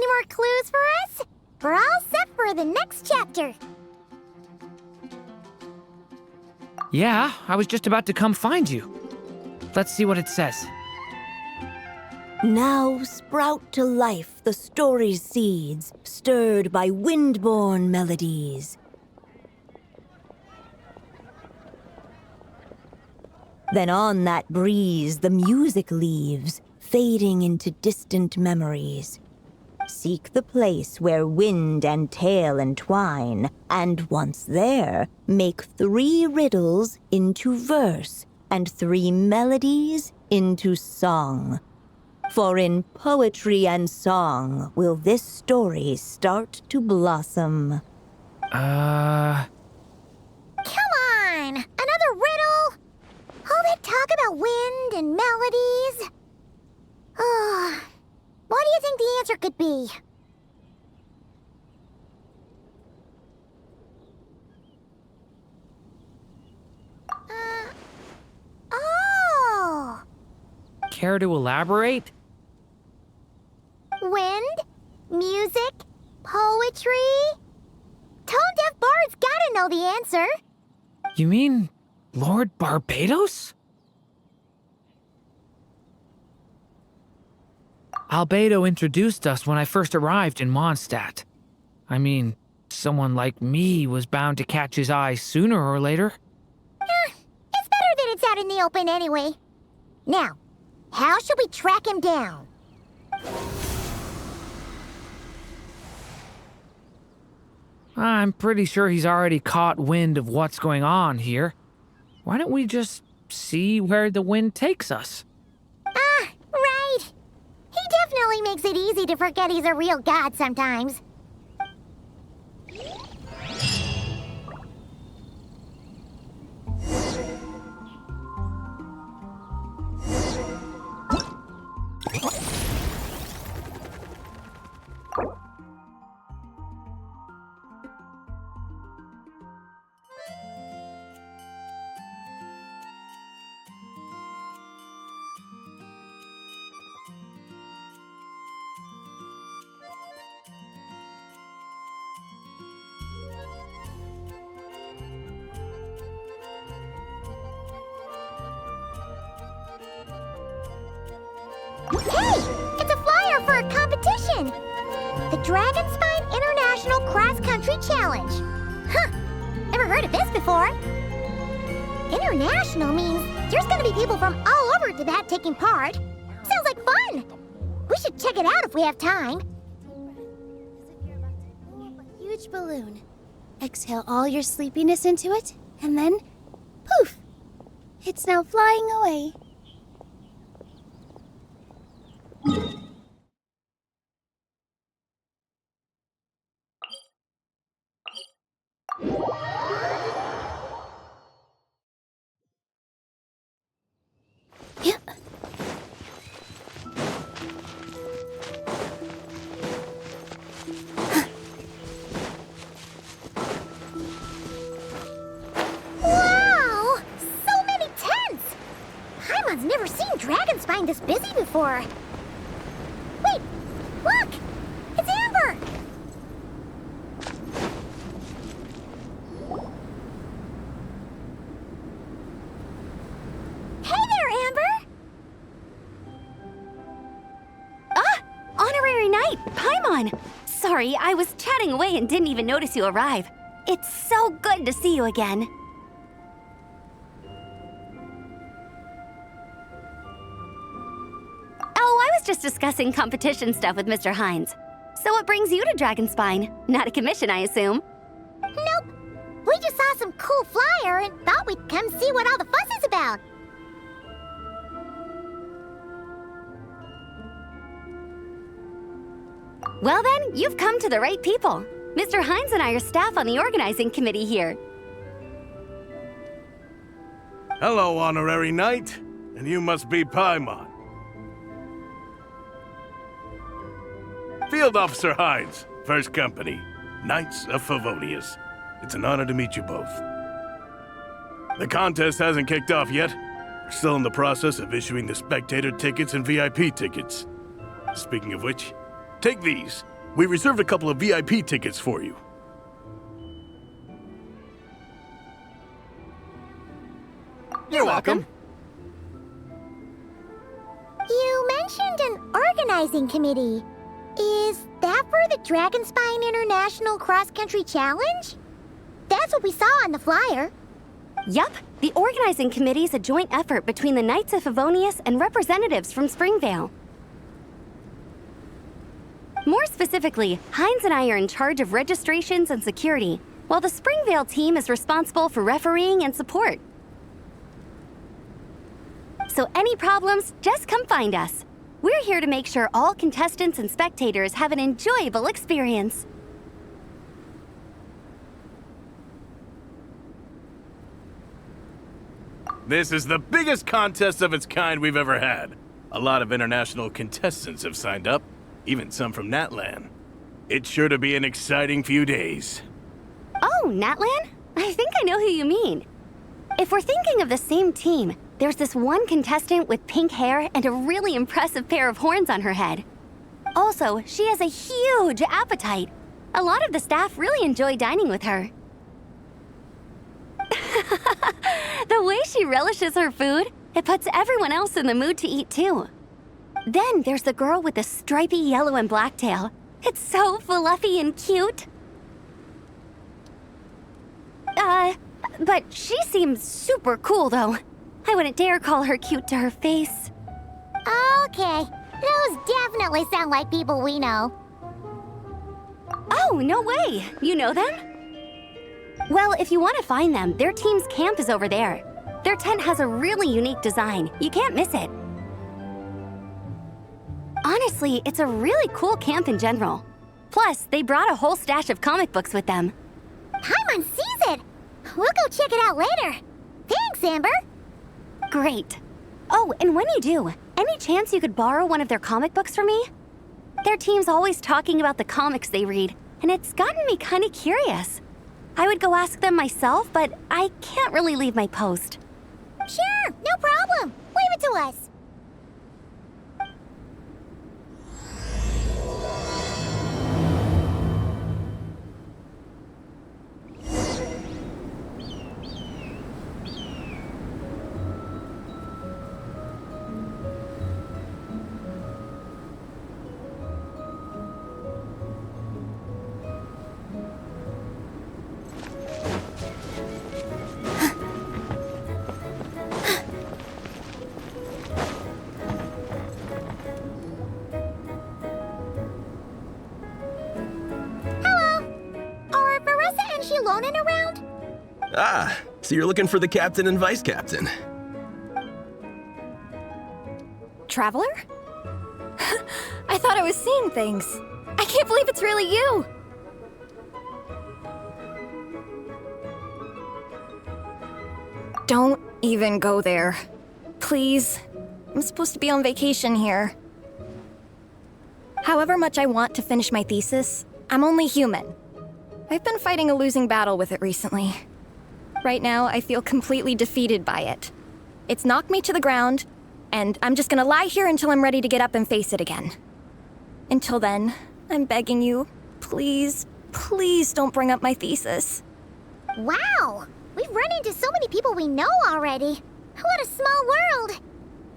Any more clues for us? We're all set for the next chapter. Yeah, I was just about to come find you. Let's see what it says. Now sprout to life the story's seeds, stirred by wind-born melodies. Then on that breeze the music leaves, fading into distant memories. Seek the place where wind and tale entwine, and once there, make 3 riddles into verse, and 3 melodies into song. For in poetry and song will this story start to blossom. Come on! Another riddle? All that talk about wind and melodies? What do you think the answer could be? Oh! Care to elaborate? Wind, music, poetry. Tone-deaf bards gotta know the answer. You mean Lord Barbados? Albedo introduced us when I first arrived in Mondstadt. I mean, someone like me was bound to catch his eye sooner or later. It's better that it's out in the open anyway. Now, how should we track him down? I'm pretty sure he's already caught wind of what's going on here. Why don't we just see where the wind takes us? Right. He definitely makes it easy to forget he's a real god sometimes. Hey! It's a flyer for a competition! The Dragonspine International Cross Country Challenge. Huh! Never heard of this before. International means there's gonna be people from all over Tibet taking part. Sounds like fun! We should check it out if we have time. A huge balloon. Exhale all your sleepiness into it, and then poof! It's now flying away. Yeah. Wow! So many tents! Paimon's never seen Dragonspine this busy before. Wait! Look! It's Amber! Hey there, Amber! Honorary Knight, Paimon! Sorry, I was chatting away and didn't even notice you arrive. It's so good to see you again. Oh, I was just discussing competition stuff with Mr. Hines. So what brings you to Dragonspine? Not a commission, I assume? Nope. We just saw some cool flyer and thought we'd come see what all the fuss is about. Well then, you've come to the right people. Mr. Hines and I are staff on the organizing committee here. Hello, Honorary Knight. And you must be Paimon. Field Officer Hines, First Company, Knights of Favonius. It's an honor to meet you both. The contest hasn't kicked off yet. We're still in the process of issuing the spectator tickets and VIP tickets. Speaking of which, take these. We reserved a couple of VIP tickets for you. You're welcome. You mentioned an organizing committee. Is that for the Dragonspine International Cross Country Challenge? That's what we saw on the flyer. Yup, the organizing committee is a joint effort between the Knights of Favonius and representatives from Springvale. More specifically, Hines and I are in charge of registrations and security, while the Springvale team is responsible for refereeing and support. So any problems, just come find us. We're here to make sure all contestants and spectators have an enjoyable experience. This is the biggest contest of its kind we've ever had. A lot of international contestants have signed up, even some from Natlan. It's sure to be an exciting few days. Oh, Natlan? I think I know who you mean. If we're thinking of the same team, there's this one contestant with pink hair and a really impressive pair of horns on her head. Also, she has a huge appetite. A lot of the staff really enjoy dining with her. The way she relishes her food, it puts everyone else in the mood to eat too. Then there's the girl with the stripy yellow and black tail. It's so fluffy and cute. But she seems super cool though. I wouldn't dare call her cute to her face. Okay, those definitely sound like people we know. Oh, no way! You know them? Well, if you want to find them, their team's camp is over there. Their tent has a really unique design. You can't miss it. Honestly, it's a really cool camp in general. Plus, they brought a whole stash of comic books with them. Paimon sees it! We'll go check it out later. Thanks, Amber. Great. Oh, and when you do, any chance you could borrow one of their comic books from me? Their team's always talking about the comics they read, and it's gotten me kind of curious. I would go ask them myself, but I can't really leave my post. Sure, no problem. Leave it to us. Around? Ah, so you're looking for the captain and vice captain. Traveler? I thought I was seeing things. I can't believe it's really you! Don't even go there. Please. I'm supposed to be on vacation here. However much I want to finish my thesis, I'm only human. I've been fighting a losing battle with it recently. Right now, I feel completely defeated by it. It's knocked me to the ground, and I'm just gonna lie here until I'm ready to get up and face it again. Until then, I'm begging you, please, please don't bring up my thesis. Wow! We've run into so many people we know already. What a small world!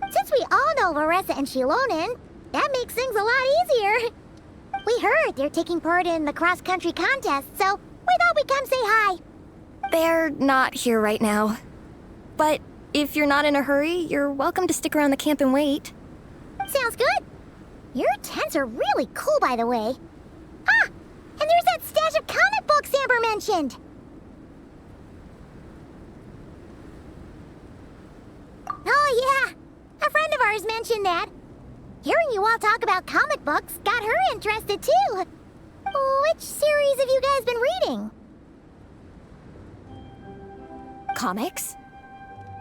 Since we all know Varessa and Shilonen, that makes things a lot easier. We heard they're taking part in the cross-country contest, so we thought we'd come say hi. They're not here right now. But if you're not in a hurry, you're welcome to stick around the camp and wait. Sounds good. Your tents are really cool, by the way. Ah! And there's that stash of comic books Amber mentioned! Oh yeah! A friend of ours mentioned that. Hearing you all talk about comic books got her interested too. Which series have you guys been reading? Comics?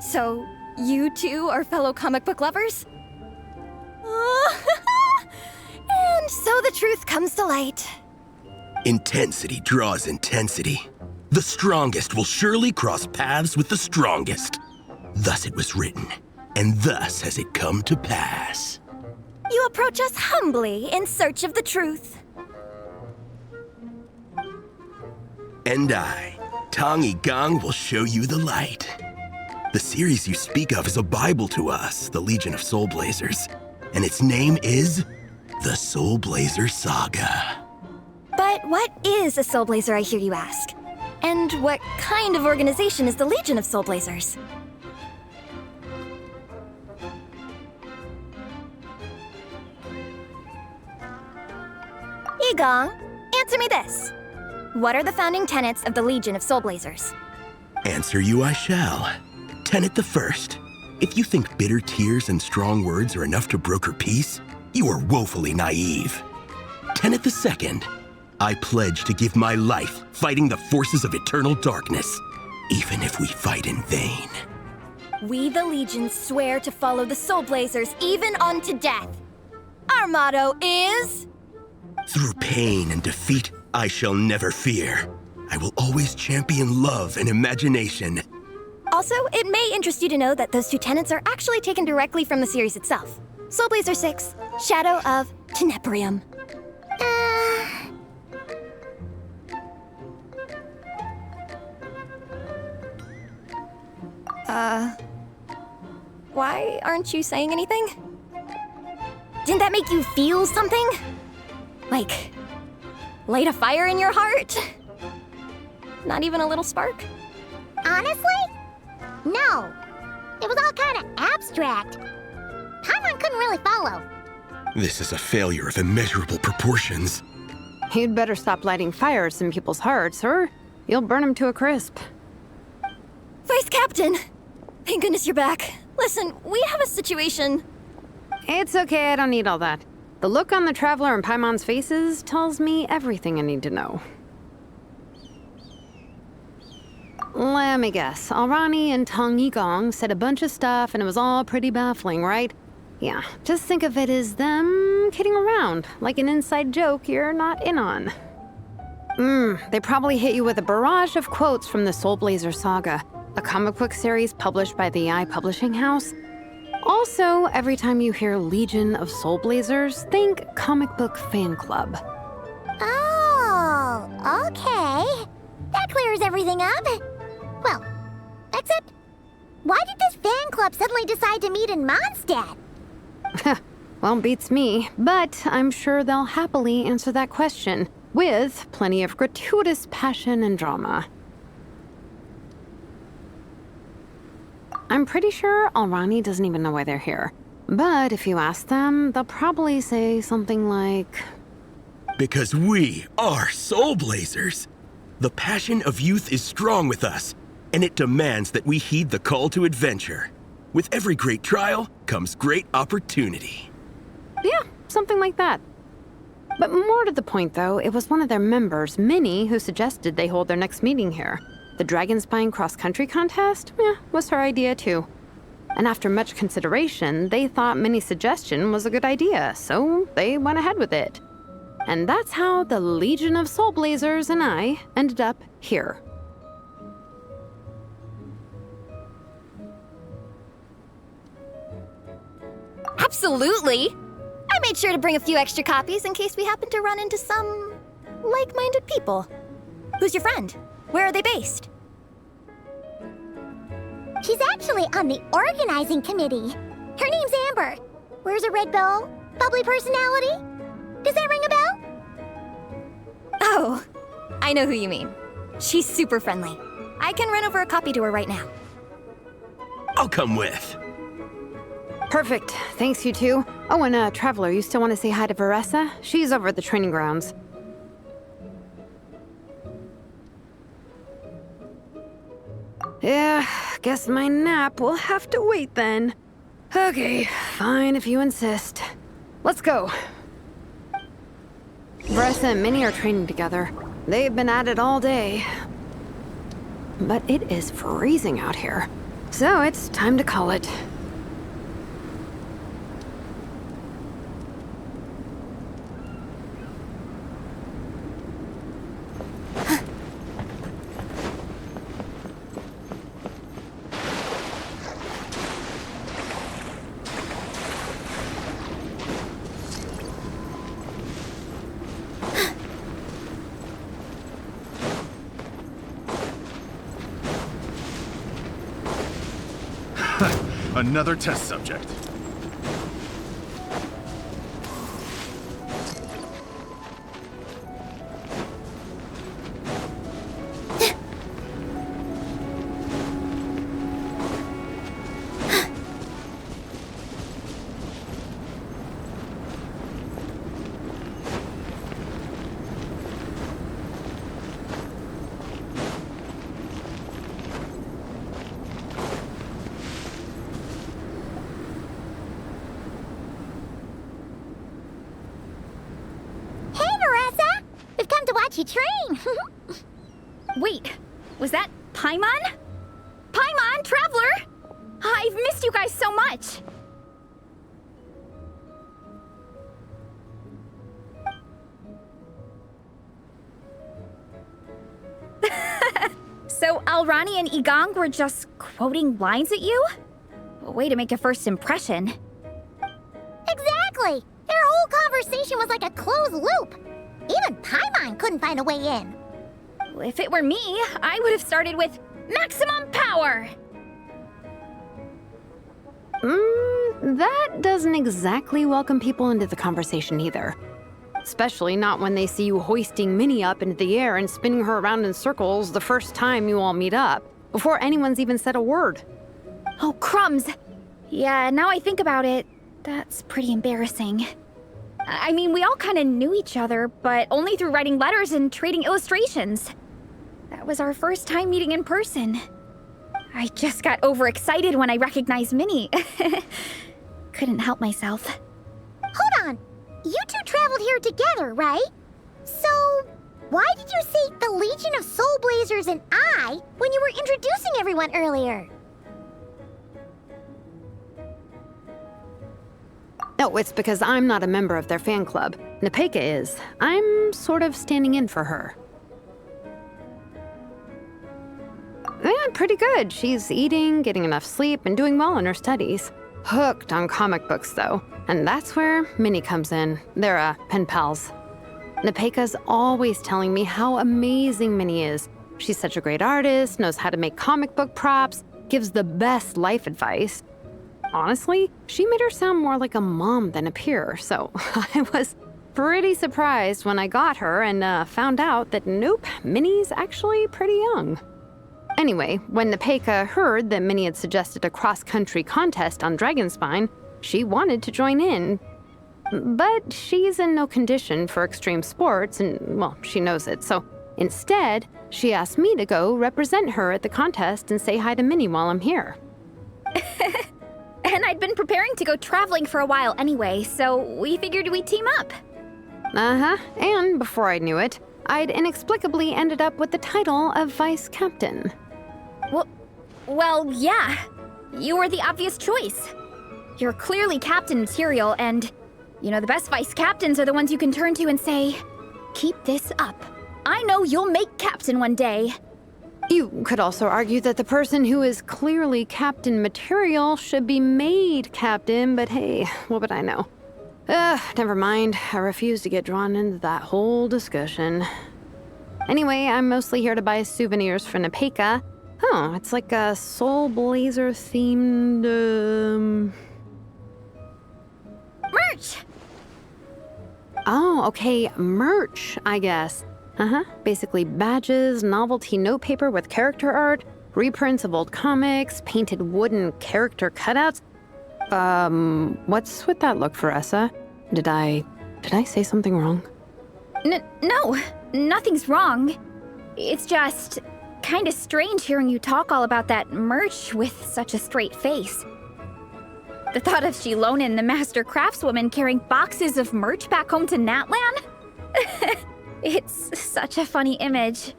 So, you two are fellow comic book lovers? And so the truth comes to light. Intensity draws intensity. The strongest will surely cross paths with the strongest. Thus it was written, and thus has it come to pass. You approach us humbly in search of the truth. And I, Tong Gong, will show you the light. The series you speak of is a Bible to us, the Legion of Soulblazers, and its name is the Soulblazer Saga. But what is a Soulblazer, I hear you ask? And what kind of organization is the Legion of Soulblazers? Igong, answer me this. What are the founding tenets of the Legion of Soulblazers? Answer you I shall. Tenet the first. If you think bitter tears and strong words are enough to broker peace, you are woefully naive. Tenet the second. I pledge to give my life fighting the forces of eternal darkness, even if we fight in vain. We, the Legion, swear to follow the Soulblazers even unto death. Our motto is... Through pain and defeat, I shall never fear. I will always champion love and imagination. Also, it may interest you to know that those two tenets are actually taken directly from the series itself. Soulblazer 6, Shadow of Tenebrium. Why aren't you saying anything? Didn't that make you feel something? Like, light a fire in your heart? Not even a little spark? Honestly? No. It was all kind of abstract. Paimon couldn't really follow. This is a failure of immeasurable proportions. You'd better stop lighting fires in people's hearts, or you'll burn them to a crisp. Vice Captain! Thank goodness you're back. Listen, we have a situation. It's okay, I don't need all that. The look on the Traveler and Paimon's faces tells me everything I need to know. Let me guess. Alrani and Tong Gong said a bunch of stuff and it was all pretty baffling, right? Yeah, just think of it as them kidding around, like an inside joke you're not in on. They probably hit you with a barrage of quotes from the Soulblazer Saga, a comic book series published by the I Publishing House. Also, every time you hear Legion of Soulblazers, think comic book fan club. Oh, okay. That clears everything up. Well, except, why did this fan club suddenly decide to meet in Mondstadt? Well, beats me, but I'm sure they'll happily answer that question, with plenty of gratuitous passion and drama. I'm pretty sure Alrani doesn't even know why they're here. But if you ask them, they'll probably say something like... Because we are Soulblazers. The passion of youth is strong with us, and it demands that we heed the call to adventure. With every great trial comes great opportunity. Yeah, something like that. But more to the point, though, it was one of their members, Minnie, who suggested they hold their next meeting here. The Dragon Spine cross-country contest? Was her idea, too. And after much consideration, they thought Minnie's suggestion was a good idea, so they went ahead with it. And that's how the Legion of Soulblazers and I ended up here. Absolutely! I made sure to bring a few extra copies in case we happen to run into some like-minded people. Who's your friend? Where are they based? She's actually on the organizing committee. Her name's Amber. Wears a red bow. Bubbly personality. Does that ring a bell? Oh, I know who you mean. She's super friendly. I can run over a copy to her right now. I'll come with. Perfect. Thanks, you two. Oh, and Traveler, you still want to say hi to Veressa? She's over at the training grounds. Yeah, guess my nap will have to wait then. Okay, fine if you insist. Let's go. Veressa and Minnie are training together. They've been at it all day. But it is freezing out here, so it's time to call it. Another test subject. You train. Wait, was that Paimon? Paimon, Traveler! I've missed you guys so much! So Alrani and Igong were just quoting lines at you? A way to make a first impression. Exactly! Their whole conversation was like a closed loop. Even Paimon couldn't find a way in. If it were me, I would have started with maximum power! That doesn't exactly welcome people into the conversation either. Especially not when they see you hoisting Minnie up into the air and spinning her around in circles the first time you all meet up, before anyone's even said a word. Oh, crumbs! Yeah, now I think about it, that's pretty embarrassing. I mean, we all kind of knew each other, but only through writing letters and trading illustrations. That was our first time meeting in person. I just got overexcited when I recognized Minnie. Couldn't help myself. Hold on. You two traveled here together, right? So, why did you say the Legion of Soulblazers and I when you were introducing everyone earlier? No, it's because I'm not a member of their fan club. Nepeka is. I'm sort of standing in for her. Yeah, pretty good. She's eating, getting enough sleep, and doing well in her studies. Hooked on comic books, though. And that's where Minnie comes in. They're, pen pals. Nepeka's always telling me how amazing Minnie is. She's such a great artist, knows how to make comic book props, gives the best life advice. Honestly, she made her sound more like a mom than a peer, so I was pretty surprised when I got her and found out that nope, Minnie's actually pretty young. Anyway, when Nepeka heard that Minnie had suggested a cross-country contest on Dragonspine, she wanted to join in. But she's in no condition for extreme sports, and, well, she knows it, so instead, she asked me to go represent her at the contest and say hi to Minnie while I'm here. And I'd been preparing to go traveling for a while anyway, so we figured we'd team up. And before I knew it, I'd inexplicably ended up with the title of vice captain. Well, yeah. You were the obvious choice. You're clearly captain material, and, you know, the best vice captains are the ones you can turn to and say, keep this up. I know you'll make captain one day. You could also argue that the person who is clearly captain material should be made captain, but hey, what would I know? Never mind. I refuse to get drawn into that whole discussion. Anyway, I'm mostly here to buy souvenirs for Nepeka. Oh, it's like a Soulblazer themed, Merch! Oh, okay, merch, I guess. Basically badges, novelty notepaper with character art, reprints of old comics, painted wooden character cutouts. What's with that look, Veressa? Did I say something wrong? No, nothing's wrong. It's just kinda strange hearing you talk all about that merch with such a straight face. The thought of Shilonin, the master craftswoman, carrying boxes of merch back home to Natlan? It's such a funny image.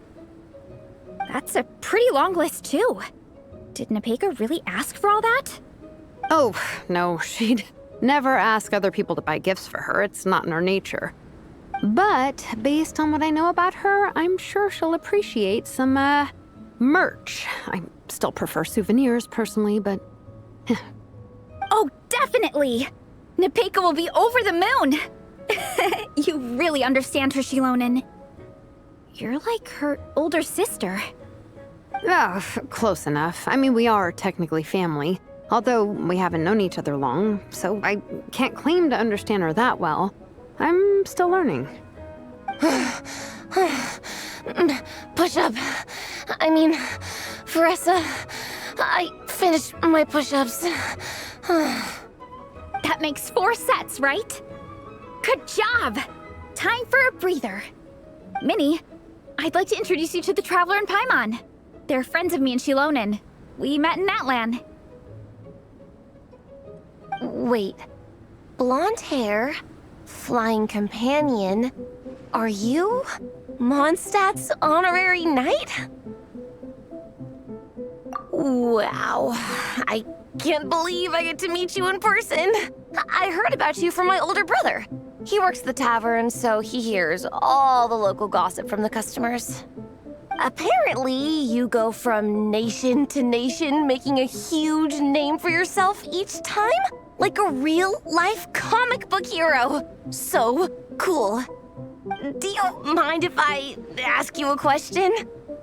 That's a pretty long list, too. Did Nepeka really ask for all that? Oh, no, she'd never ask other people to buy gifts for her. It's not in her nature. But based on what I know about her, I'm sure she'll appreciate some, merch. I still prefer souvenirs, personally, but... Oh, definitely! Nepeka will be over the moon! You really understand her, Shilonin. You're like her older sister. Close enough. I mean, we are technically family. Although we haven't known each other long, so I can't claim to understand her that well. I'm still learning. Push-up. I mean, Veressa, I finished my push-ups. That makes 4 sets, right? Good job! Time for a breather. Minnie, I'd like to introduce you to the Traveler and Paimon. They're friends of me and Shilonen. We met in Natlan. Wait. Blonde hair, flying companion. Are you Mondstadt's honorary knight? Wow. I can't believe I get to meet you in person. I heard about you from my older brother. He works at the tavern, so he hears all the local gossip from the customers. Apparently, you go from nation to nation, making a huge name for yourself each time? Like a real-life comic book hero. So cool. Do you mind if I ask you a question?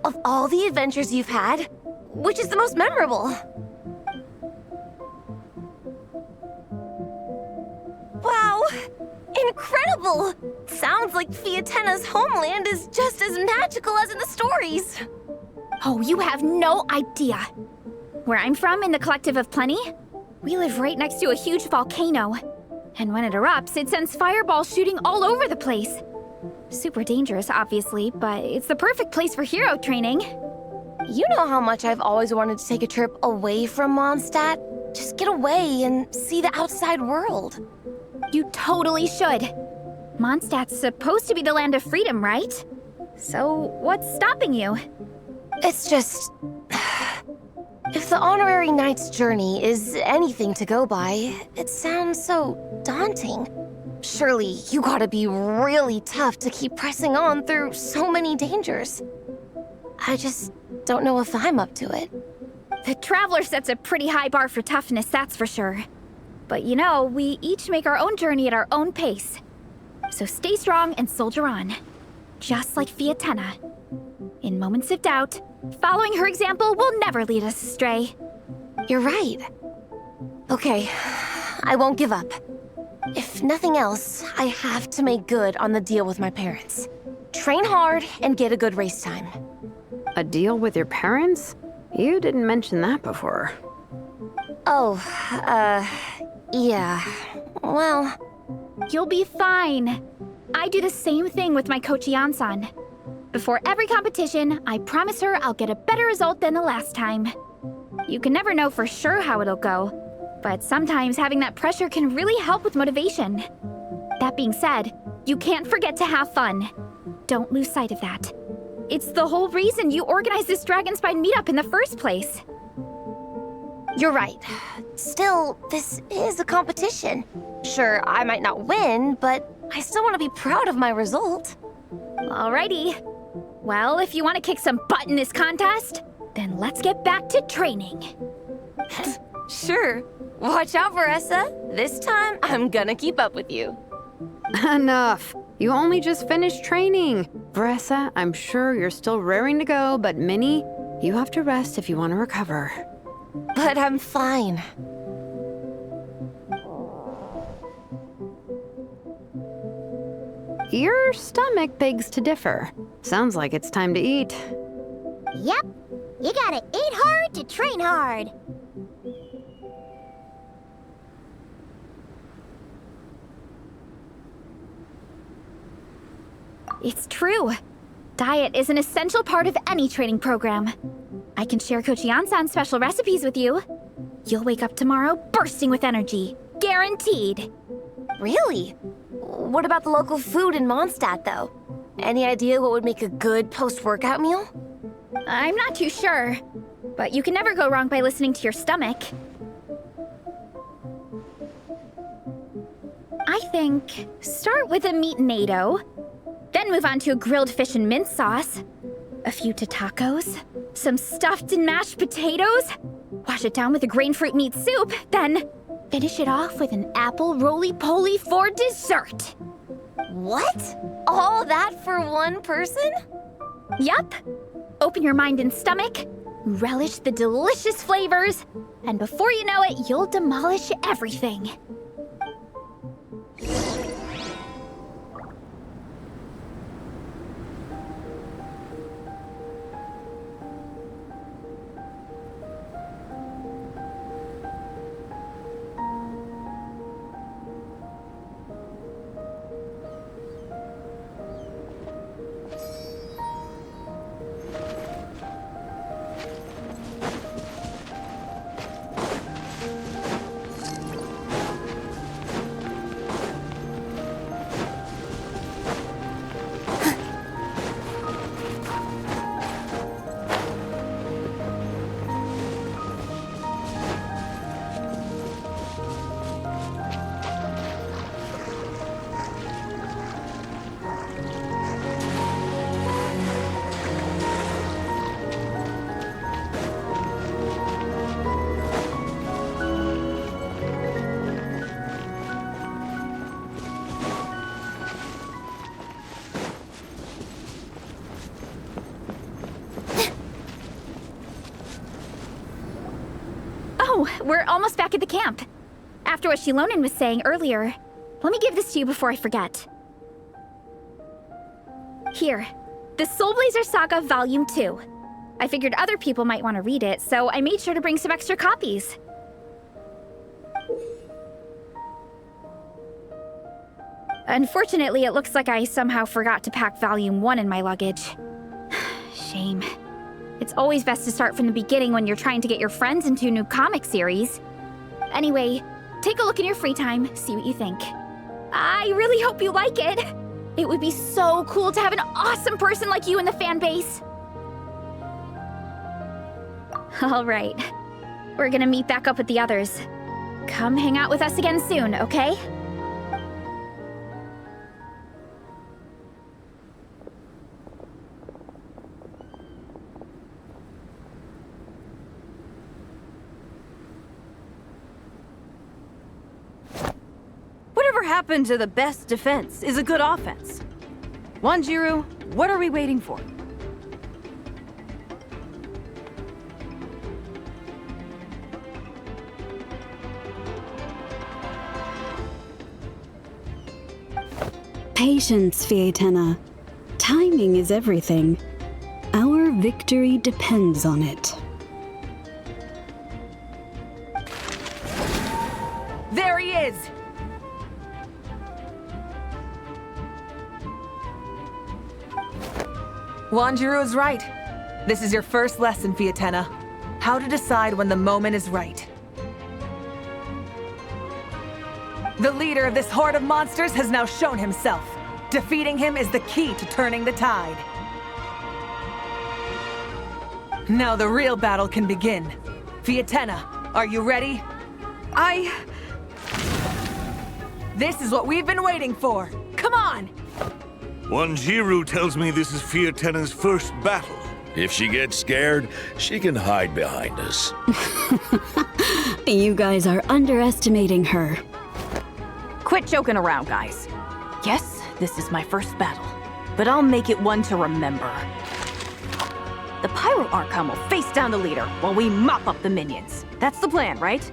Of all the adventures you've had, which is the most memorable? Wow! Incredible! Sounds like Fiatenna's homeland is just as magical as in the stories. Oh, you have no idea. Where I'm from, in the Collective of Plenty, we live right next to a huge volcano. And when it erupts, it sends fireballs shooting all over the place. Super dangerous, obviously, but it's the perfect place for hero training. You know how much I've always wanted to take a trip away from Mondstadt? Just get away and see the outside world. You totally should. Mondstadt's supposed to be the land of freedom, right? So what's stopping you? It's just... If the honorary knight's journey is anything to go by, it sounds so daunting. Surely you gotta be really tough to keep pressing on through so many dangers. I just don't know if I'm up to it. The Traveler sets a pretty high bar for toughness, that's for sure. But you know, we each make our own journey at our own pace. So stay strong and soldier on. Just like Fiatenna. In moments of doubt, following her example will never lead us astray. You're right. Okay, I won't give up. If nothing else, I have to make good on the deal with my parents. Train hard and get a good race time. A deal with your parents? You didn't mention that before. Oh, yeah. Well... You'll be fine. I do the same thing with my coach Yansan. Before every competition, I promise her I'll get a better result than the last time. You can never know for sure how it'll go, but sometimes having that pressure can really help with motivation. That being said, you can't forget to have fun. Don't lose sight of that. It's the whole reason you organized this Dragonspine meetup in the first place. You're right. Still, this is a competition. Sure, I might not win, but I still want to be proud of my result. Alrighty. Well, if you want to kick some butt in this contest, then let's get back to training. Sure. Watch out, Veressa. This time, I'm gonna keep up with you. Enough. You only just finished training. Veressa, I'm sure you're still raring to go, but Minnie, you have to rest if you want to recover. But I'm fine. Your stomach begs to differ. Sounds like it's time to eat. Yep. You gotta eat hard to train hard. It's true. Diet is an essential part of any training program. I can share Coach Yansan's special recipes with you. You'll wake up tomorrow bursting with energy. Guaranteed. Really? What about the local food in Mondstadt, though? Any idea what would make a good post-workout meal? I'm not too sure, but you can never go wrong by listening to your stomach. I think start with a meat natto, then move on to a grilled fish and mint sauce, a few tacos, some stuffed and mashed potatoes, wash it down with a grain fruit meat soup, then finish it off with an apple roly-poly for dessert. What? All that for one person? Yup. Open your mind and stomach, relish the delicious flavors, and before you know it, you'll demolish everything. Oh, we're almost back at the camp. After what Shilonen was saying earlier, let me give this to you before I forget. Here, the Soulblazers Saga Volume 2. I figured other people might want to read it, so I made sure to bring some extra copies. Unfortunately, it looks like I somehow forgot to pack Volume 1 in my luggage. Shame. It's always best to start from the beginning when you're trying to get your friends into a new comic series. Anyway, take a look in your free time, see what you think. I really hope you like it. It would be so cool to have an awesome person like you in the fan base. All right, we're gonna meet back up with the others. Come hang out with us again soon, okay? Whatever happened to the best defense is a good offense? Wanjiru, what are we waiting for? Patience, Fietena. Timing is everything. Our victory depends on it. There he is! Wanjiru is right. This is your first lesson, Fietena. How to decide when the moment is right. The leader of this horde of monsters has now shown himself. Defeating him is the key to turning the tide. Now the real battle can begin. Fietena, are you ready? This is what we've been waiting for. Come on! Wanjiru tells me this is Fietena's first battle. If she gets scared, she can hide behind us. You guys are underestimating her. Quit joking around, guys. Yes, this is my first battle, but I'll make it one to remember. The Pyro Archon will face down the leader while we mop up the minions. That's the plan, right?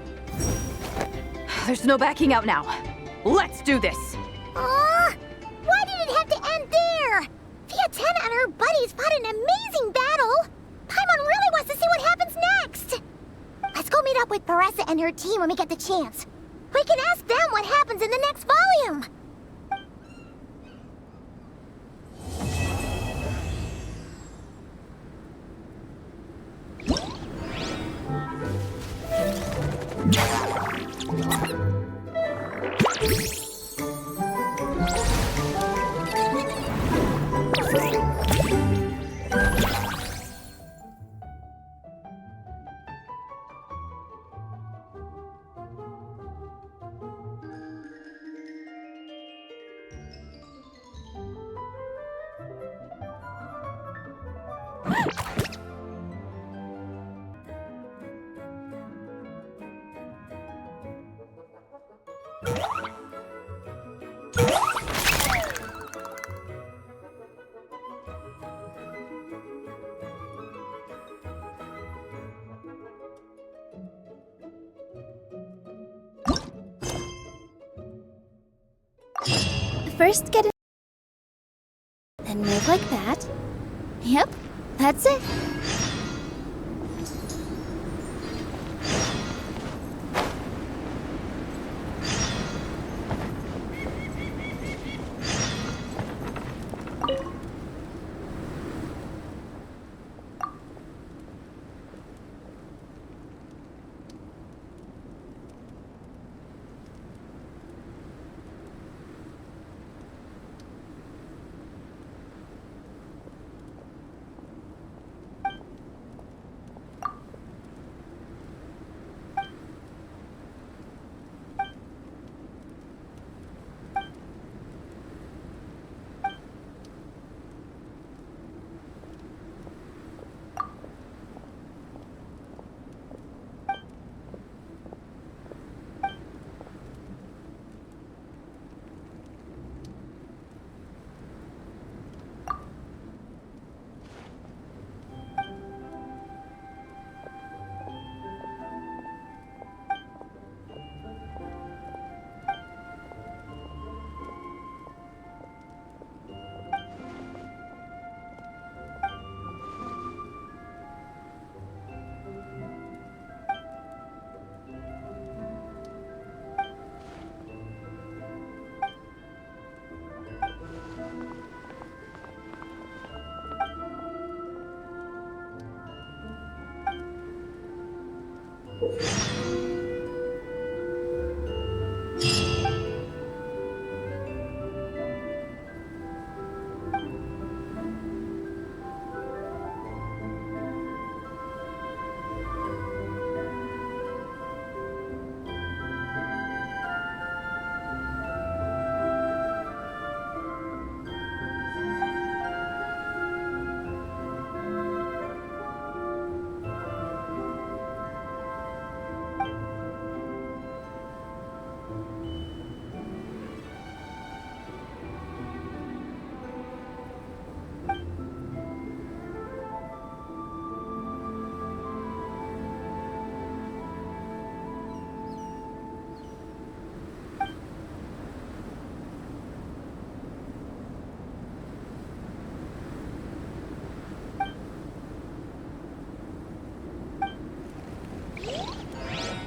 There's no backing out now. Let's do this! Why did it have to end there? Fietena and her buddies fought an amazing battle! Paimon really wants to see what happens next! Let's go meet up with Paressa and her team when we get the chance. We can ask them what happens in the next volume! First get it, then move like that. Yep, that's it.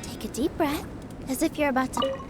Take a deep breath, as if you're about to...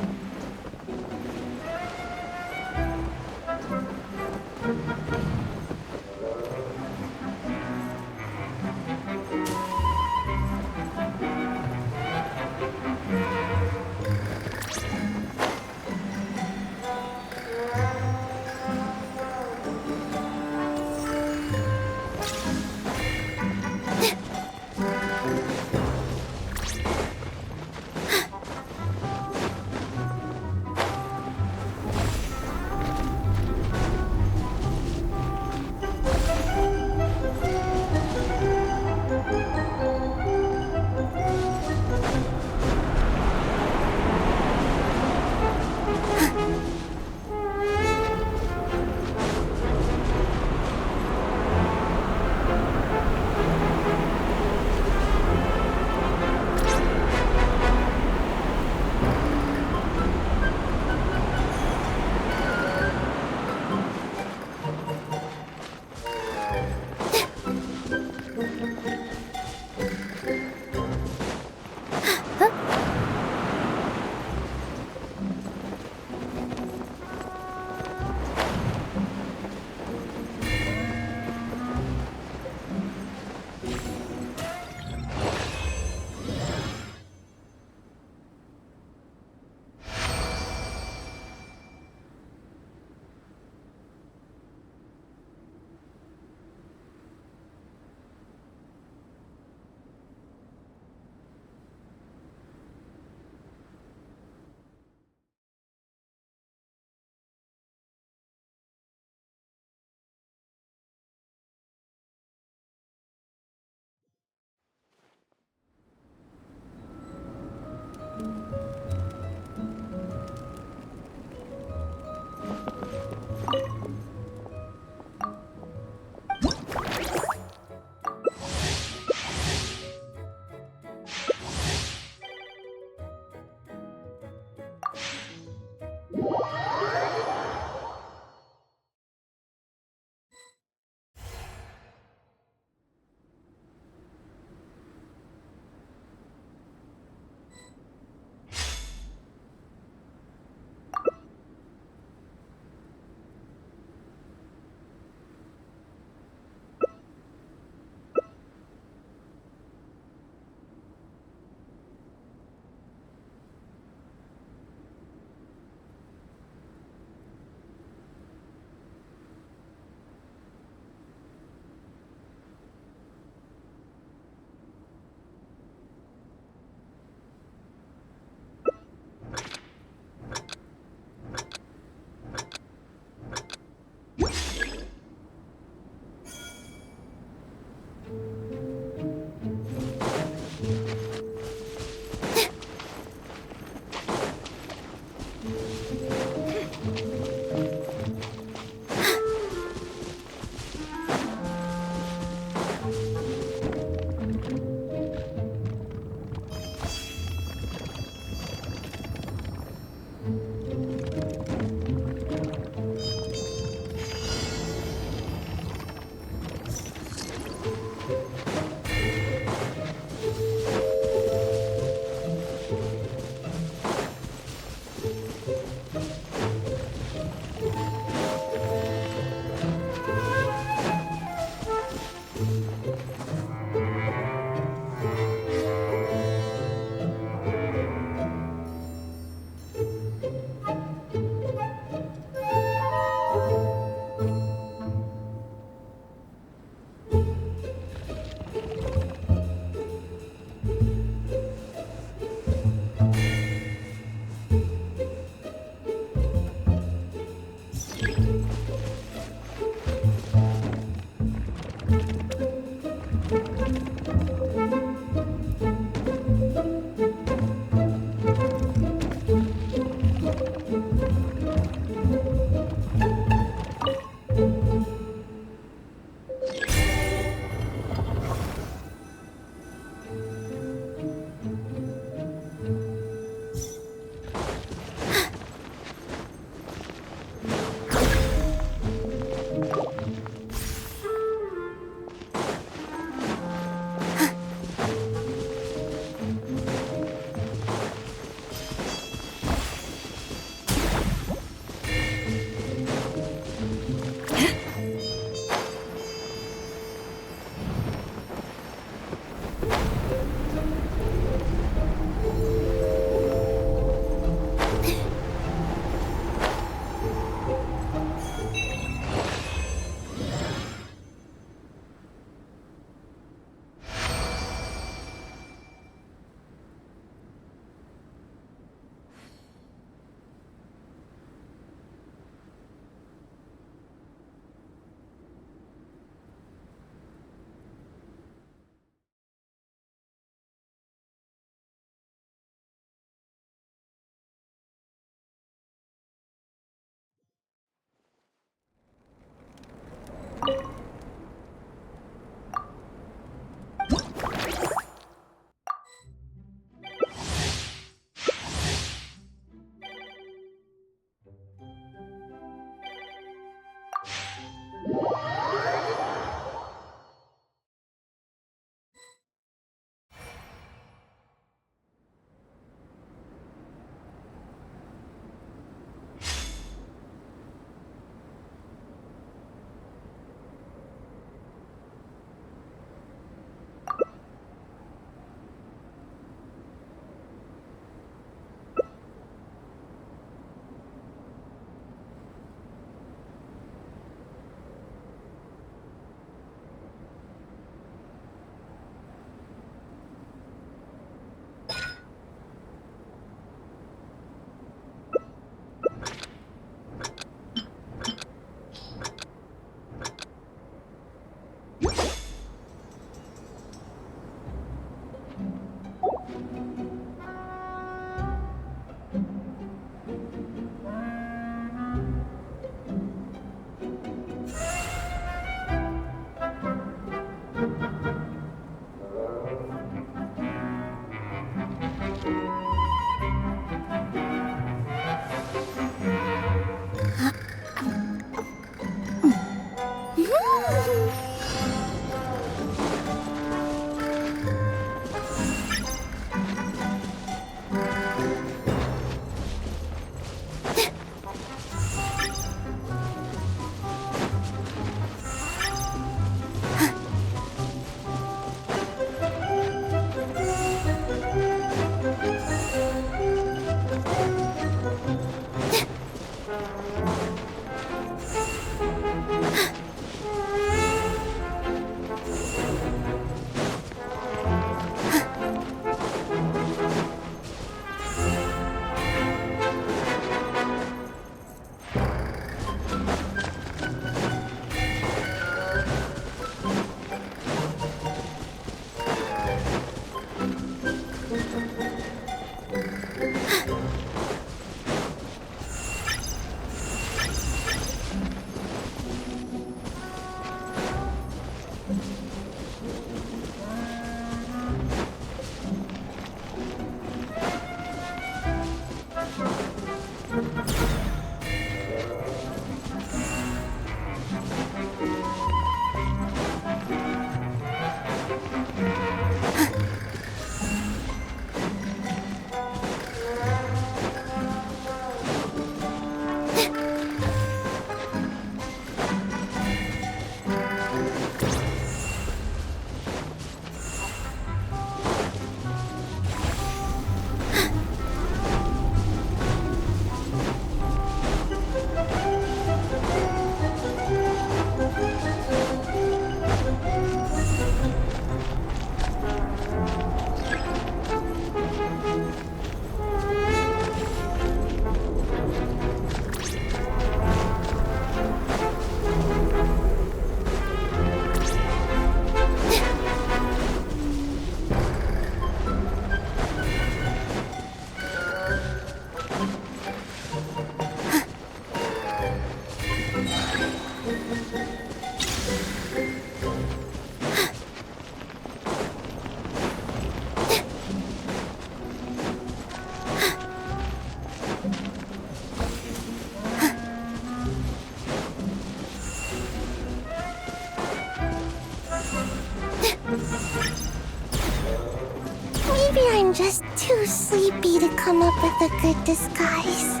I'm just too sleepy to come up with a good disguise.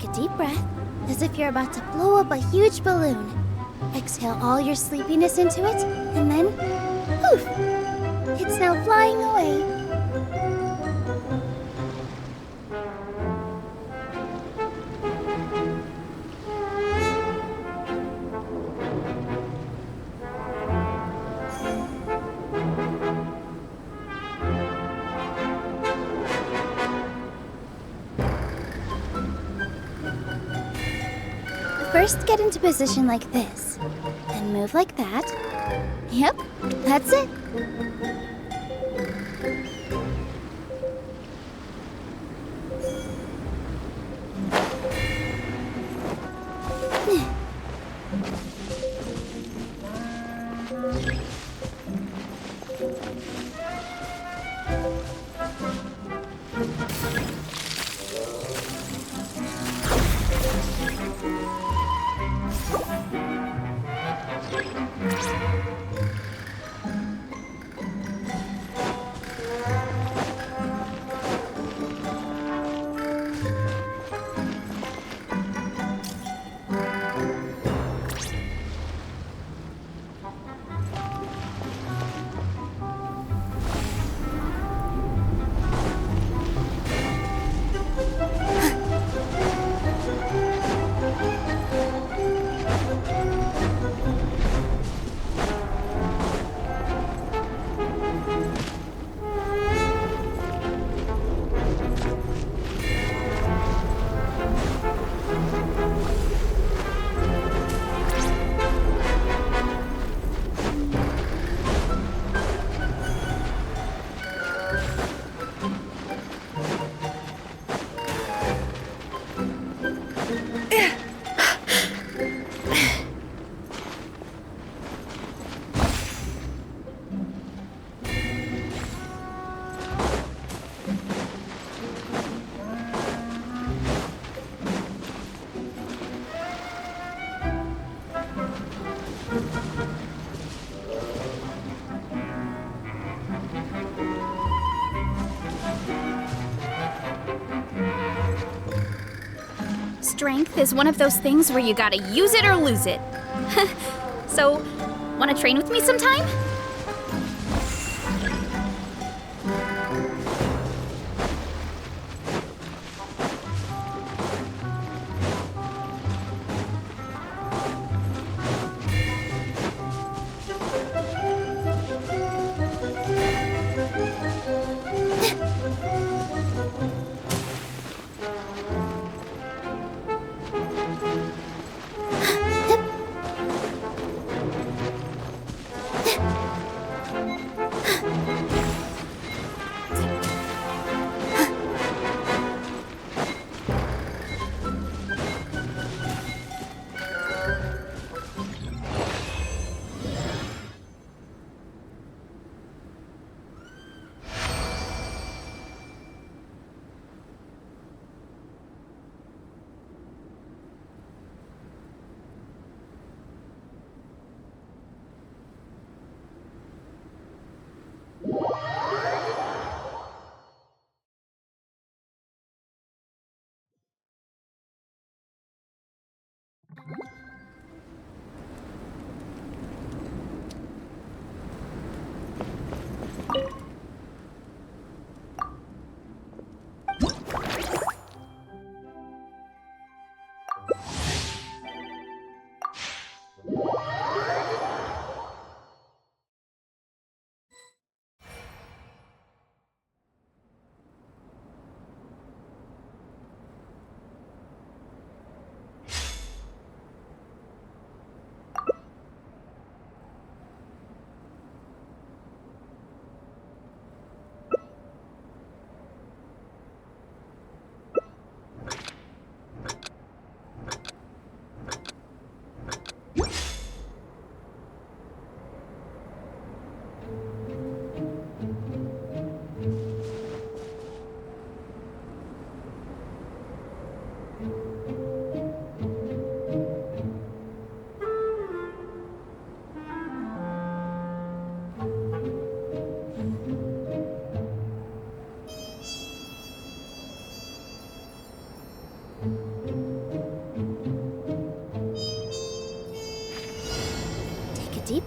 Take a deep breath, as if you're about to blow up a huge balloon. Exhale all your sleepiness into it, and then, poof! It's now flying away. First, get into position like this. Then move like that. Yep, that's it. Strength is one of those things where you gotta use it or lose it. So, wanna train with me sometime?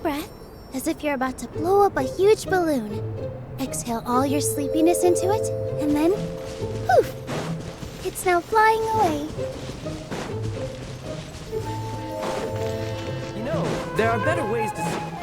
breath, as if you're about to blow up a huge balloon. Exhale all your sleepiness into it, and then, poof! It's now flying away. You know, there are better ways to see.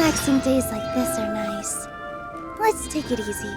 Relaxing days like this are nice. Let's take it easy.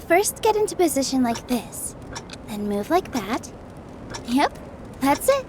first get into position like this, then move like that. Yep, that's it.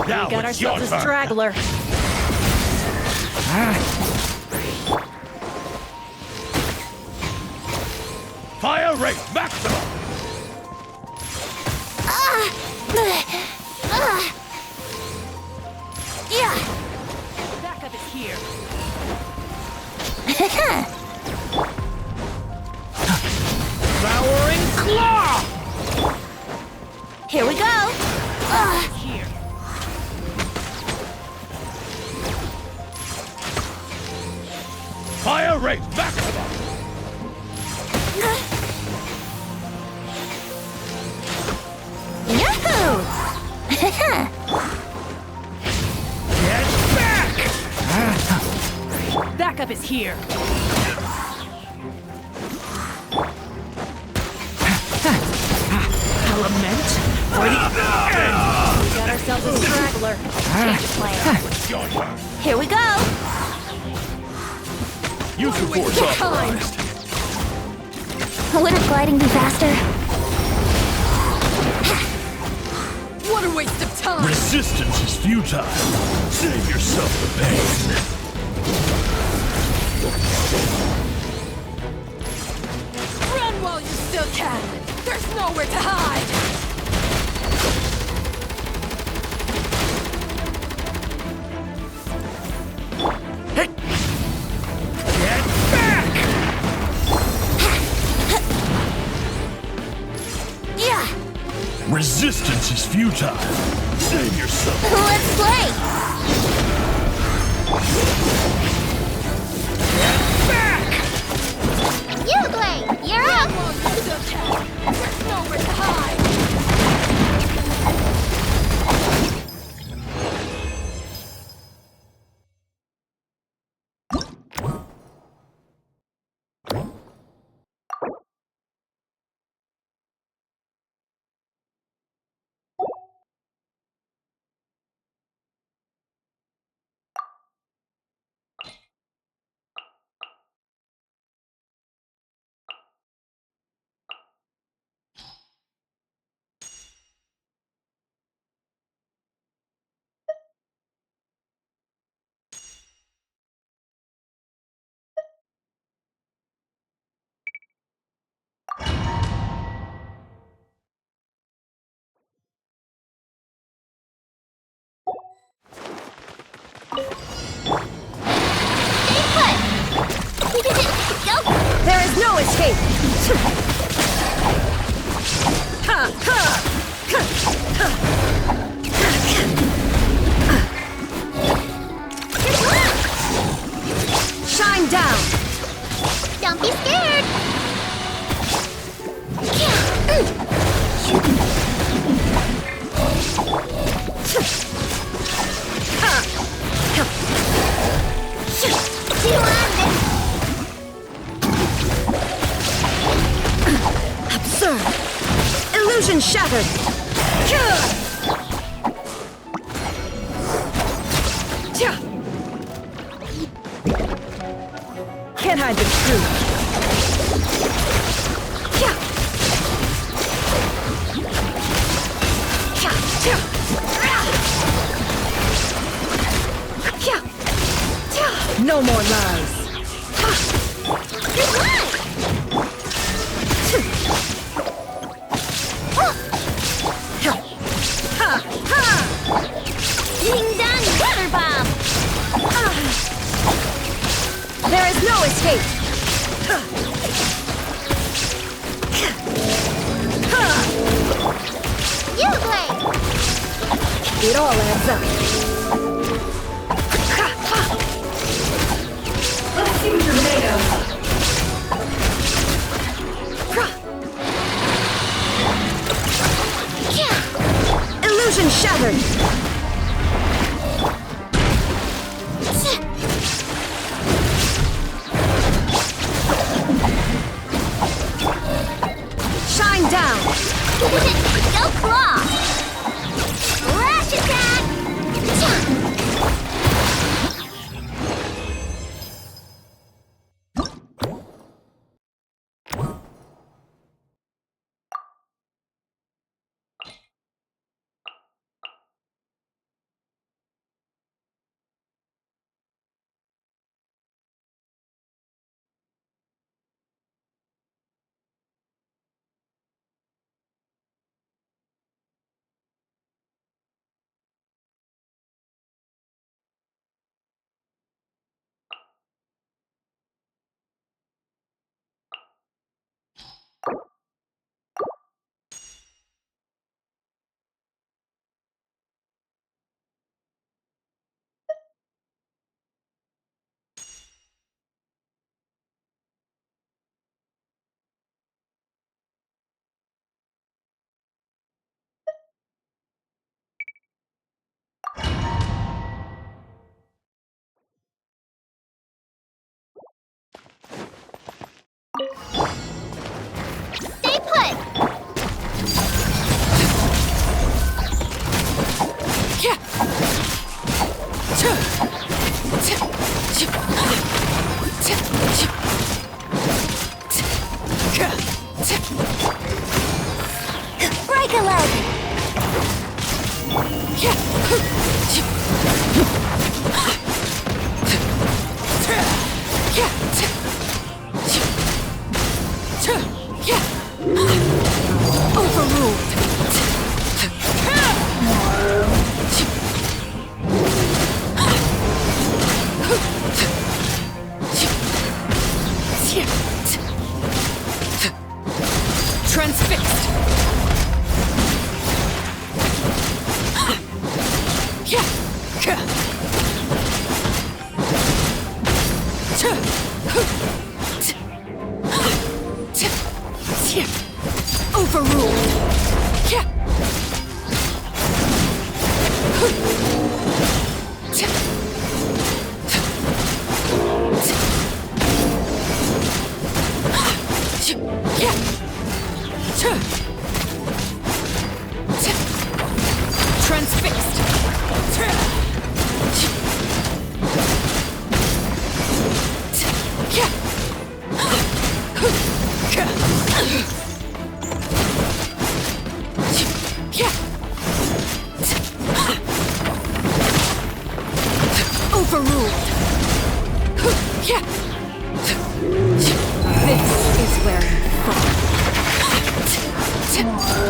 We got ourselves a straggler. Fire rate maximum! Yeah. Backup is here. Devouring claw! Here we go. Here. Fire rate maximum! Yahoo! Get back! Backup is here. Element for the We got ourselves a straggler. Here we go. Use the force authorized. Wouldn't gliding be faster? What a waste of time! Resistance is futile. Save yourself the pain. Run while you still can! There's nowhere to hide! Get back! Yeah. Resistance is futile. Save yourself. Let's play. Get back! You play. You're up. There's nowhere to hide! There is no escape. Shine down. Don't be scared. You want this? Absurd! Illusion shattered! Can't hide the truth. No more lies. Ding dong water bomb. There is no escape. You play. It all adds up. Let's see what you're made of. Illusion shattered. Shine down. Go claw. Lash attack. Break a leg! Overruled.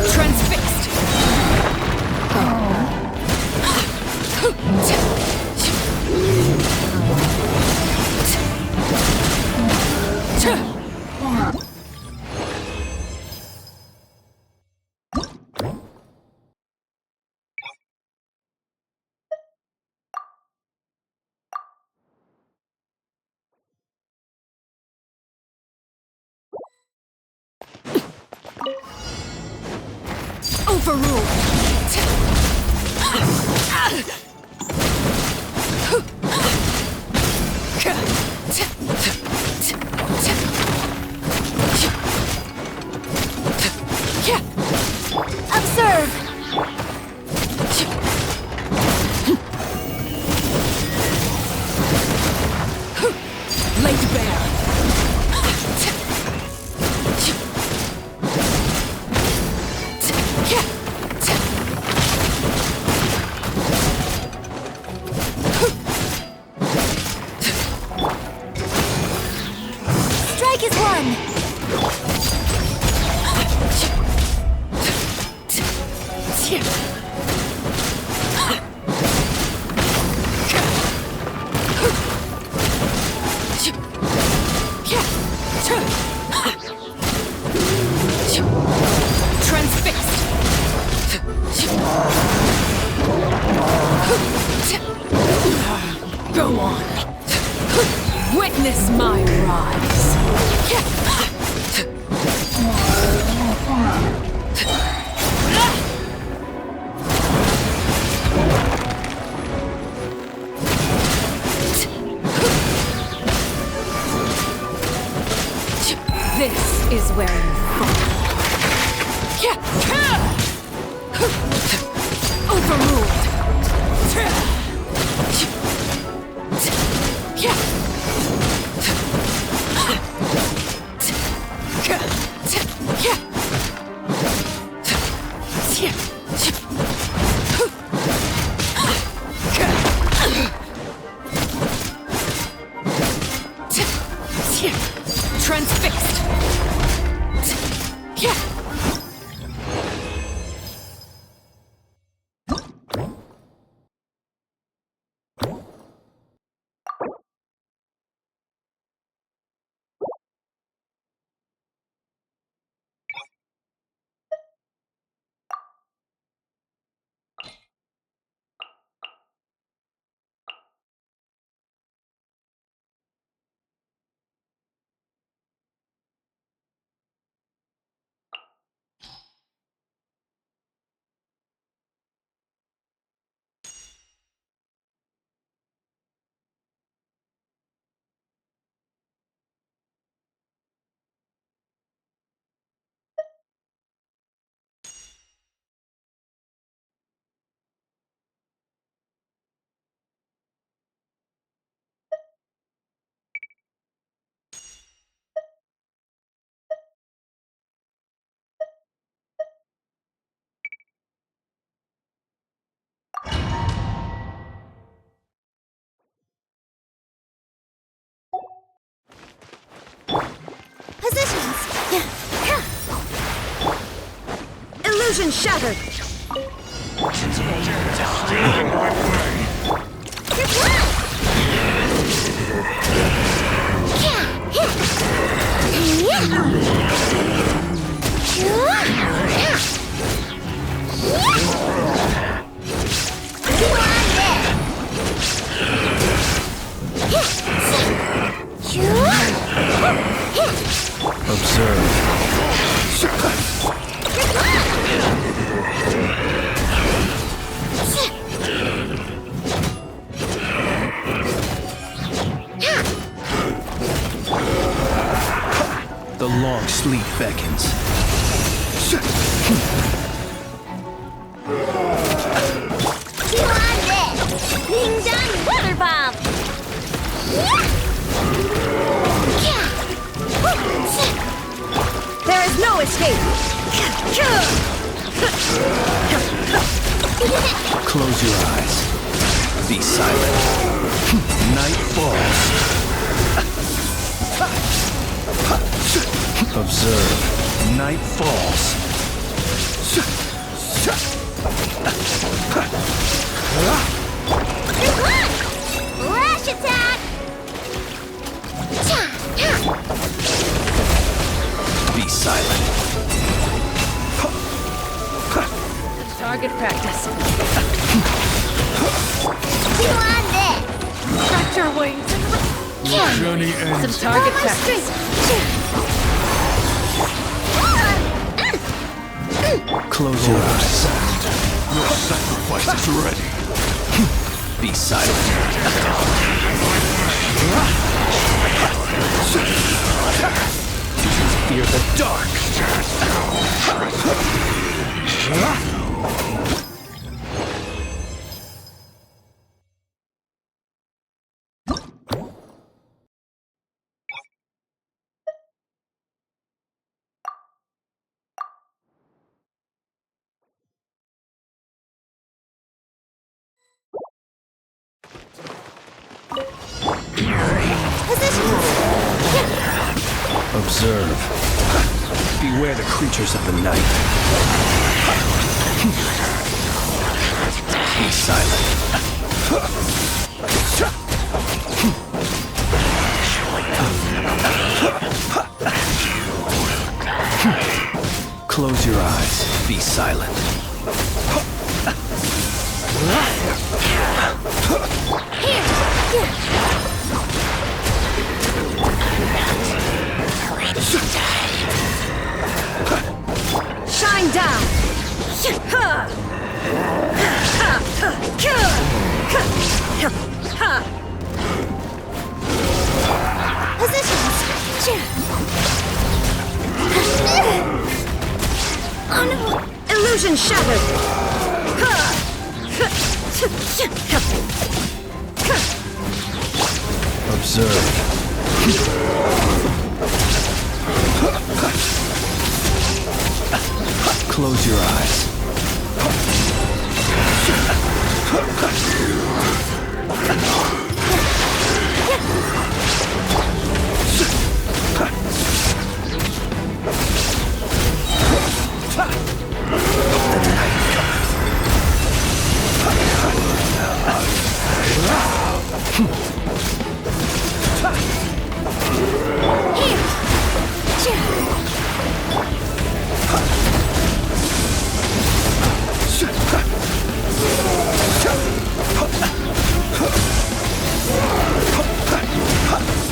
Transfixed. Observe! Laid bare. Strike is one! Go on. Witness my rise. This is where you fall. Overruled. Transfixed! Illusion shattered! Observe. The long sleep beckons. Weather bomb! There is no escape! Close your eyes. Be silent. Night falls. Observe. Night falls. Flash attack! Be silent. Target practice. You on this! Stretch your wings. Your journey ends. Some target practice. Close your eyes. Your sacrifice is ready. Be silent. Fear the dark. Observe. Beware the creatures of the night. Be silent. Close your eyes. Be silent. Shine down! Positions! Oh no! Illusion shattered! Observe. Close your eyes.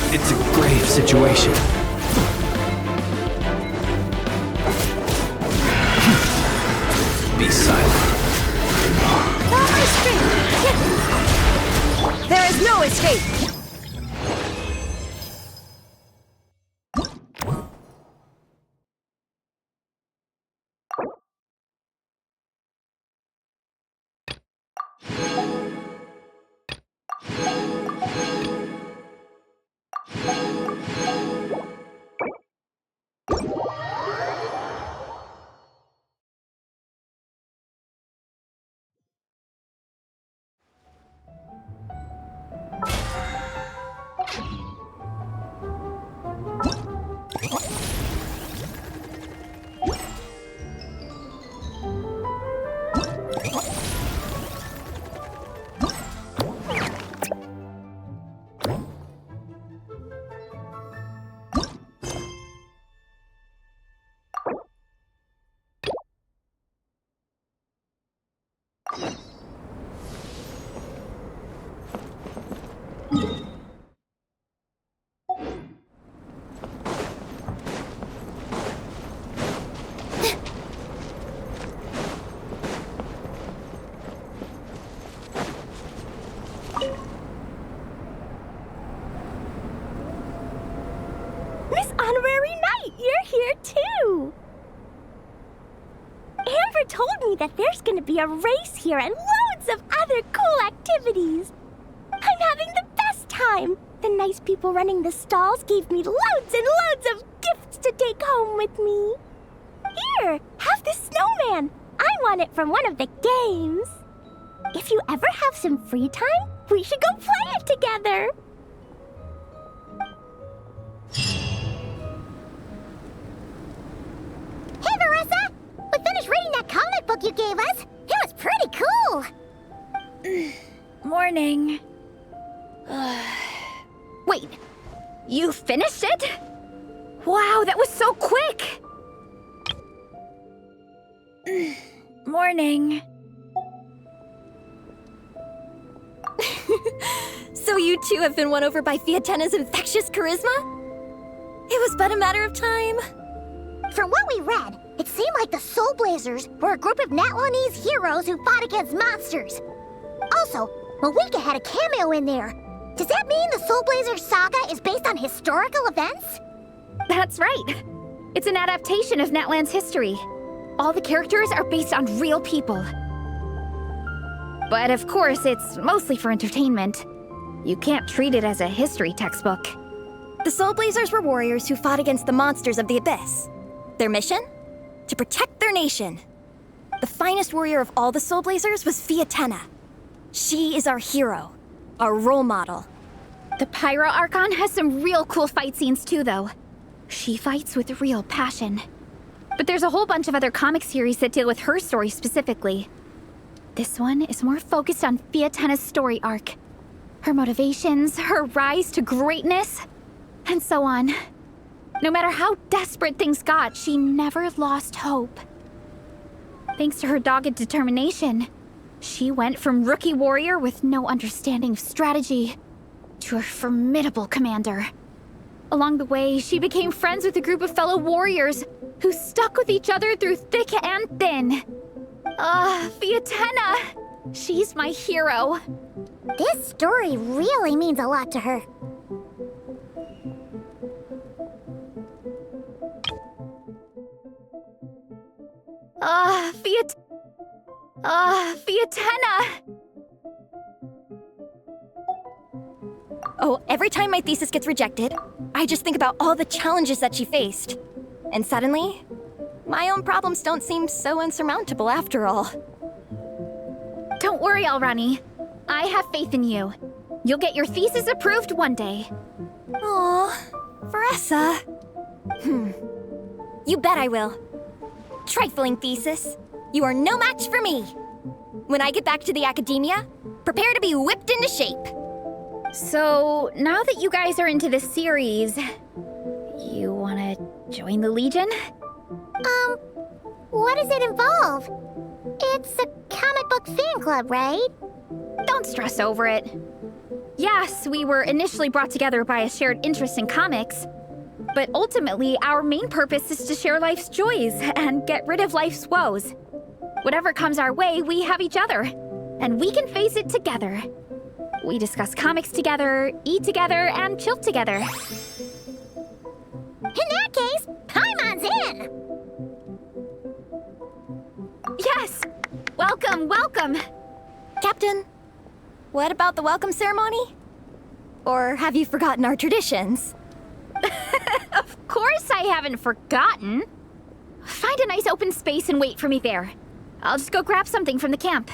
It's a grave situation. Be silent. There is no escape! that there's gonna be a race here and loads of other cool activities. I'm having the best time. The nice people running the stalls gave me loads and loads of gifts to take home with me. Here, have this snowman. I won it from one of the games. If you ever have some free time, we should go play it together. Hey, Marissa! We finished reading that comic book you gave us. It was pretty cool. Morning. Wait, you finished it? Wow, that was so quick! Morning. So you two have been won over by Fiatena's infectious charisma? It was but a matter of time. From what we read, it seemed like the Soulblazers were a group of Natlanese heroes who fought against monsters. Also, Malika had a cameo in there. Does that mean the Soulblazers saga is based on historical events? That's right. It's an adaptation of Natlan's history. All the characters are based on real people. But of course, it's mostly for entertainment. You can't treat it as a history textbook. The Soulblazers were warriors who fought against the monsters of the Abyss. Their mission? To protect their nation. The finest warrior of all the Soulblazers was Fiatena. She is our hero, our role model. The Pyro Archon has some real cool fight scenes too, though. She fights with real passion. But there's a whole bunch of other comic series that deal with her story specifically. This one is more focused on Fiatena's story arc. Her motivations, her rise to greatness, and so on. No matter how desperate things got, she never lost hope. Thanks to her dogged determination, she went from rookie warrior with no understanding of strategy to a formidable commander. Along the way, she became friends with a group of fellow warriors who stuck with each other through thick and thin. Fiatena! She's my hero. This story really means a lot to her. Fiatena! Oh, every time my thesis gets rejected, I just think about all the challenges that she faced. And suddenly, my own problems don't seem so insurmountable after all. Don't worry, Alrani. I have faith in you. You'll get your thesis approved one day. Aw, Vanessa. You bet I will. Trifling thesis. You are no match for me. When I get back to the academia, prepare to be whipped into shape. So, now that you guys are into this series, you wanna join the Legion? What does it involve? It's a comic book fan club, right? Don't stress over it. Yes, we were initially brought together by a shared interest in comics, but ultimately our main purpose is to share life's joys and get rid of life's woes. Whatever comes our way, we have each other, and we can face it together. We discuss comics together, eat together, and chill together. In that case, Paimon's in! Yes! Welcome, welcome! Captain, what about the welcome ceremony? Or have you forgotten our traditions? Of course I haven't forgotten. Find a nice open space and wait for me there. I'll just go grab something from the camp.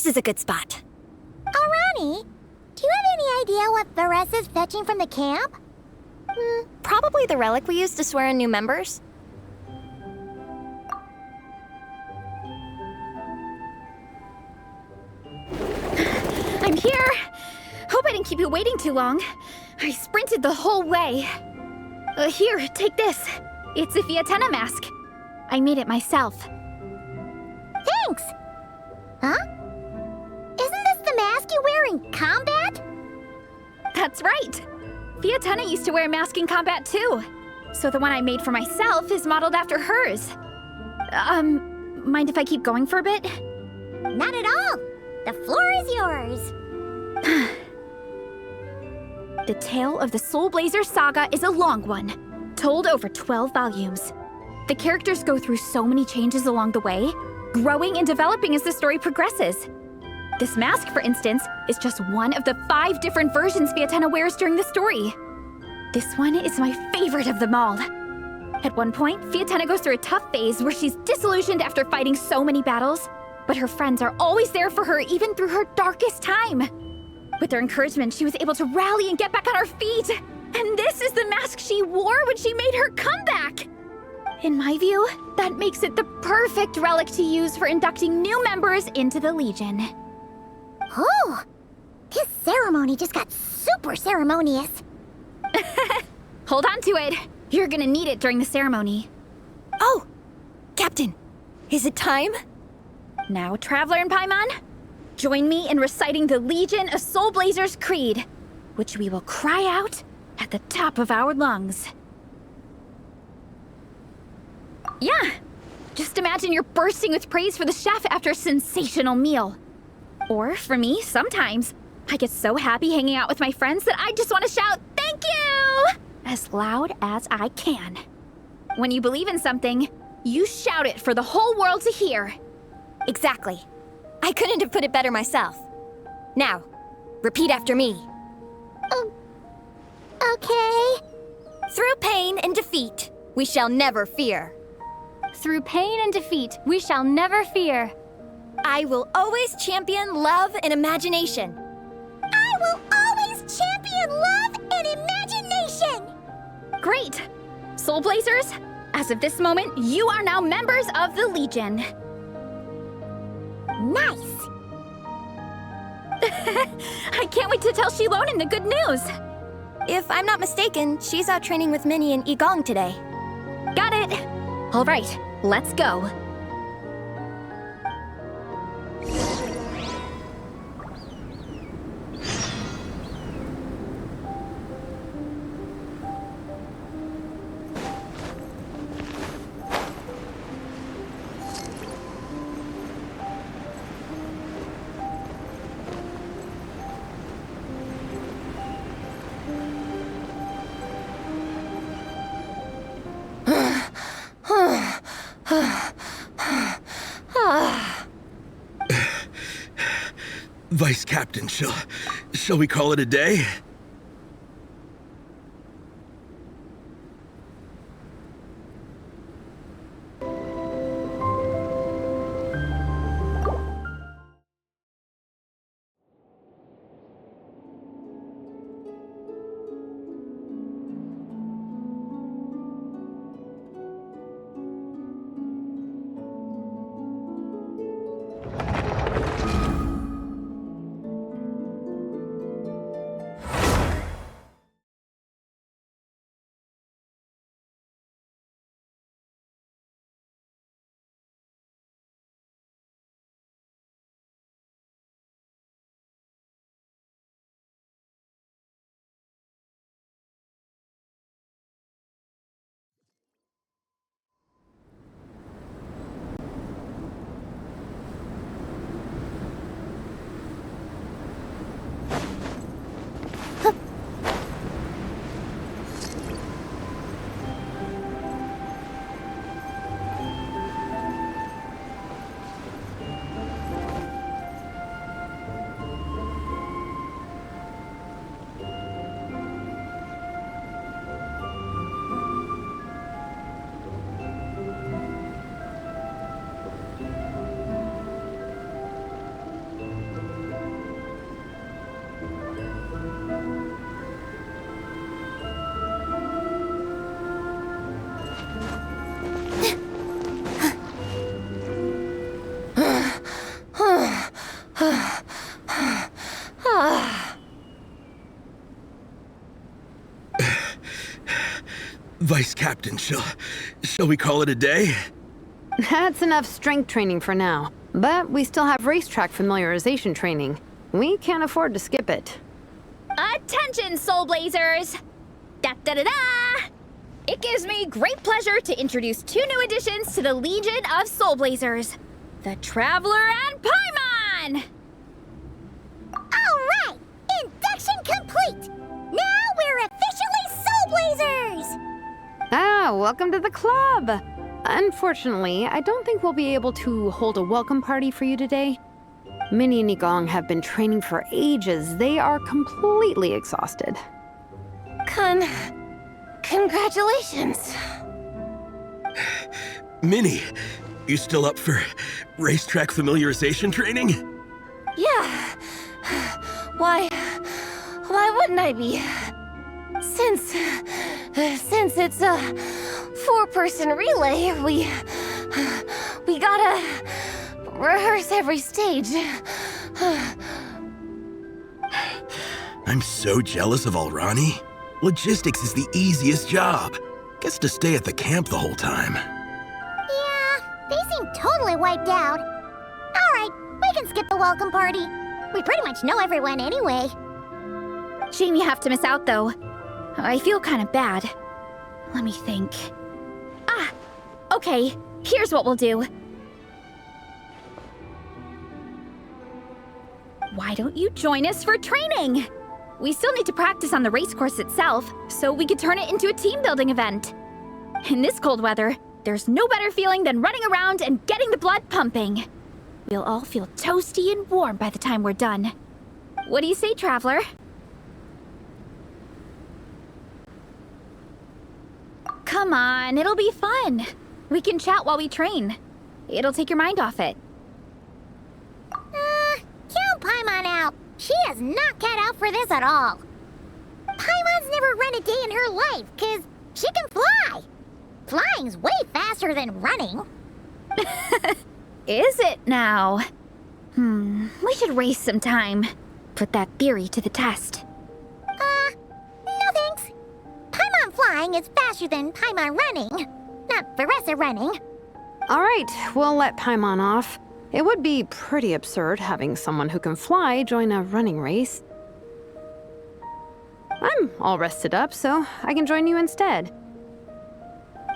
This is a good spot. Arani, do you have any idea what Varesa's fetching from the camp? Probably the relic we used to swear in new members. I'm here! Hope I didn't keep you waiting too long. I sprinted the whole way. Here, take this. It's a Fiatenna mask. I made it myself. Thanks! Huh? Isn't this the mask you wear in combat? That's right! Fiatenna used to wear a mask in combat too. So the one I made for myself is modeled after hers. Mind if I keep going for a bit? Not at all! The floor is yours! The tale of the Soulblazers saga is a long one, told over 12 volumes. The characters go through so many changes along the way, growing and developing as the story progresses. This mask, for instance, is just one of the 5 different versions Fiatenna wears during the story. This one is my favorite of them all. At one point, Fiatenna goes through a tough phase where she's disillusioned after fighting so many battles, but her friends are always there for her even through her darkest time. With their encouragement, she was able to rally and get back on her feet. And this is the mask she wore when she made her comeback. In my view, that makes it the perfect relic to use for inducting new members into the Legion. Oh, this ceremony just got super ceremonious. Hold on to it. You're gonna need it during the ceremony. Oh, Captain, is it time? Now, Traveler and Paimon, join me in reciting the Legion of Soulblazers Creed, which we will cry out at the top of our lungs. Yeah, just imagine you're bursting with praise for the chef after a sensational meal. Or, for me, sometimes, I get so happy hanging out with my friends that I just want to shout, "Thank you!" as loud as I can. When you believe in something, you shout it for the whole world to hear. Exactly. I couldn't have put it better myself. Now, repeat after me. Okay. Through pain and defeat, we shall never fear. Through pain and defeat, we shall never fear. I will always champion love and imagination. I will always champion love and imagination! Great! Soulblazers, as of this moment, you are now members of the Legion. Nice! I can't wait to tell Shilonen the good news! If I'm not mistaken, she's out training with Minnie and Igong today. Got it! All right, let's go. Vice Captain, shall we call it a day? Vice Captain, shall we call it a day? That's enough strength training for now. But we still have racetrack familiarization training. We can't afford to skip it. Attention, Soulblazers! Da-da-da-da! It gives me great pleasure to introduce 2 new additions to the Legion of Soulblazers. The Traveler and Paimon! Alright! Induction complete! Now we're officially Soulblazers! Ah, welcome to the club! Unfortunately, I don't think we'll be able to hold a welcome party for you today. Minnie and Igong have been training for ages. They are completely exhausted. Congratulations. Minnie, you still up for racetrack familiarization training? Yeah. Why wouldn't I be? Since it's a 4-person relay, we gotta rehearse every stage. I'm so jealous of Alrani. Logistics is the easiest job. Gets to stay at the camp the whole time. Yeah, they seem totally wiped out. Alright, we can skip the welcome party. We pretty much know everyone anyway. Shame you have to miss out, though. I feel kind of bad. Let me think. Ah! Okay, here's what we'll do. Why don't you join us for training? We still need to practice on the race course itself, so we could turn it into a team-building event. In this cold weather, there's no better feeling than running around and getting the blood pumping. We'll all feel toasty and warm by the time we're done. What do you say, Traveler? Come on, it'll be fun. We can chat while we train. It'll take your mind off it. Count Paimon out. She is not cut out for this at all. Paimon's never run a day in her life, 'cause she can fly. Flying's way faster than running. Is it now? We should race sometime. Put that theory to the test. No thanks. Paimon flying is faster than Paimon running. Not Veressa running. All right, we'll let Paimon off. It would be pretty absurd having someone who can fly join a running race. I'm all rested up, so I can join you instead.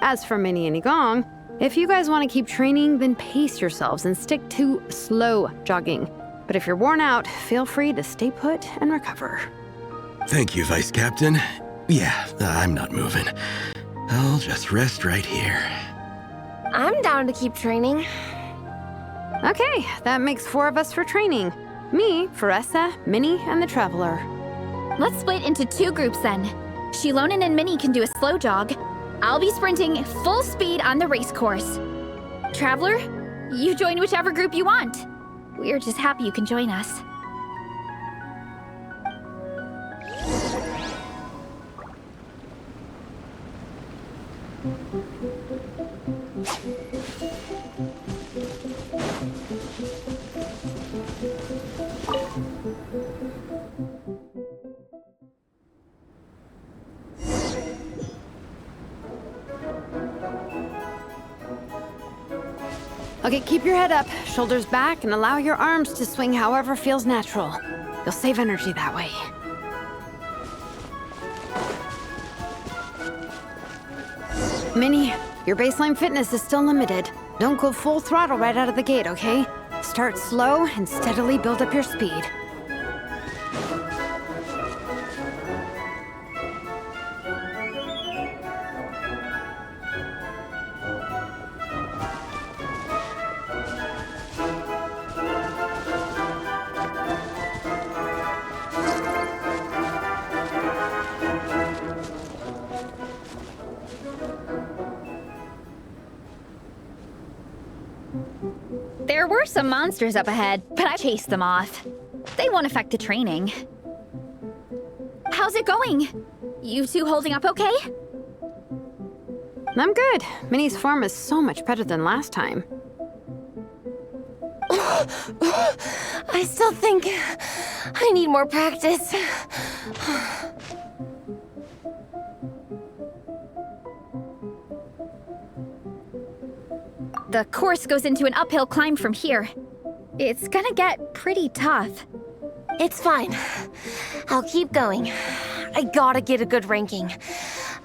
As for Minnie and Igong, if you guys want to keep training, then pace yourselves and stick to slow jogging. But if you're worn out, feel free to stay put and recover. Thank you, Vice Captain. Yeah, I'm not moving. I'll just rest right here. I'm down to keep training. Okay, that makes 4 of us for training. Me, Veressa, Minnie, and the Traveler. Let's split into 2 groups then. Shilonen and Minnie can do a slow jog. I'll be sprinting full speed on the race course. Traveler, you join whichever group you want. We're just happy you can join us. Okay, keep your head up, shoulders back, and allow your arms to swing however feels natural. You'll save energy that way. Minnie, your baseline fitness is still limited. Don't go full throttle right out of the gate, okay? Start slow and steadily build up your speed. There were some monsters up ahead, but I chased them off. They won't affect the training. How's it going? You 2 holding up okay? I'm good. Minnie's form is so much better than last time. I still think I need more practice. The course goes into an uphill climb from here. It's gonna get pretty tough. It's fine. I'll keep going. I gotta get a good ranking.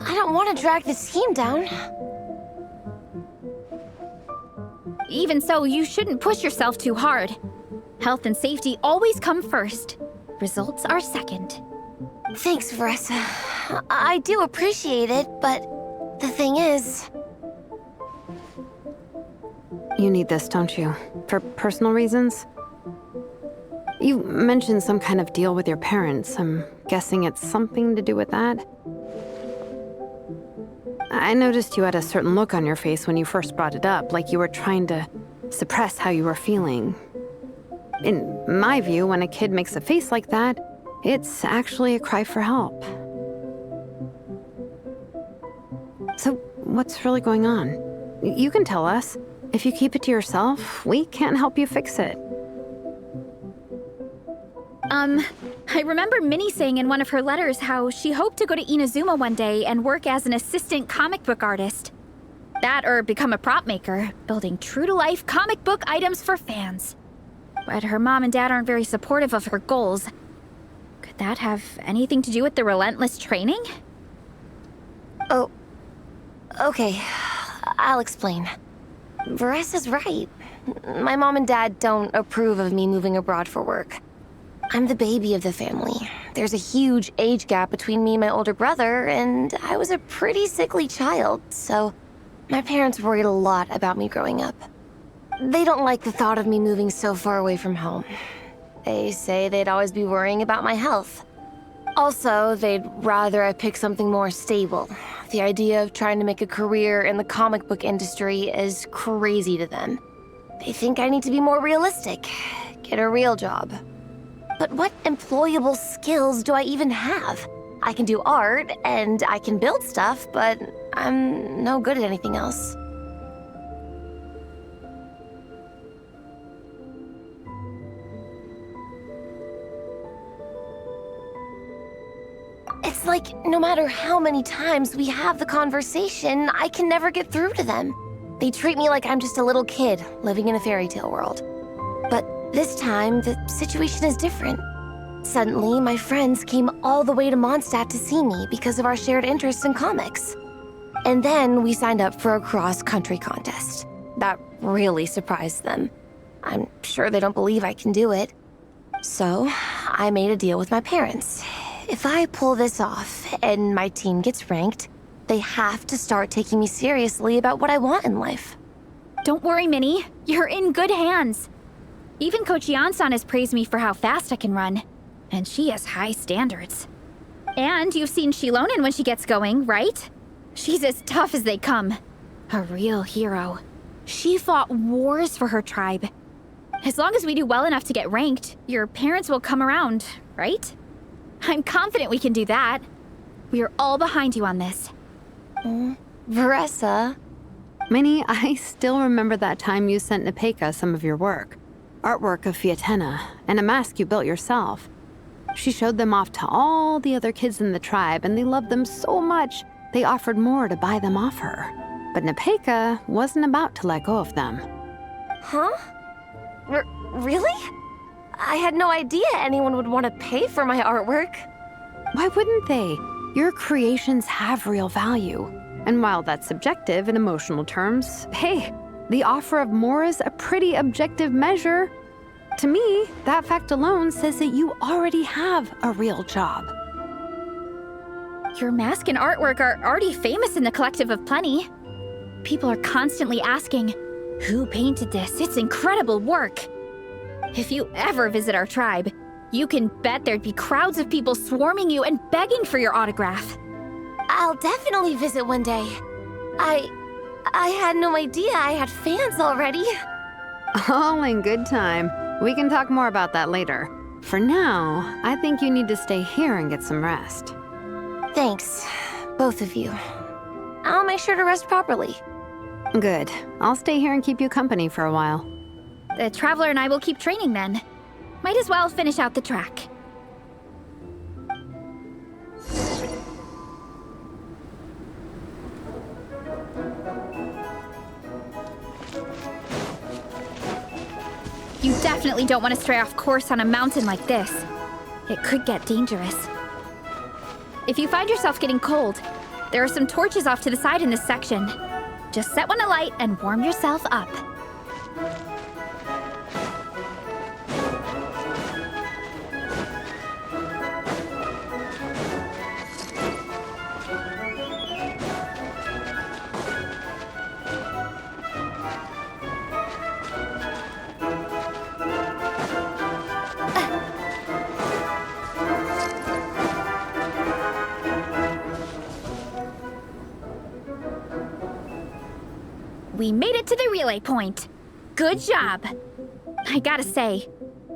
I don't want to drag this team down. Even so, you shouldn't push yourself too hard. Health and safety always come first. Results are second. Thanks, Veressa. I do appreciate it, but the thing is... You need this, don't you? For personal reasons? You mentioned some kind of deal with your parents. I'm guessing it's something to do with that? I noticed you had a certain look on your face when you first brought it up, like you were trying to suppress how you were feeling. In my view, when a kid makes a face like that, it's actually a cry for help. So, what's really going on? You can tell us. If you keep it to yourself, we can't help you fix it. I remember Minnie saying in one of her letters how she hoped to go to Inazuma one day and work as an assistant comic book artist. That or become a prop maker, building true-to-life comic book items for fans. But her mom and dad aren't very supportive of her goals. Could that have anything to do with the relentless training? Oh, okay. I'll explain. Veressa's right. My mom and dad don't approve of me moving abroad for work. I'm the baby of the family. There's a huge age gap between me and my older brother, and I was a pretty sickly child, so my parents worried a lot about me growing up. They don't like the thought of me moving so far away from home. They say they'd always be worrying about my health. Also, they'd rather I pick something more stable. The idea of trying to make a career in the comic book industry is crazy to them. They think I need to be more realistic, get a real job. But what employable skills do I even have? I can do art, and I can build stuff, but I'm no good at anything else. It's like, no matter how many times we have the conversation, I can never get through to them. They treat me like I'm just a little kid living in a fairy tale world. But this time, the situation is different. Suddenly, my friends came all the way to Mondstadt to see me because of our shared interests in comics. And then we signed up for a cross-country contest. That really surprised them. I'm sure they don't believe I can do it. So, I made a deal with my parents. If I pull this off and my team gets ranked, they have to start taking me seriously about what I want in life. Don't worry, Minnie. You're in good hands. Even Coach Yan-san has praised me for how fast I can run. And she has high standards. And you've seen Shilonen when she gets going, right? She's as tough as they come. A real hero. She fought wars for her tribe. As long as we do well enough to get ranked, your parents will come around, right? I'm confident we can do that. We are all behind you on this. Veressa. Minnie, I still remember that time you sent Nepeka some of your work. Artwork of Fiatena, and a mask you built yourself. She showed them off to all the other kids in the tribe, and they loved them so much, they offered more to buy them off her. But Nepeka wasn't about to let go of them. Huh? Really? I had no idea anyone would want to pay for my artwork. Why wouldn't they? Your creations have real value. And while that's subjective in emotional terms, hey, the offer of more is a pretty objective measure. To me, that fact alone says that you already have a real job. Your mask and artwork are already famous in the Collective of Plenty. People are constantly asking, who painted this? It's incredible work. If you ever visit our tribe, you can bet there'd be crowds of people swarming you and begging for your autograph. I'll definitely visit one day. I had no idea I had fans already. All in good time. We can talk more about that later. For now, I think you need to stay here and get some rest. Thanks, both of you. I'll make sure to rest properly. Good. I'll stay here and keep you company for a while. The Traveler and I will keep training then. Might as well finish out the track. definitely don't want to stray off course on a mountain like this. It could get dangerous. If you find yourself getting cold, there are some torches off to the side in this section. Just set one alight and warm yourself up. We made it to the relay point. Good job. I gotta say,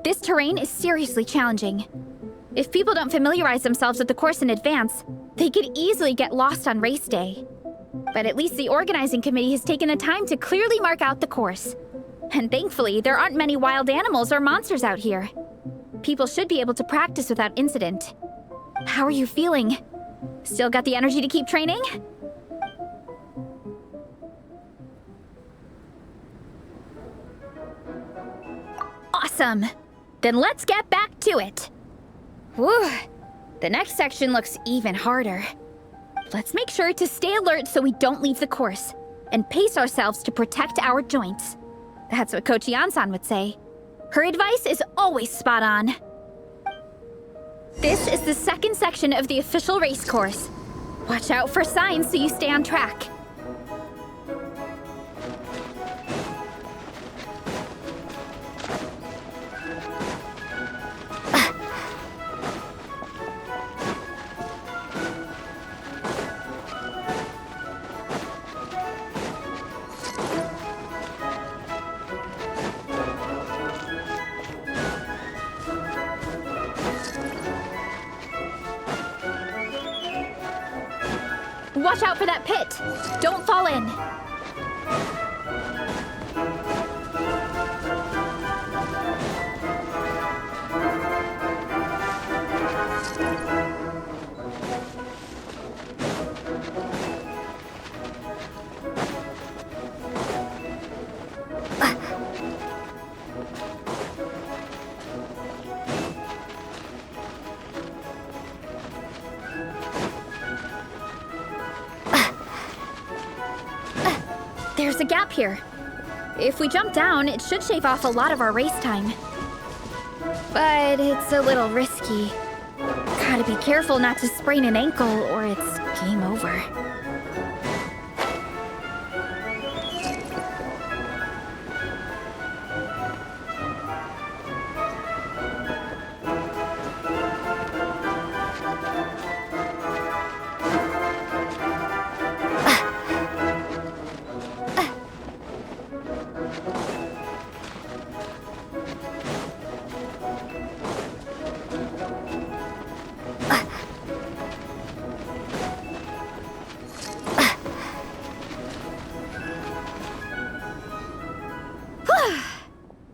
this terrain is seriously challenging. If people don't familiarize themselves with the course in advance, they could easily get lost on race day. But at least the organizing committee has taken the time to clearly mark out the course. And thankfully, there aren't many wild animals or monsters out here. People should be able to practice without incident. How are you feeling? Still got the energy to keep training? Awesome! Then let's get back to it! Whew! The next section looks even harder. Let's make sure to stay alert so we don't leave the course, and pace ourselves to protect our joints. That's what Coach Yan-san would say. Her advice is always spot on. This is the second section of the official race course. Watch out for signs so you stay on track. Watch out for that pit! Don't fall in! There's a gap here. If we jump down, it should shave off a lot of our race time. But it's a little risky. Gotta be careful not to sprain an ankle or it's game over.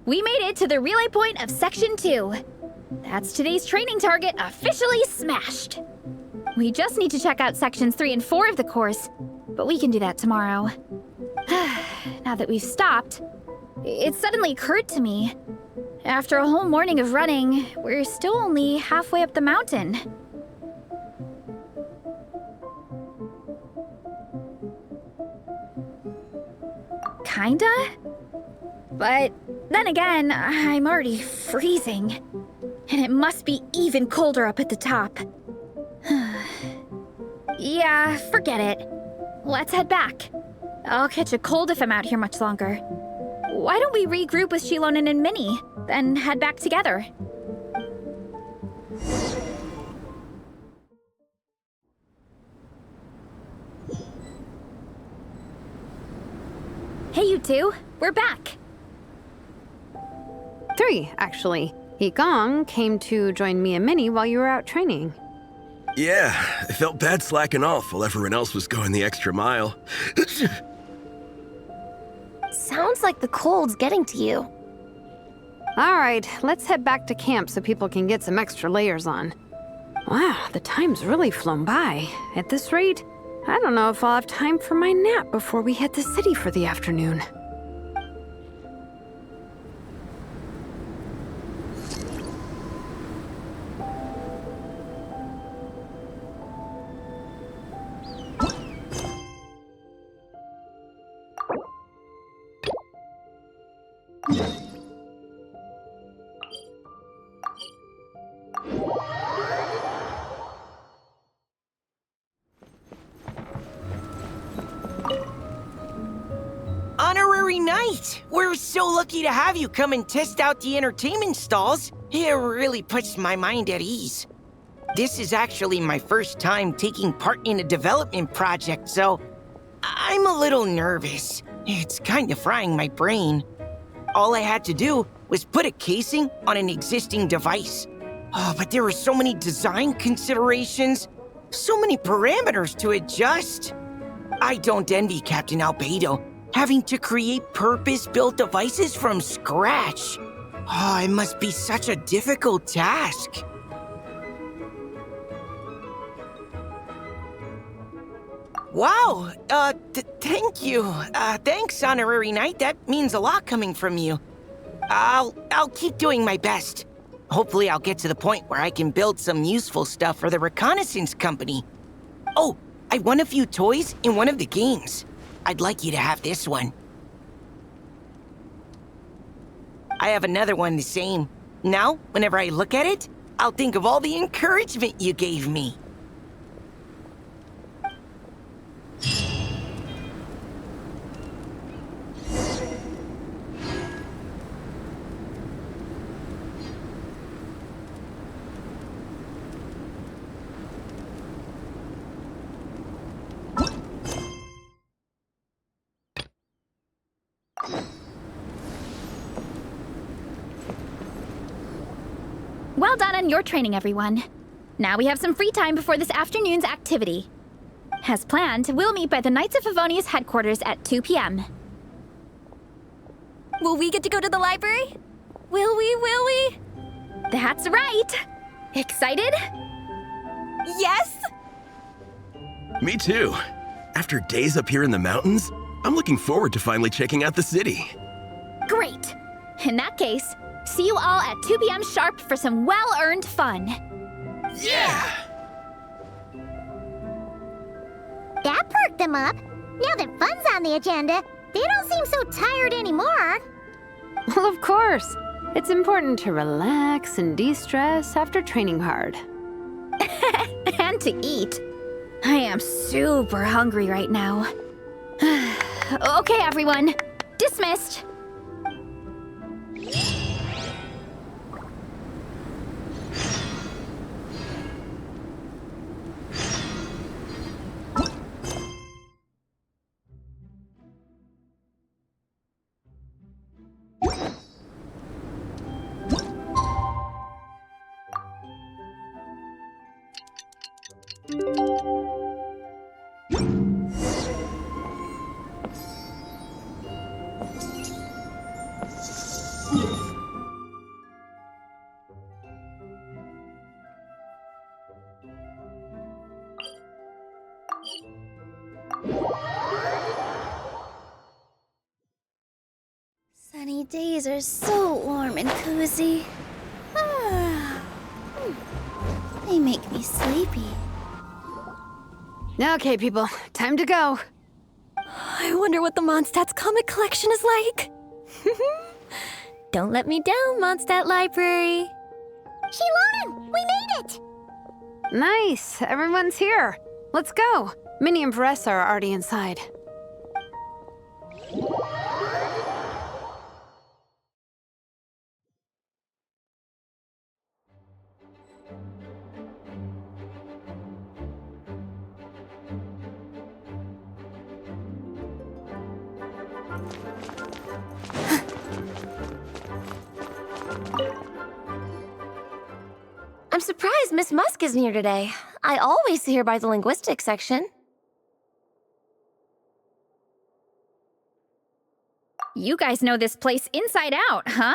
We made it to the relay point of Section 2. That's today's training target officially smashed. We just need to check out Sections 3 and 4 of the course, but we can do that tomorrow. Now that we've stopped, it suddenly occurred to me. After a whole morning of running, we're still only halfway up the mountain. Kinda? But then again, I'm already freezing. And it must be even colder up at the top. Yeah, forget it. Let's head back. I'll catch a cold if I'm out here much longer. Why don't we regroup with Shilonen and Minnie, then head back together? Hey, you two. We're back. 3, actually. Yigong came to join me and Minnie while you were out training. Yeah, I felt bad slacking off while everyone else was going the extra mile. Sounds like the cold's getting to you. All right, let's head back to camp so people can get some extra layers on. Wow, the time's really flown by. At this rate, I don't know if I'll have time for my nap before we hit the city for the afternoon. right! We're so lucky to have you come and test out the entertainment stalls. It really puts my mind at ease. This is actually my first time taking part in a development project, so I'm a little nervous. It's kind of frying my brain. All I had to do was put a casing on an existing device. Oh, but there were so many design considerations, so many parameters to adjust. I don't envy Captain Albedo, having to create purpose-built devices from scratch. Oh, it must be such a difficult task. Wow, thank you. Thanks, Honorary Knight. That means a lot coming from you. I'll keep doing my best. Hopefully I'll get to the point where I can build some useful stuff for the reconnaissance company. Oh, I won a few toys in one of the games. I'd like you to have this one. I have another one the same. Now, whenever I look at it, I'll think of all the encouragement you gave me. Well done on your training, everyone. Now we have some free time before this afternoon's activity. As planned, we'll meet by the Knights of Favonius headquarters at 2 p.m. Will we get to go to the library? Will we? That's right! Excited? Yes! Me too. After days up here in the mountains, I'm looking forward to finally checking out the city. Great! In that case, see you all at 2 p.m. sharp for some well-earned fun. Yeah! That perked them up. Now that fun's on the agenda, they don't seem so tired anymore. Well, of course. It's important to relax and de-stress after training hard. And to eat. I am super hungry right now. Okay, everyone. Dismissed. Sunny days are so warm and cozy. They make me sleepy. Okay, people, time to go. I wonder what the Mondstadt's comic collection is like. Don't let me down, Mondstadt Library. Shilonen, we made it! Nice, everyone's here. Let's go. Minnie and Varessa are already inside. I'm surprised Miss Musk isn't here today. I always see her by the linguistics section. You guys know this place inside out, huh?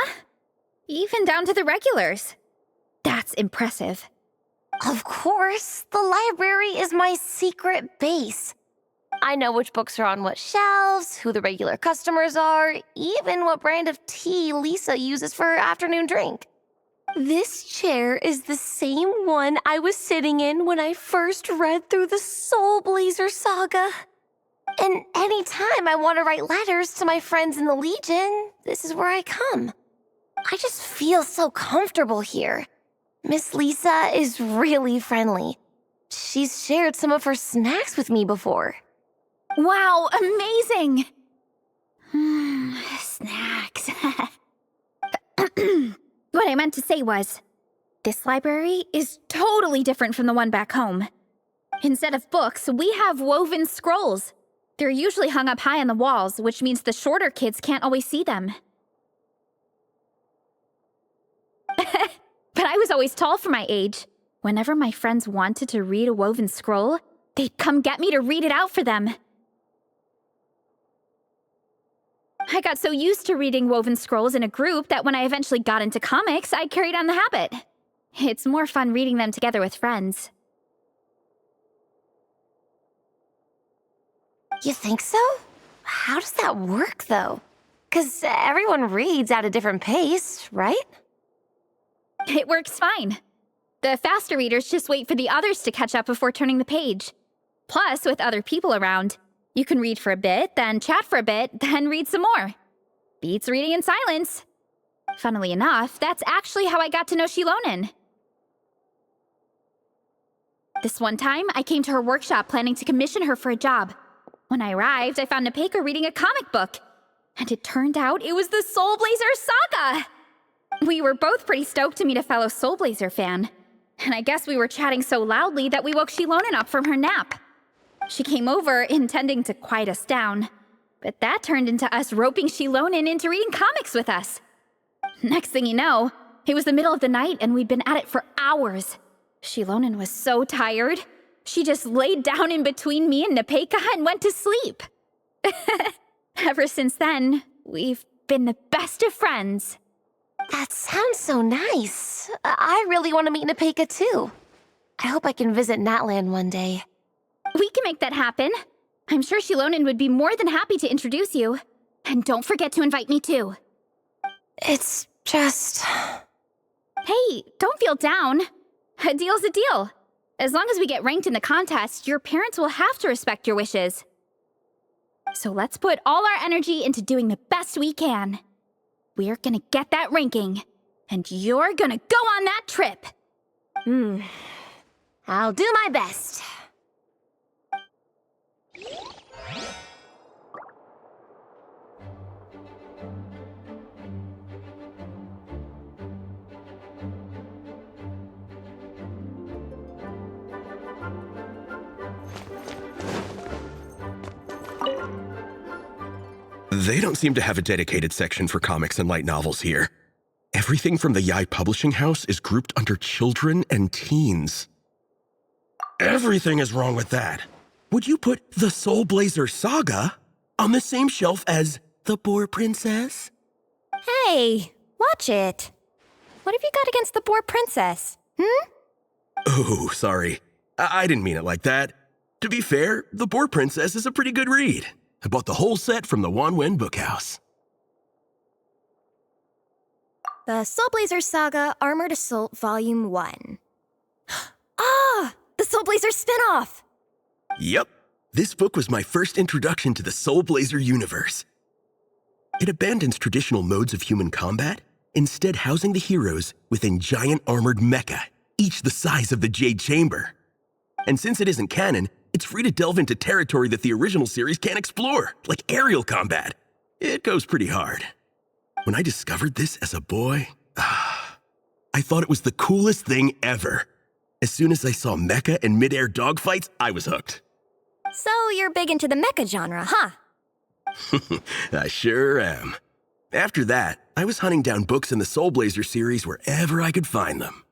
Even down to the regulars. That's impressive. Of course, the library is my secret base. I know which books are on what shelves, who the regular customers are, even what brand of tea Lisa uses for her afternoon drink. This chair is the same one I was sitting in when I first read through the Soulblazers saga. And anytime I want to write letters to my friends in the Legion, this is where I come. I just feel so comfortable here. Miss Lisa is really friendly. She's shared some of her snacks with me before. Wow, amazing! snacks. What I meant to say was, this library is totally different from the one back home. Instead of books, we have woven scrolls. They're usually hung up high on the walls, which means the shorter kids can't always see them. But I was always tall for my age. Whenever my friends wanted to read a woven scroll, they'd come get me to read it out for them. I got so used to reading woven scrolls in a group that when I eventually got into comics, I carried on the habit. It's more fun reading them together with friends. You think so? How does that work, though? 'Cause everyone reads at a different pace, right? It works fine. The faster readers just wait for the others to catch up before turning the page. Plus, with other people around, you can read for a bit, then chat for a bit, then read some more. Beats reading in silence. Funnily enough, that's actually how I got to know Shilonen. This one time, I came to her workshop planning to commission her for a job. When I arrived, I found Nepeka reading a comic book. And it turned out it was the Soulblazers Saga! We were both pretty stoked to meet a fellow Soulblazer fan. And I guess we were chatting so loudly that we woke Shilonen up from her nap. She came over, intending to quiet us down. But that turned into us roping Shilonen into reading comics with us. Next thing you know, it was the middle of the night and we'd been at it for hours. Shilonen was so tired, she just laid down in between me and Nepeka and went to sleep. Ever since then, we've been the best of friends. That sounds so nice. I really want to meet Nepeka too. I hope I can visit Natlan one day. We can make that happen. I'm sure Shilonen would be more than happy to introduce you. And don't forget to invite me too. It's just... Hey, don't feel down. A deal's a deal. As long as we get ranked in the contest, your parents will have to respect your wishes. So let's put all our energy into doing the best we can. We're gonna get that ranking, and you're gonna go on that trip. I'll do my best. They don't seem to have a dedicated section for comics and light novels here. Everything from the Yai Publishing House is grouped under children and teens. Everything is wrong with that. Would you put the Soulblazer Saga on the same shelf as The Boar Princess? Hey, watch it. What have you got against the Boar Princess? Oh, sorry. I didn't mean it like that. To be fair, The Boar Princess is a pretty good read. I bought the whole set from the Wanwen Bookhouse. The Soulblazers Saga Armored Assault Volume 1. Ah! The Soulblazer spinoff! Yep. This book was my first introduction to the Soulblazer universe. It abandons traditional modes of human combat, instead housing the heroes within giant armored mecha, each the size of the Jade Chamber. And since it isn't canon, it's free to delve into territory that the original series can't explore, like aerial combat. It goes pretty hard. When I discovered this as a boy, I thought it was the coolest thing ever. As soon as I saw mecha and mid-air dogfights, I was hooked. So you're big into the mecha genre, huh? I sure am. After that, I was hunting down books in the Soulblazer series wherever I could find them.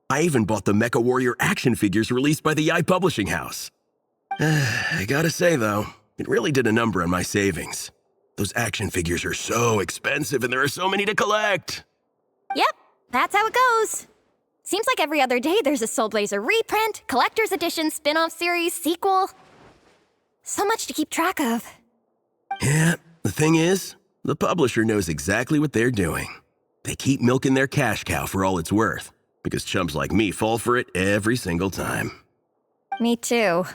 I even bought the Mecha Warrior action figures released by the Yai Publishing House. I gotta say, though, it really did a number on my savings. Those action figures are so expensive and there are so many to collect. Yep, that's how it goes. Seems like every other day there's a Soulblazer reprint, collector's edition, spin-off series, sequel. So much to keep track of. Yeah, the thing is, the publisher knows exactly what they're doing. They keep milking their cash cow for all it's worth, because chumps like me fall for it every single time. Me too.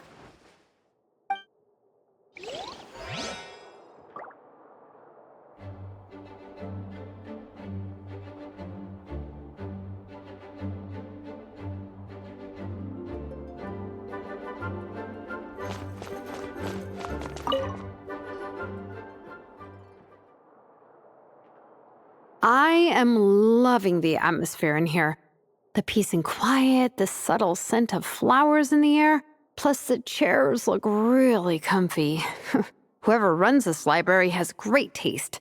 am loving the atmosphere in here. The peace and quiet, the subtle scent of flowers in the air, plus the chairs look really comfy. Whoever runs this library has great taste.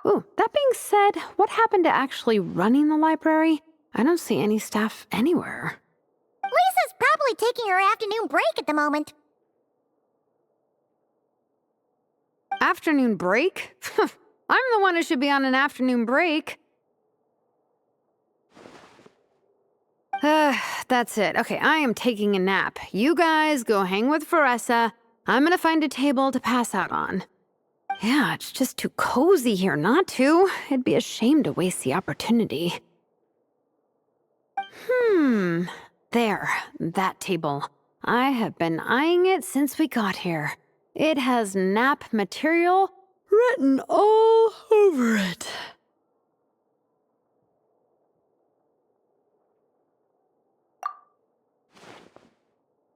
Ooh, that being said, what happened to actually running the library? I don't see any staff anywhere. Lisa's probably taking her afternoon break at the moment. Afternoon break? I'm the one who should be on an afternoon break. That's it. Okay, I am taking a nap. You guys go hang with Faressa. I'm gonna find a table to pass out on. Yeah, it's just too cozy here not to. It'd be a shame to waste the opportunity. There, that table. I have been eyeing it since we got here. It has nap material written all over it.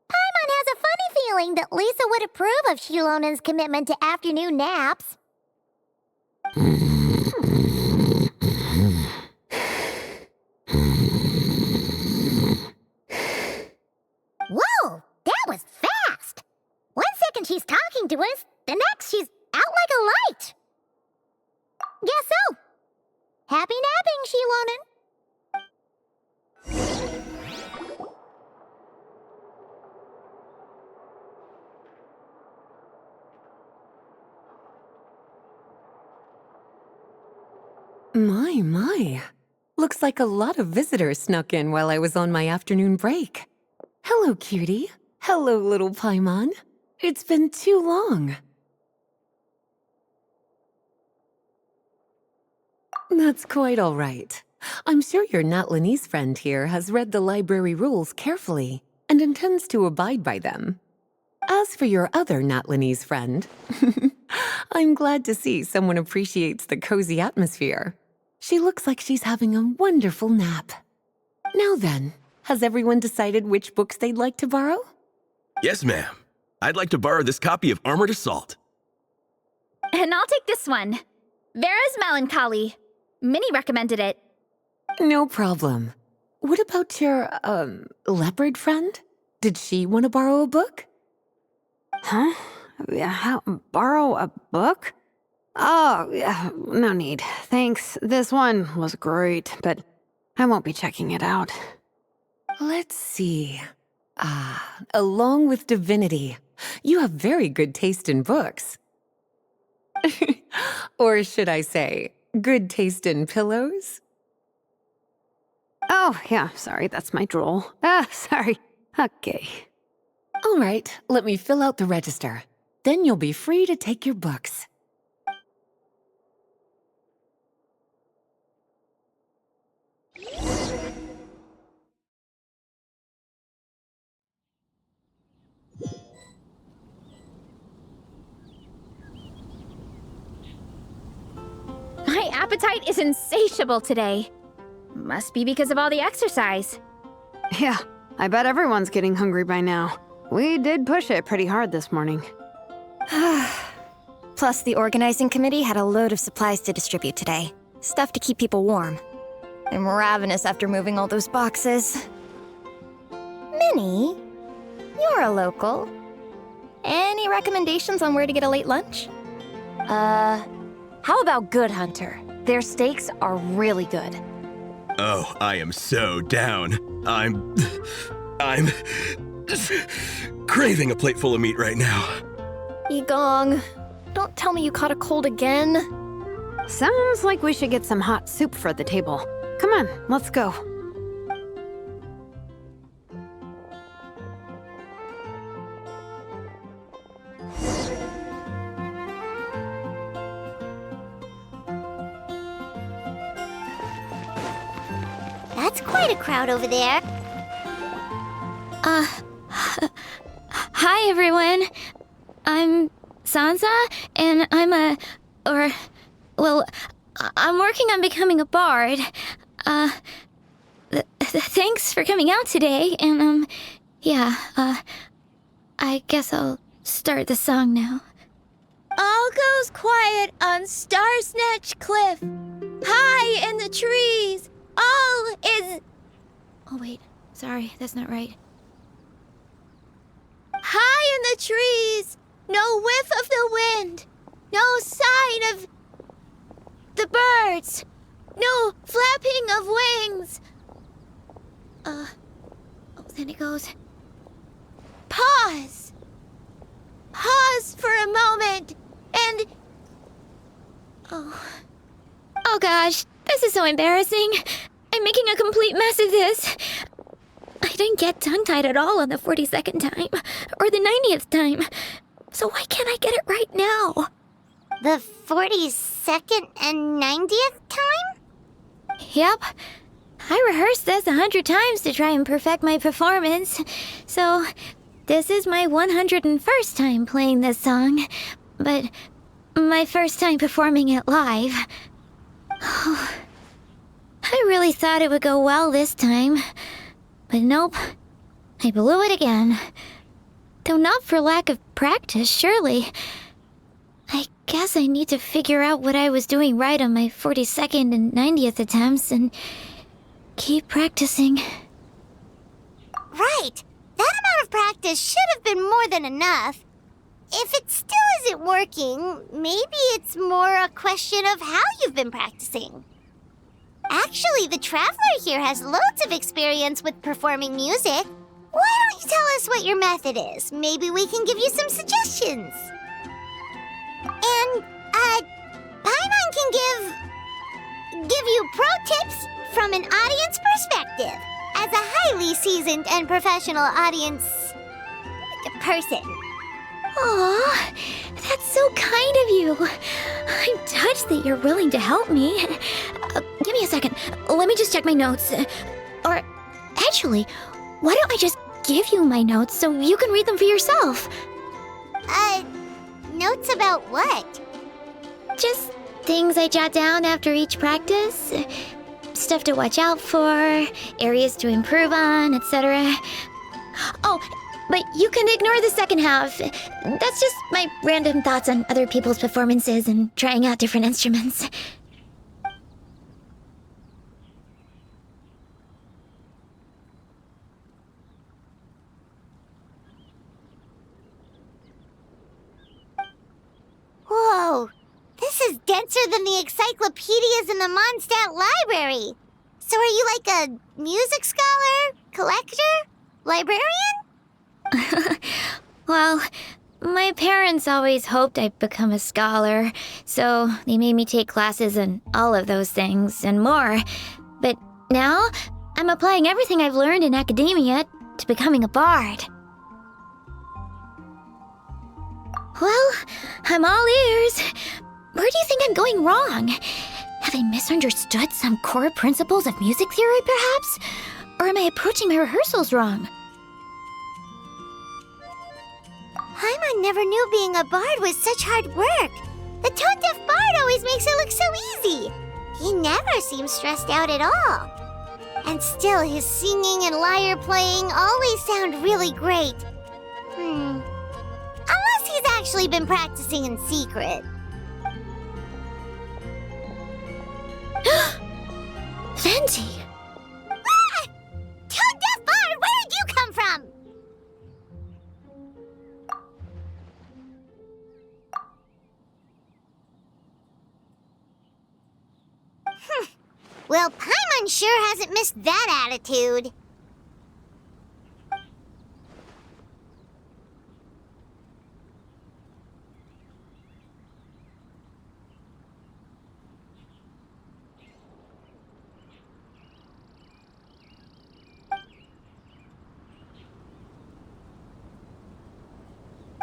Paimon has a funny feeling that Lisa would approve of Shilonen's commitment to afternoon naps. Whoa, that was fast! 1 second she's talking to us, the next she's out like a light. Guess so. Happy napping, Shilonen. My. Looks like a lot of visitors snuck in while I was on my afternoon break. Hello, cutie. Hello, little Paimon. It's been too long. That's quite all right. I'm sure your Natlanese friend here has read the library rules carefully and intends to abide by them. As for your other Natlanese friend, I'm glad to see someone appreciates the cozy atmosphere. She looks like she's having a wonderful nap. Now then, has everyone decided which books they'd like to borrow? Yes, ma'am. I'd like to borrow this copy of Armored Assault. And I'll take this one. Vera's Melancholy. Minnie recommended it. No problem. What about your, leopard friend? Did she want to borrow a book? Huh? Borrow a book? Oh, yeah, no need. Thanks. This one was great, but I won't be checking it out. Let's see. Along with Divinity, you have very good taste in books. Or should I say, good taste in pillows? Oh, yeah, sorry, that's my drool. Sorry. Okay. All right, let me fill out the register. Then you'll be free to take your books. My appetite is insatiable today. Must be because of all the exercise. Yeah, I bet everyone's getting hungry by now. We did push it pretty hard this morning. Plus, the organizing committee had a load of supplies to distribute today. Stuff to keep people warm. I'm ravenous after moving all those boxes. Minnie, you're a local. Any recommendations on where to get a late lunch? How about Good Hunter? Their steaks are really good. Oh, I am so down. I'm craving a plate full of meat right now. Yigong, don't tell me you caught a cold again. Sounds like we should get some hot soup for the table. Come on, let's go. That's quite a crowd over there. Hi everyone. I'm Sansa, and I'm working on becoming a bard. Thanks for coming out today, and I guess I'll start the song now. All goes quiet on Star Snatch Cliff. High in the trees, all is... Oh, wait. Sorry, that's not right. High in the trees, no whiff of the wind, no sign of the birds, no flapping of wings. Oh, then it goes. Pause. Pause for a moment, and... Oh gosh, this is so embarrassing. I'm making a complete mess of this. I didn't get tongue-tied at all on the 42nd time, or the 90th time. So why can't I get it right now? The 42nd and 90th time? Yep. I rehearsed this 100 times to try and perfect my performance. So, this is my 101st time playing this song. But my first time performing it live. I really thought it would go well this time. But nope. I blew it again. Though not for lack of practice, surely. I guess I need to figure out what I was doing right on my 42nd and 90th attempts and keep practicing. Right. That amount of practice should have been more than enough. If it still isn't working, maybe it's more a question of how you've been practicing. Actually, the Traveler here has loads of experience with performing music. Why don't you tell us what your method is? Maybe we can give you some suggestions. And, Paimon can give you pro tips from an audience perspective, as a highly seasoned and professional audience person. Aw, that's so kind of you. I'm touched that you're willing to help me. Give me a second. Let me just check my notes. Or, actually, why don't I just give you my notes so you can read them for yourself? Notes about what? Just things I jot down after each practice. Stuff to watch out for, areas to improve on, etc. Oh, but you can ignore the second half. That's just my random thoughts on other people's performances and trying out different instruments. Whoa, this is denser than the encyclopedias in the Mondstadt library. So are you like a music scholar, collector, librarian? Well, my parents always hoped I'd become a scholar, so they made me take classes in all of those things and more. But now, I'm applying everything I've learned in academia to becoming a bard. Well, I'm all ears. Where do you think I'm going wrong? Have I misunderstood some core principles of music theory, perhaps? Or am I approaching my rehearsals wrong? Paimon never knew being a bard was such hard work. The tone-deaf bard always makes it look so easy. He never seems stressed out at all. And still, his singing and lyre playing always sound really great. Unless he's actually been practicing in secret. Venti! Ah! Tone-deaf bard, where did you come from? Well, Paimon sure hasn't missed that attitude.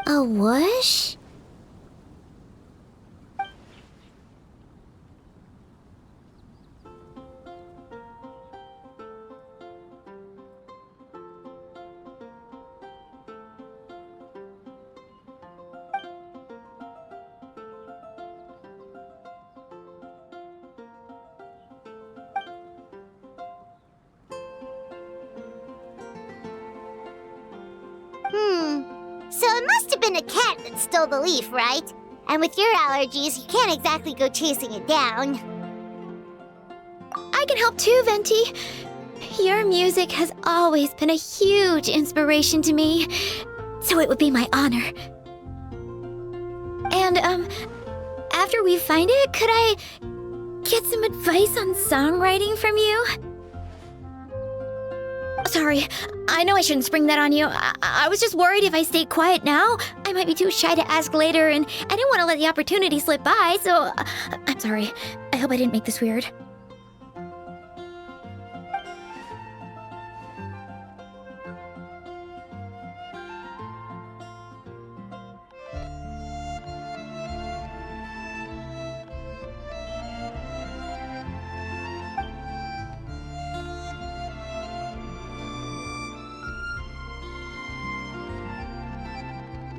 A whoosh? So it must have been a cat that stole the leaf, right? And with your allergies, you can't exactly go chasing it down. I can help too, Venti. Your music has always been a huge inspiration to me, so it would be my honor. And, after we find it, could I get some advice on songwriting from you? Sorry, I know I shouldn't spring that on you. I was just worried if I stayed quiet now, I might be too shy to ask later, and I didn't want to let the opportunity slip by, so I'm sorry. I hope I didn't make this weird.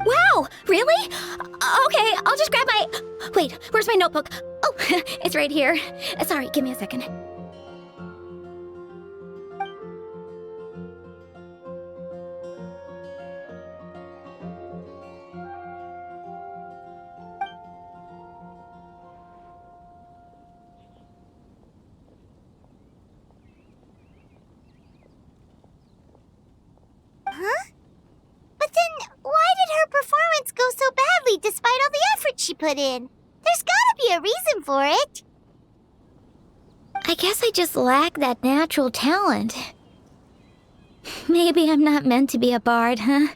Wow, really? Okay, I'll just grab my... Wait, where's my notebook? Oh, it's right here. Sorry, give me a second. Huh? But then, why did her performance go so badly despite all the effort she put in? There's gotta be a reason for it. I guess I just lack that natural talent. Maybe I'm not meant to be a bard, huh?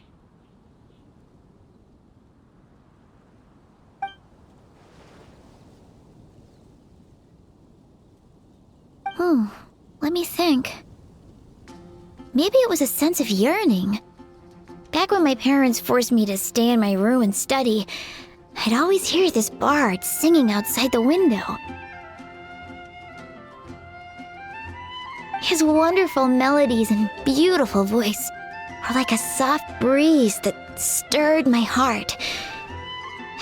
Oh, let me think. Maybe it was a sense of yearning. Back when my parents forced me to stay in my room and study, I'd always hear this bard singing outside the window. His wonderful melodies and beautiful voice were like a soft breeze that stirred my heart.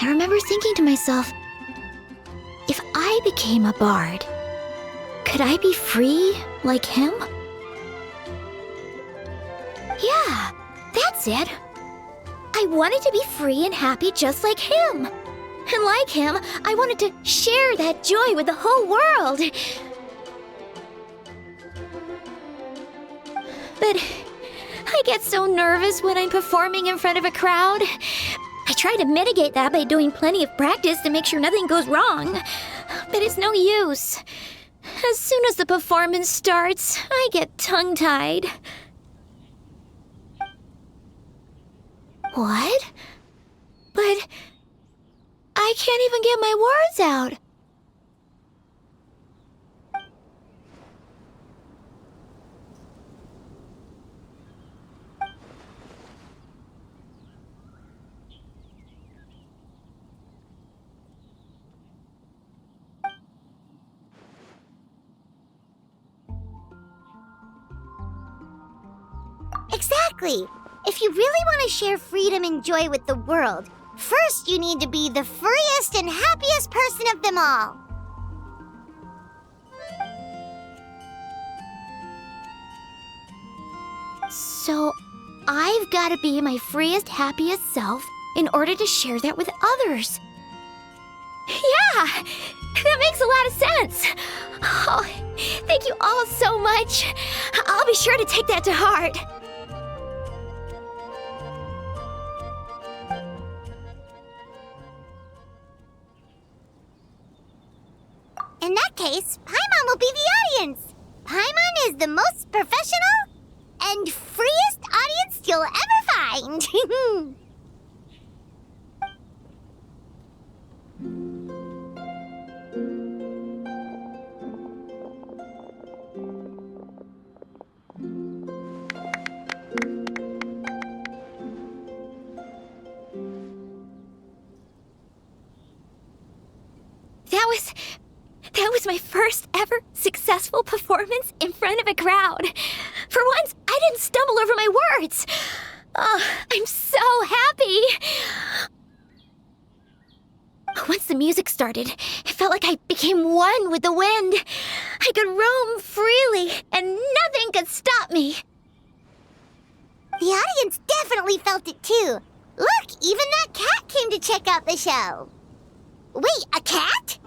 I remember thinking to myself, if I became a bard, could I be free like him? Yeah, that's it. I wanted to be free and happy just like him. And like him, I wanted to share that joy with the whole world. But I get so nervous when I'm performing in front of a crowd. I try to mitigate that by doing plenty of practice to make sure nothing goes wrong. But it's no use. As soon as the performance starts, I get tongue-tied. What? But I can't even get my words out. Exactly. If you really want to share freedom and joy with the world, first you need to be the freest and happiest person of them all. So I've got to be my freest, happiest self in order to share that with others. Yeah, that makes a lot of sense. Oh, thank you all so much. I'll be sure to take that to heart. In that case, Paimon will be the audience. Paimon is the most professional and freest audience you'll ever find. That was my first ever successful performance in front of a crowd. For once, I didn't stumble over my words. Oh, I'm so happy. Once the music started, it felt like I became one with the wind. I could roam freely, and nothing could stop me. The audience definitely felt it too. Look, Even that cat came to check out the show. Wait, a cat?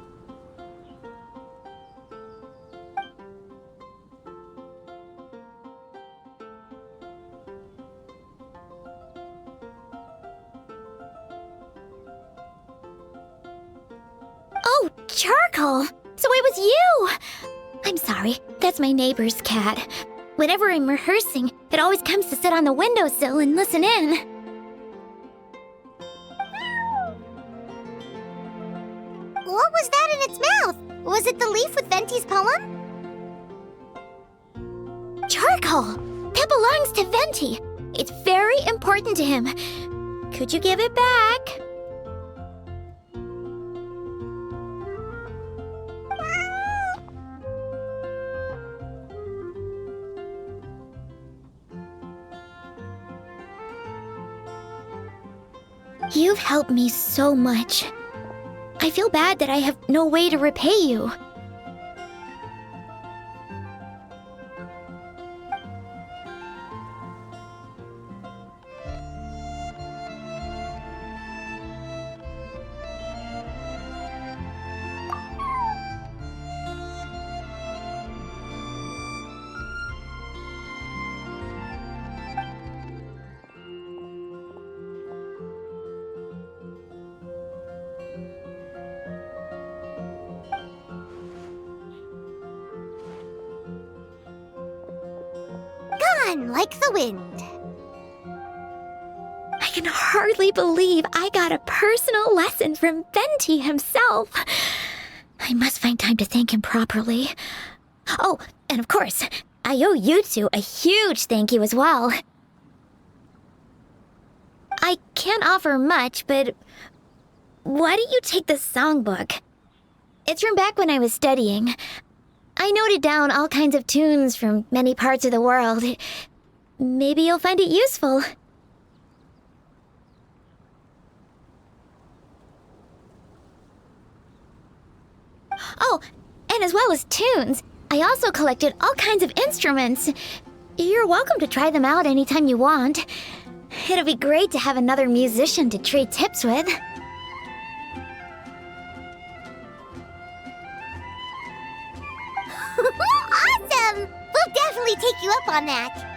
Oh, Charcoal! So it was you! I'm sorry, that's my neighbor's cat. Whenever I'm rehearsing, it always comes to sit on the windowsill and listen in. What was that in its mouth? Was it the leaf with Venti's poem? Charcoal! That belongs to Venti. It's very important to him. Could you give it back? You've helped me so much. I feel bad that I have no way to repay you. Gone like the wind. I can hardly believe I got a personal lesson from Venti himself. I must find time to thank him properly. Oh, and of course, I owe you two a huge thank you as well. I can't offer much, but why don't you take this songbook? It's from back when I was studying. I noted down all kinds of tunes from many parts of the world. Maybe you'll find it useful. Oh, and as well as tunes, I also collected all kinds of instruments. You're welcome to try them out anytime you want. It'll be great to have another musician to trade tips with. Awesome! We'll definitely take you up on that.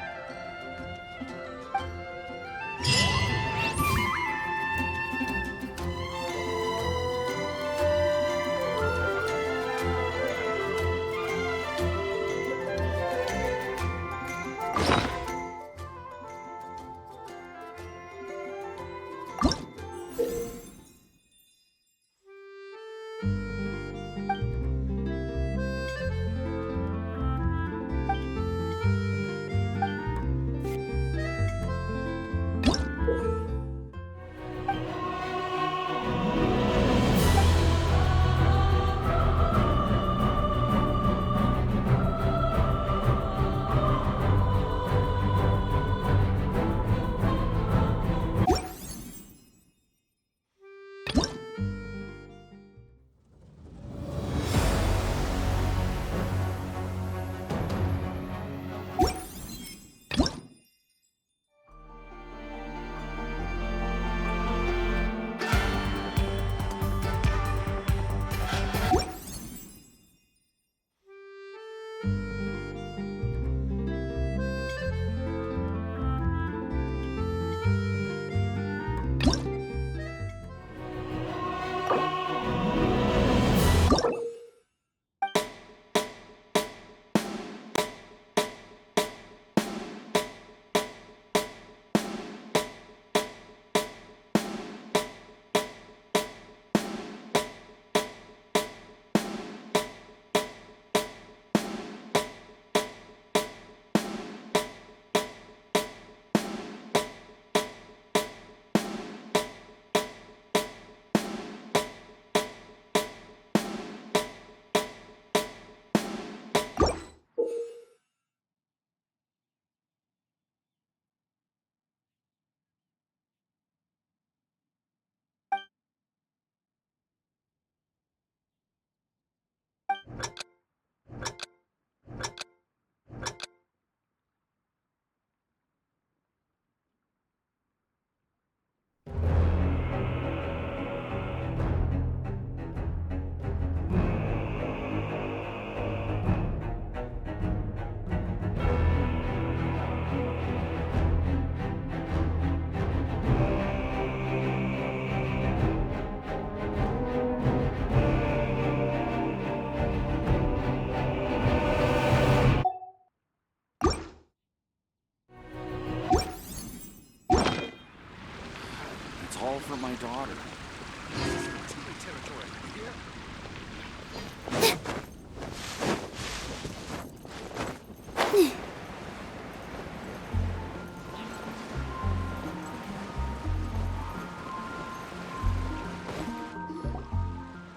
all for my daughter.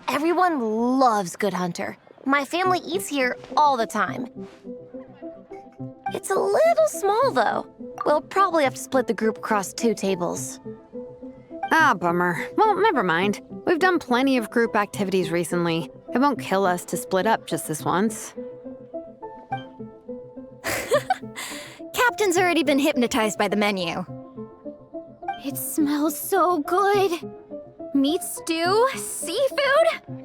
Everyone loves Good Hunter. My family eats here all the time. It's a little small, though. We'll probably have to split the group across 2 tables. Ah, bummer. Well, never mind. We've done plenty of group activities recently. It won't kill us to split up just this once. Captain's already been hypnotized by the menu. It smells so good. Meat stew? Seafood?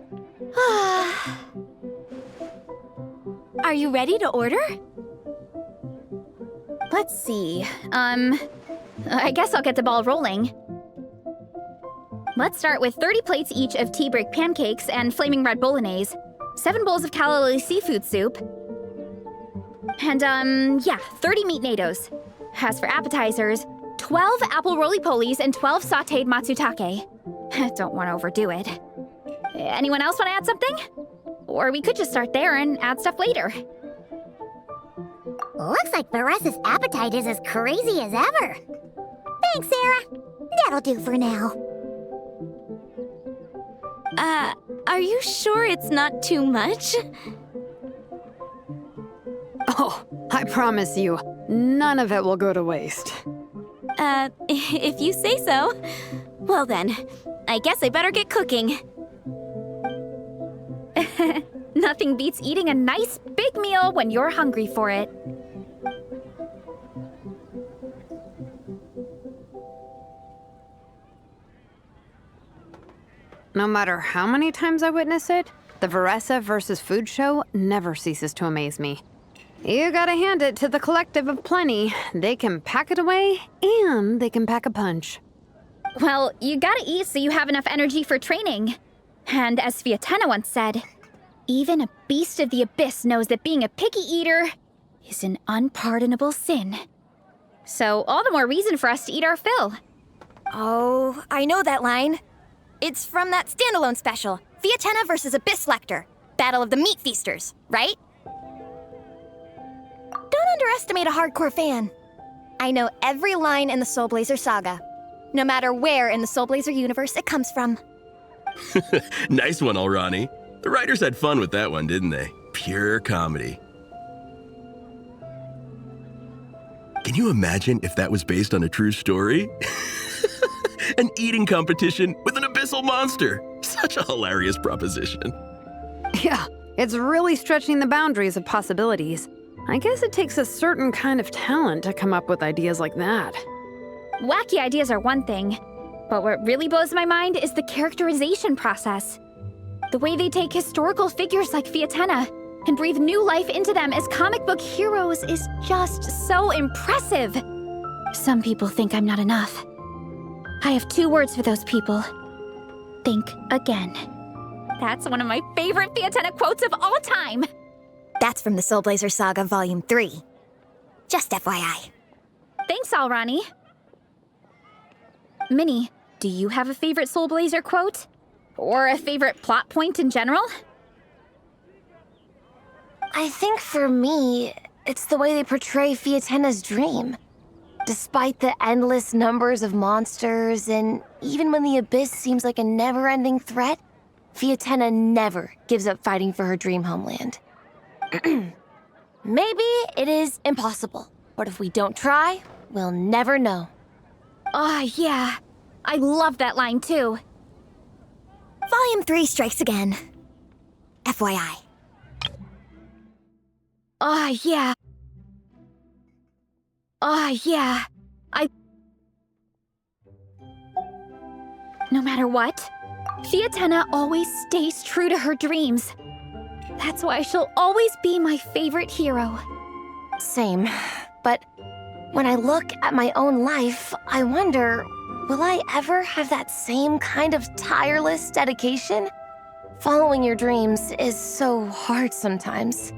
Are you ready to order? Let's see. I guess I'll get the ball rolling. Let's start with 30 plates each of tea break pancakes and flaming red bolognese, 7 bowls of calla lily seafood soup, and 30 meat natos. As for appetizers, 12 apple roly-polies and 12 sautéed matsutake. Don't want to overdo it. Anyone else want to add something? Or we could just start there and add stuff later. Looks like Varesa's appetite is as crazy as ever. Thanks, Sarah. That'll do for now. Are you sure it's not too much? Oh, I promise you, none of it will go to waste. If you say so. Well then, I guess I better get cooking. Nothing beats eating a nice big meal when you're hungry for it. No matter how many times I witness it, the Varesa versus food show never ceases to amaze me. You gotta hand it to the collective of plenty. They can pack it away, and they can pack a punch. Well, you gotta eat so you have enough energy for training. And as Fiatena once said, even a beast of the abyss knows that being a picky eater is an unpardonable sin. So all the more reason for us to eat our fill. Oh, I know that line. It's from that standalone special, Fiatena versus Abyss Lecter, Battle of the Meat Feasters, right? Don't underestimate a hardcore fan. I know every line in the Soulblazer saga, no matter where in the Soulblazer universe it comes from. Nice one, Alrani. The writers had fun with that one, didn't they? Pure comedy. Can you imagine if that was based on a true story? An eating competition with an abyssal monster. Such a hilarious proposition. Yeah, it's really stretching the boundaries of possibilities. I guess it takes a certain kind of talent to come up with ideas like that. Wacky ideas are one thing, but what really blows my mind is the characterization process. The way they take historical figures like Fiatena and breathe new life into them as comic book heroes is just so impressive. Some people think I'm not enough. I have 2 words for those people. Think again. That's one of my favorite Fiatena quotes of all time. That's from the Soulblazer Saga Volume 3. Just FYI. Thanks, Alrani. Minnie, do you have a favorite Soulblazer quote? Or a favorite plot point in general? I think for me, it's the way they portray Fiatena's dream. Despite the endless numbers of monsters, and even when the Abyss seems like a never-ending threat, Fiatena never gives up fighting for her dream homeland. Maybe it is impossible, but if we don't try, we'll never know. Yeah. I love that line too. Volume 3 strikes again. FYI. Yeah. Yeah. No matter what, Fiatena always stays true to her dreams. That's why she'll always be my favorite hero. Same, but when I look at my own life, I wonder, will I ever have that same kind of tireless dedication? Following your dreams is so hard sometimes.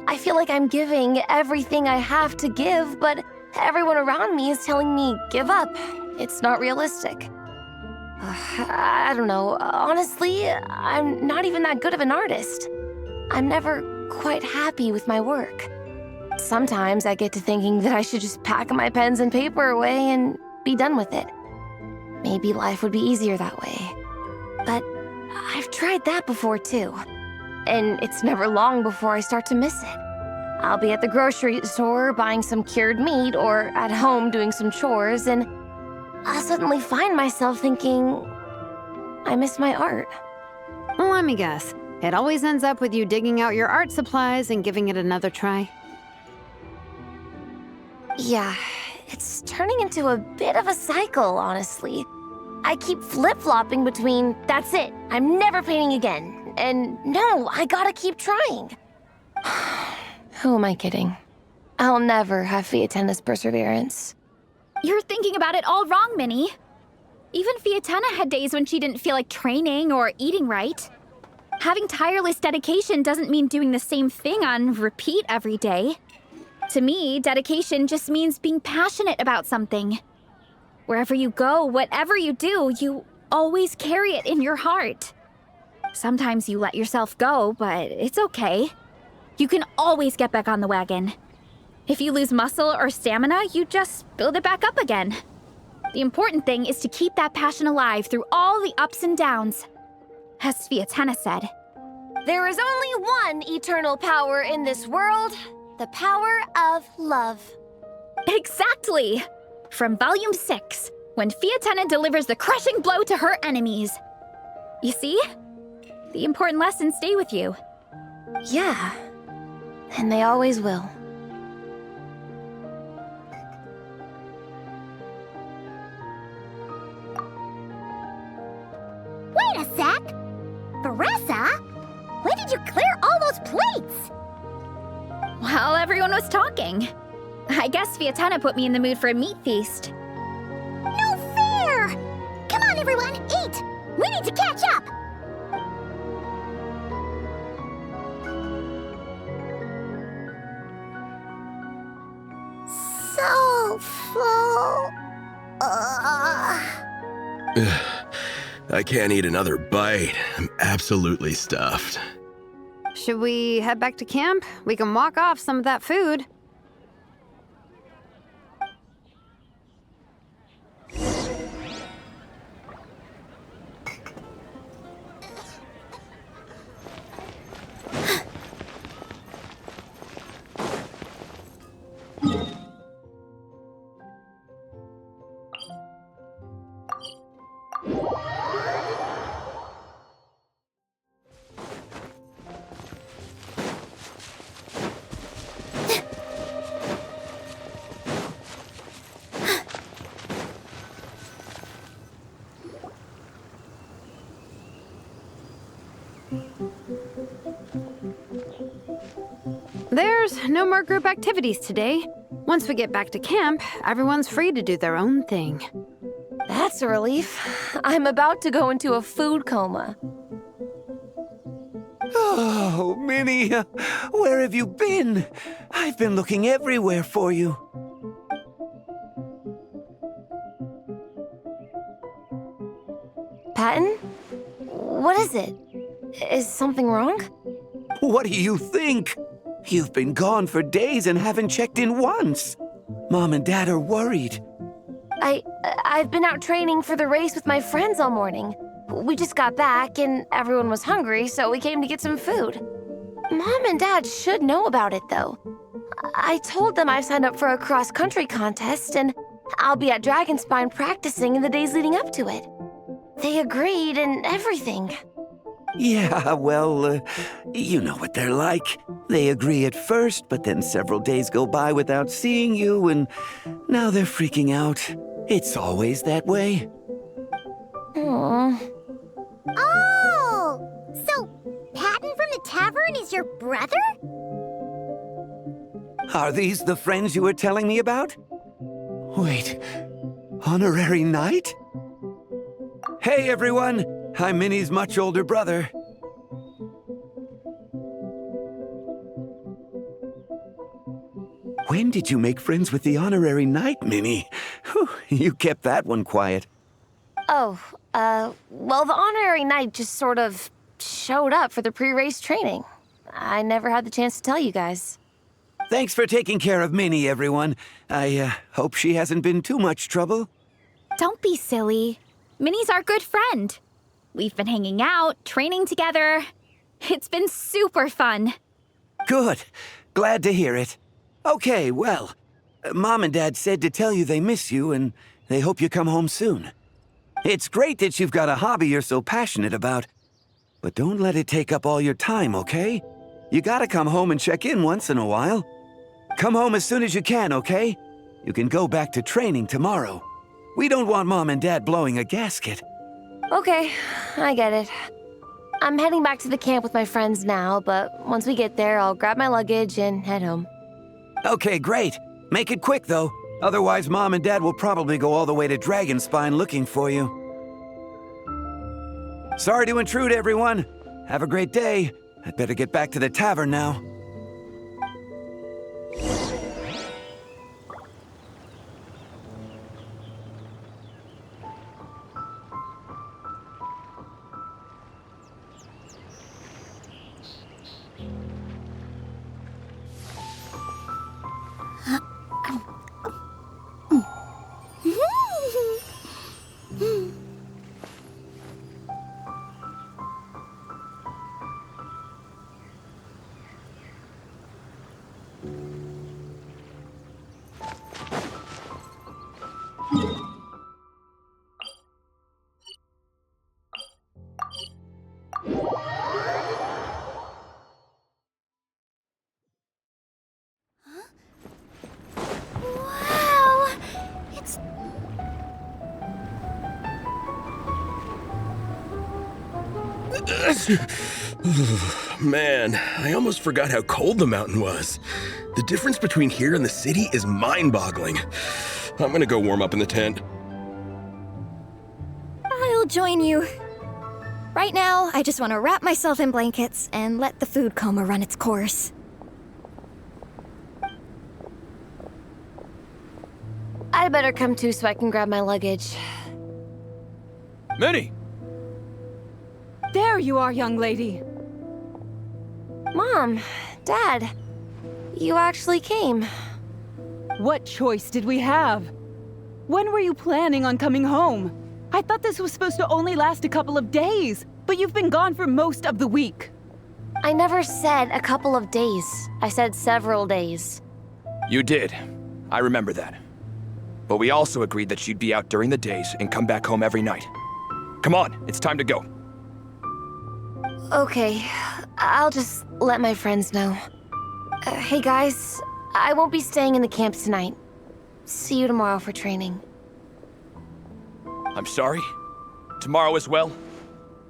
I feel like I'm giving everything I have to give, but everyone around me is telling me, give up. It's not realistic. I don't know. Honestly, I'm not even that good of an artist. I'm never quite happy with my work. Sometimes I get to thinking that I should just pack my pens and paper away and be done with it. Maybe life would be easier that way. But I've tried that before too. And it's never long before I start to miss it. I'll be at the grocery store buying some cured meat or at home doing some chores, and I'll suddenly find myself thinking, I miss my art. Let me guess. It always ends up with you digging out your art supplies and giving it another try. Yeah, it's turning into a bit of a cycle, honestly. I keep flip-flopping between, that's it, I'm never painting again, and no, I gotta keep trying. Who am I kidding? I'll never have Fiatenna's perseverance. You're thinking about it all wrong, Minnie. Even Fiatenna had days when she didn't feel like training or eating right. Having tireless dedication doesn't mean doing the same thing on repeat every day. To me, dedication just means being passionate about something. Wherever you go, whatever you do, you always carry it in your heart. Sometimes you let yourself go, but it's okay. You can always get back on the wagon. If you lose muscle or stamina, you just build it back up again. The important thing is to keep that passion alive through all the ups and downs. As Fiatenna said, there is only one eternal power in this world, the power of love. Exactly! From Volume 6, when Fiatenna delivers the crushing blow to her enemies. You see? The important lessons stay with you. Yeah, and they always will. Wait a sec! Beressa? When did you clear all those plates? While everyone was talking. I guess Fiatenna put me in the mood for a meat feast. No fair! Come on, everyone, eat! We need to catch up! So full. I can't eat another bite. I'm absolutely stuffed. Should we head back to camp? We can walk off some of that food. There's no more group activities today. Once we get back to camp, everyone's free to do their own thing. That's a relief. I'm about to go into a food coma. Oh, Minnie, where have you been? I've been looking everywhere for you. Patton? What is it? Is something wrong? What do you think? You've been gone for days and haven't checked in once. Mom and Dad are worried. I've been out training for the race with my friends all morning. We just got back and everyone was hungry, so we came to get some food. Mom and Dad should know about it, though. I told them I signed up for a cross-country contest and I'll be at Dragonspine practicing in the days leading up to it. They agreed and everything. Yeah, well, you know what they're like. They agree at first, but then several days go by without seeing you, and now they're freaking out. It's always that way. Aww. Oh! So, Patton from the tavern is your brother? Are these the friends you were telling me about? Wait, honorary knight? Hey, everyone! I'm Minnie's much older brother. When did you make friends with the honorary knight, Minnie? Whew, you kept that one quiet. Oh, Well, the honorary knight just sort of showed up for the pre-race training. I never had the chance to tell you guys. Thanks for taking care of Minnie, everyone. I hope she hasn't been too much trouble. Don't be silly. Minnie's our good friend. We've been hanging out, training together. It's been super fun. Good. Glad to hear it. Okay, well, Mom and Dad said to tell you they miss you and they hope you come home soon. It's great that you've got a hobby you're so passionate about, but don't let it take up all your time, okay? You gotta come home and check in once in a while. Come home as soon as you can, okay? You can go back to training tomorrow. We don't want Mom and Dad blowing a gasket. Okay, I get it. I'm heading back to the camp with my friends now, but once we get there, I'll grab my luggage and head home. Okay, great. Make it quick, though. Otherwise, Mom and Dad will probably go all the way to Dragonspine looking for you. Sorry to intrude, everyone. Have a great day. I'd better get back to the tavern now. Wow! It's... Man, I almost forgot how cold the mountain was. The difference between here and the city is mind-boggling. I'm gonna go warm up in the tent. I'll join you. Right now, I just want to wrap myself in blankets and let the food coma run its course. I'd better come too so I can grab my luggage. Minnie! There you are, young lady. Mom, Dad, you actually came. What choice did we have? When were you planning on coming home? I thought this was supposed to only last a couple of days, but you've been gone for most of the week. I never said a couple of days. I said several days. You did. I remember that. But we also agreed that you'd be out during the days and come back home every night. Come on, it's time to go. Okay, I'll just let my friends know. Hey guys, I won't be staying in the camp tonight. See you tomorrow for training. I'm sorry. Tomorrow as well.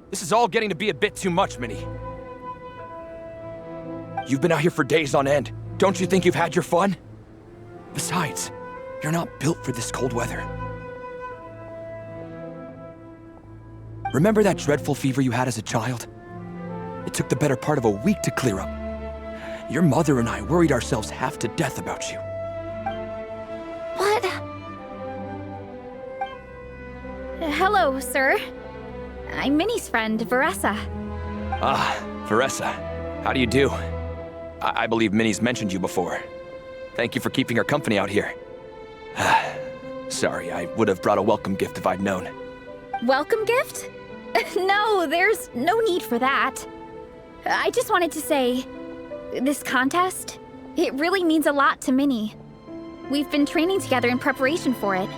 This is all getting to be a bit too much, Minnie. You've been out here for days on end. Don't you think you've had your fun? Besides, you're not built for this cold weather. Remember that dreadful fever you had as a child? It took the better part of a week to clear up. Your mother and I worried ourselves half to death about you. What? Hello, sir. I'm Minnie's friend, Veressa. Ah, Veressa. How do you do? I believe Minnie's mentioned you before. Thank you for keeping her company out here. Sorry, I would have brought a welcome gift if I'd known. Welcome gift? No, there's no need for that. I just wanted to say, this contest, it really means a lot to Minnie. We've been training together in preparation for it.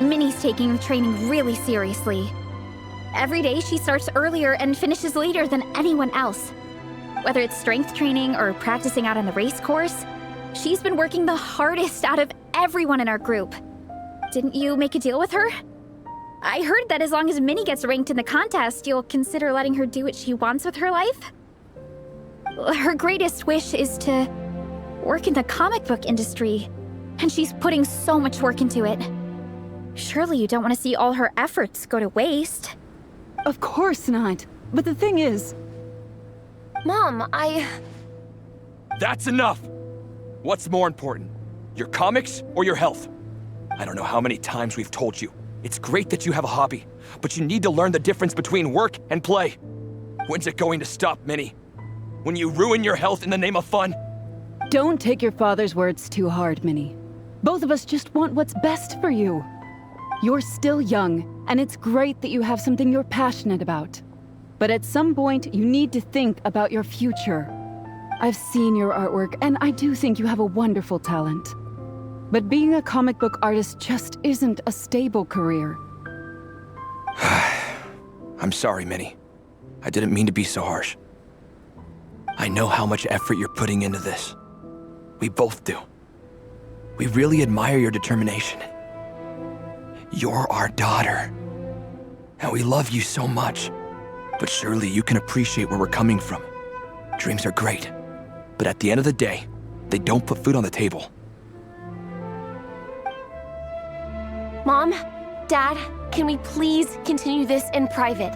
Minnie's taking the training really seriously. Every day she starts earlier and finishes later than anyone else. Whether it's strength training or practicing out on the race course, she's been working the hardest out of everyone in our group. Didn't you make a deal with her? I heard that as long as Minnie gets ranked in the contest, you'll consider letting her do what she wants with her life? Her greatest wish is to work in the comic book industry, and she's putting so much work into it. Surely you don't want to see all her efforts go to waste. Of course not. But the thing is... Mom, That's enough! What's more important? Your comics or your health? I don't know how many times we've told you. It's great that you have a hobby, but you need to learn the difference between work and play. When's it going to stop, Minnie? When you ruin your health in the name of fun? Don't take your father's words too hard, Minnie. Both of us just want what's best for you. You're still young, and it's great that you have something you're passionate about. But at some point, you need to think about your future. I've seen your artwork, and I do think you have a wonderful talent. But being a comic book artist just isn't a stable career. I'm sorry, Minnie. I didn't mean to be so harsh. I know how much effort you're putting into this. We both do. We really admire your determination. You're our daughter. And we love you so much. But surely you can appreciate where we're coming from. Dreams are great. But at the end of the day, they don't put food on the table. Mom, Dad, can we please continue this in private?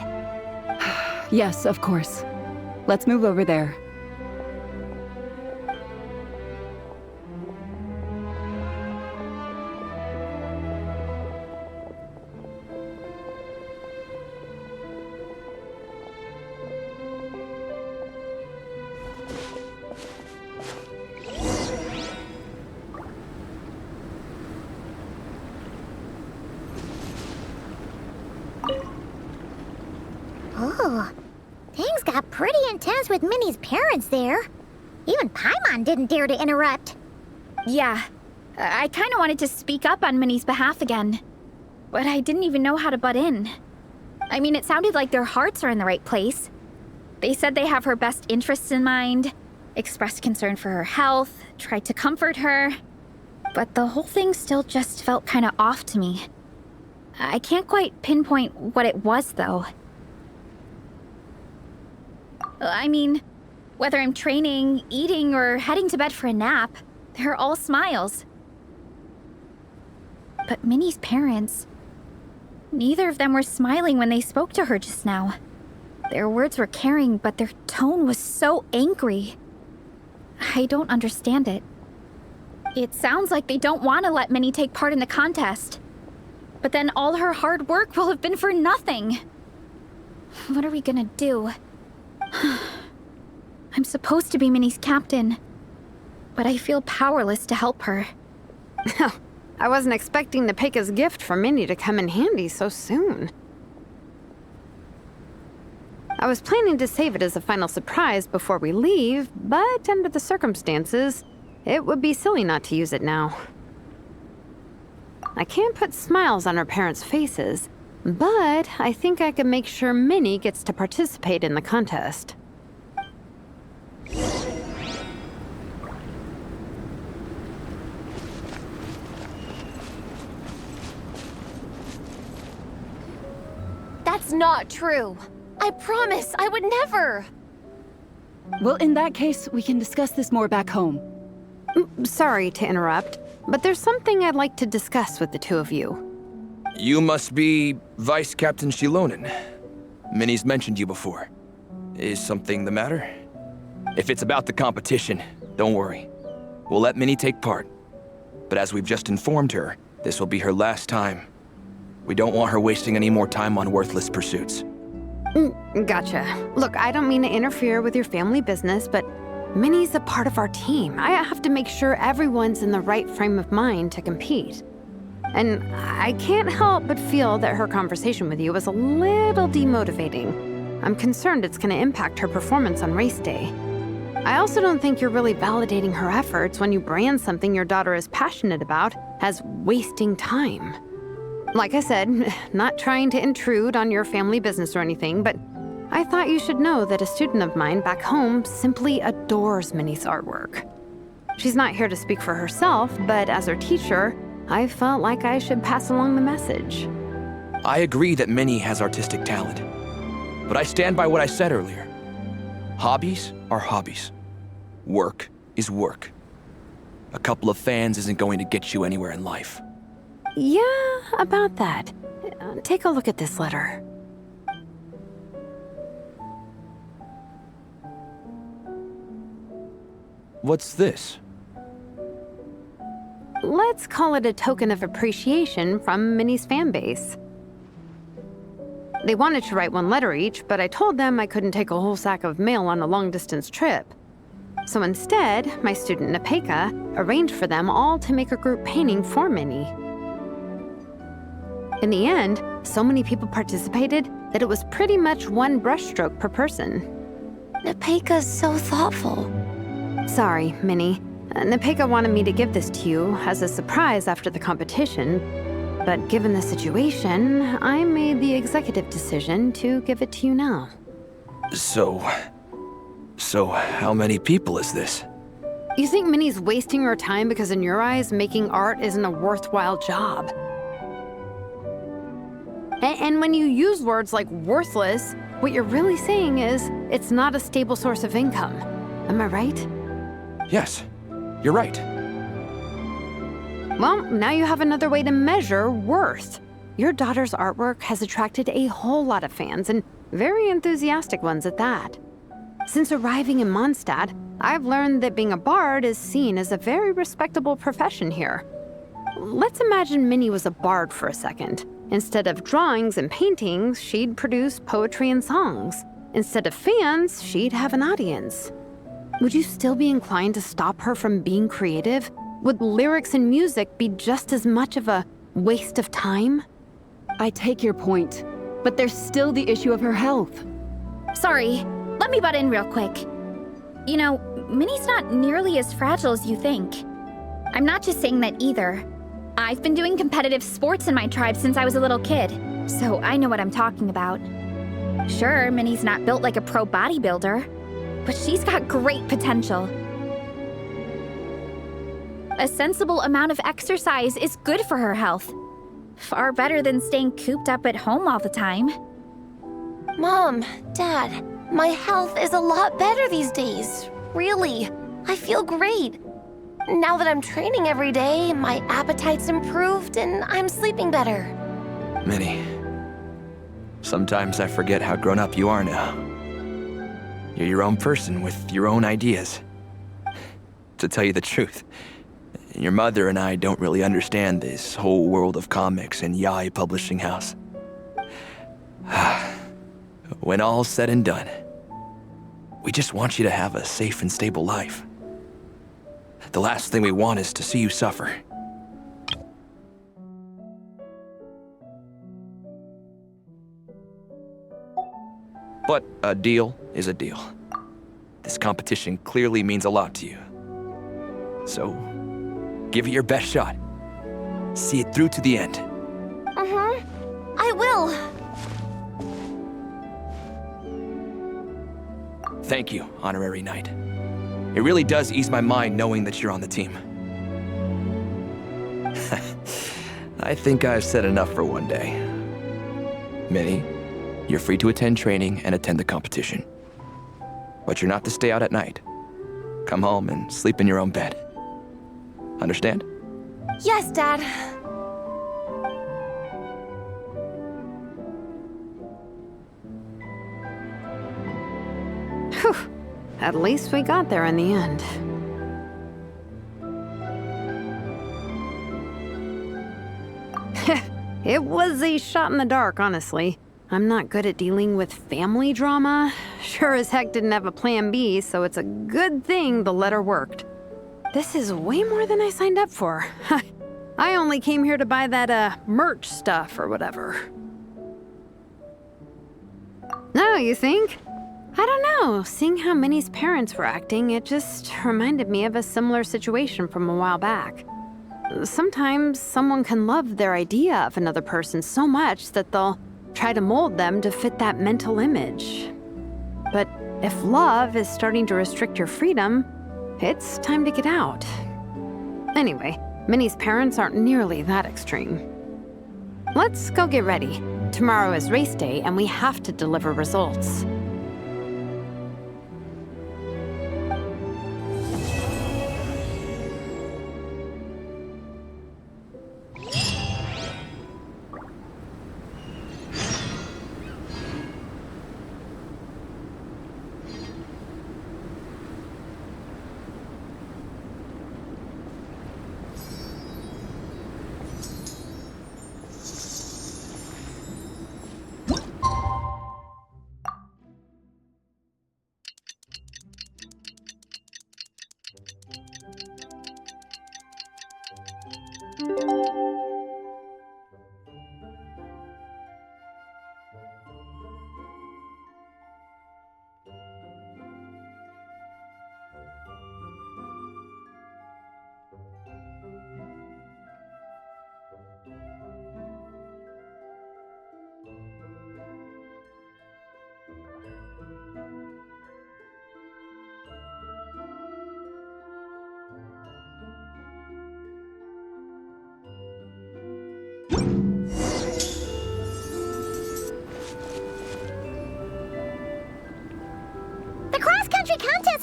Yes, of course. Let's move over there. Oh, things got pretty intense with Minnie's parents there. Even Paimon didn't dare to interrupt. Yeah, I kind of wanted to speak up on Minnie's behalf again, but I didn't even know how to butt in. I mean, it sounded like their hearts are in the right place. They said they have her best interests in mind, expressed concern for her health, tried to comfort her, but the whole thing still just felt kind of off to me. I can't quite pinpoint what it was, though. I mean, whether I'm training, eating, or heading to bed for a nap, they're all smiles. But Minnie's parents, neither of them were smiling when they spoke to her just now. Their words were caring, but their tone was so angry. I don't understand it. It sounds like they don't want to let Minnie take part in the contest. But then all her hard work will have been for nothing. What are we gonna do? I'm supposed to be Minnie's captain, but I feel powerless to help her. I wasn't expecting the Peka's gift for Minnie to come in handy so soon. I was planning to save it as a final surprise before we leave, but under the circumstances, it would be silly not to use it now. I can't put smiles on her parents' faces, but I think I can make sure Minnie gets to participate in the contest. That's not true. I promise I would never. Well, in that case, we can discuss this more back home. Sorry to interrupt, but there's something I'd like to discuss with the two of you. You must be Vice Captain Shilonen. Minnie's mentioned you before. Is something the matter? If it's about the competition, don't worry. We'll let Minnie take part. But as we've just informed her, this will be her last time. We don't want her wasting any more time on worthless pursuits. Gotcha. Look, I don't mean to interfere with your family business, but Minnie's a part of our team. I have to make sure everyone's in the right frame of mind to compete. And I can't help but feel that her conversation with you was a little demotivating. I'm concerned it's going to impact her performance on race day. I also don't think you're really validating her efforts when you brand something your daughter is passionate about as wasting time. Like I said, not trying to intrude on your family business or anything, but I thought you should know that a student of mine back home simply adores Minnie's artwork. She's not here to speak for herself, but as her teacher, I felt like I should pass along the message. I agree that Minnie has artistic talent, but I stand by what I said earlier. Hobbies are hobbies. Work is work. A couple of fans isn't going to get you anywhere in life. Yeah, about that. Take a look at this letter. What's this? let's call it a token of appreciation from Minnie's fan base. They wanted to write one letter each, but I told them I couldn't take a whole sack of mail on a long-distance trip. So instead, my student Napeka arranged for them all to make a group painting for Minnie. In the end, so many people participated that it was pretty much one brushstroke per person. Napeka's so thoughtful. Sorry, Minnie. Napeka wanted me to give this to you as a surprise after the competition, but given the situation, I made the executive decision to give it to you now. So how many people is this? You think Minnie's wasting her time because in your eyes, making art isn't a worthwhile job? And when you use words like worthless, what you're really saying is it's not a stable source of income. Am I right? Yes, you're right. Well, now you have another way to measure worth. Your daughter's artwork has attracted a whole lot of fans, and very enthusiastic ones at that. Since arriving in Mondstadt, I've learned that being a bard is seen as a very respectable profession here. Let's imagine Minnie was a bard for a second. Instead of drawings and paintings, she'd produce poetry and songs. Instead of fans, she'd have an audience. Would you still be inclined to stop her from being creative? Would lyrics and music be just as much of a waste of time? I take your point, but there's still the issue of her health. Sorry, let me butt in real quick. You know, Minnie's not nearly as fragile as you think. I'm not just saying that either. I've been doing competitive sports in my tribe since I was a little kid, so I know what I'm talking about. Sure, Minnie's not built like a pro bodybuilder, but she's got great potential. A sensible amount of exercise is good for her health. Far better than staying cooped up at home all the time. Mom, Dad, my health is a lot better these days. Really, I feel great. Now that I'm training every day, my appetite's improved and I'm sleeping better. Minnie, sometimes I forget how grown up you are now. You're your own person with your own ideas. To tell you the truth, your mother and I don't really understand this whole world of comics and Yaoi Publishing House. When all's said and done, we just want you to have a safe and stable life. The last thing we want is to see you suffer. But a deal is a deal. This competition clearly means a lot to you. So, give it your best shot. See it through to the end. I will. Thank you, Honorary Knight. It really does ease my mind knowing that you're on the team. I think I've said enough for one day. Minnie, you're free to attend training and attend the competition. But you're not to stay out at night. Come home and sleep in your own bed. Understand? Yes, Dad. Whew. At least we got there in the end. It was a shot in the dark, honestly. I'm not good at dealing with family drama. Sure as heck didn't have a plan B, so it's a good thing the letter worked. This is way more than I signed up for. I only came here to buy that, merch stuff or whatever. No, you think? I don't know. Seeing how Minnie's parents were acting, it just reminded me of a similar situation from a while back. Sometimes someone can love their idea of another person so much that they'll try to mold them to fit that mental image. But if love is starting to restrict your freedom, it's time to get out. Anyway, Minnie's parents aren't nearly that extreme. Let's go get ready. Tomorrow is race day and we have to deliver results.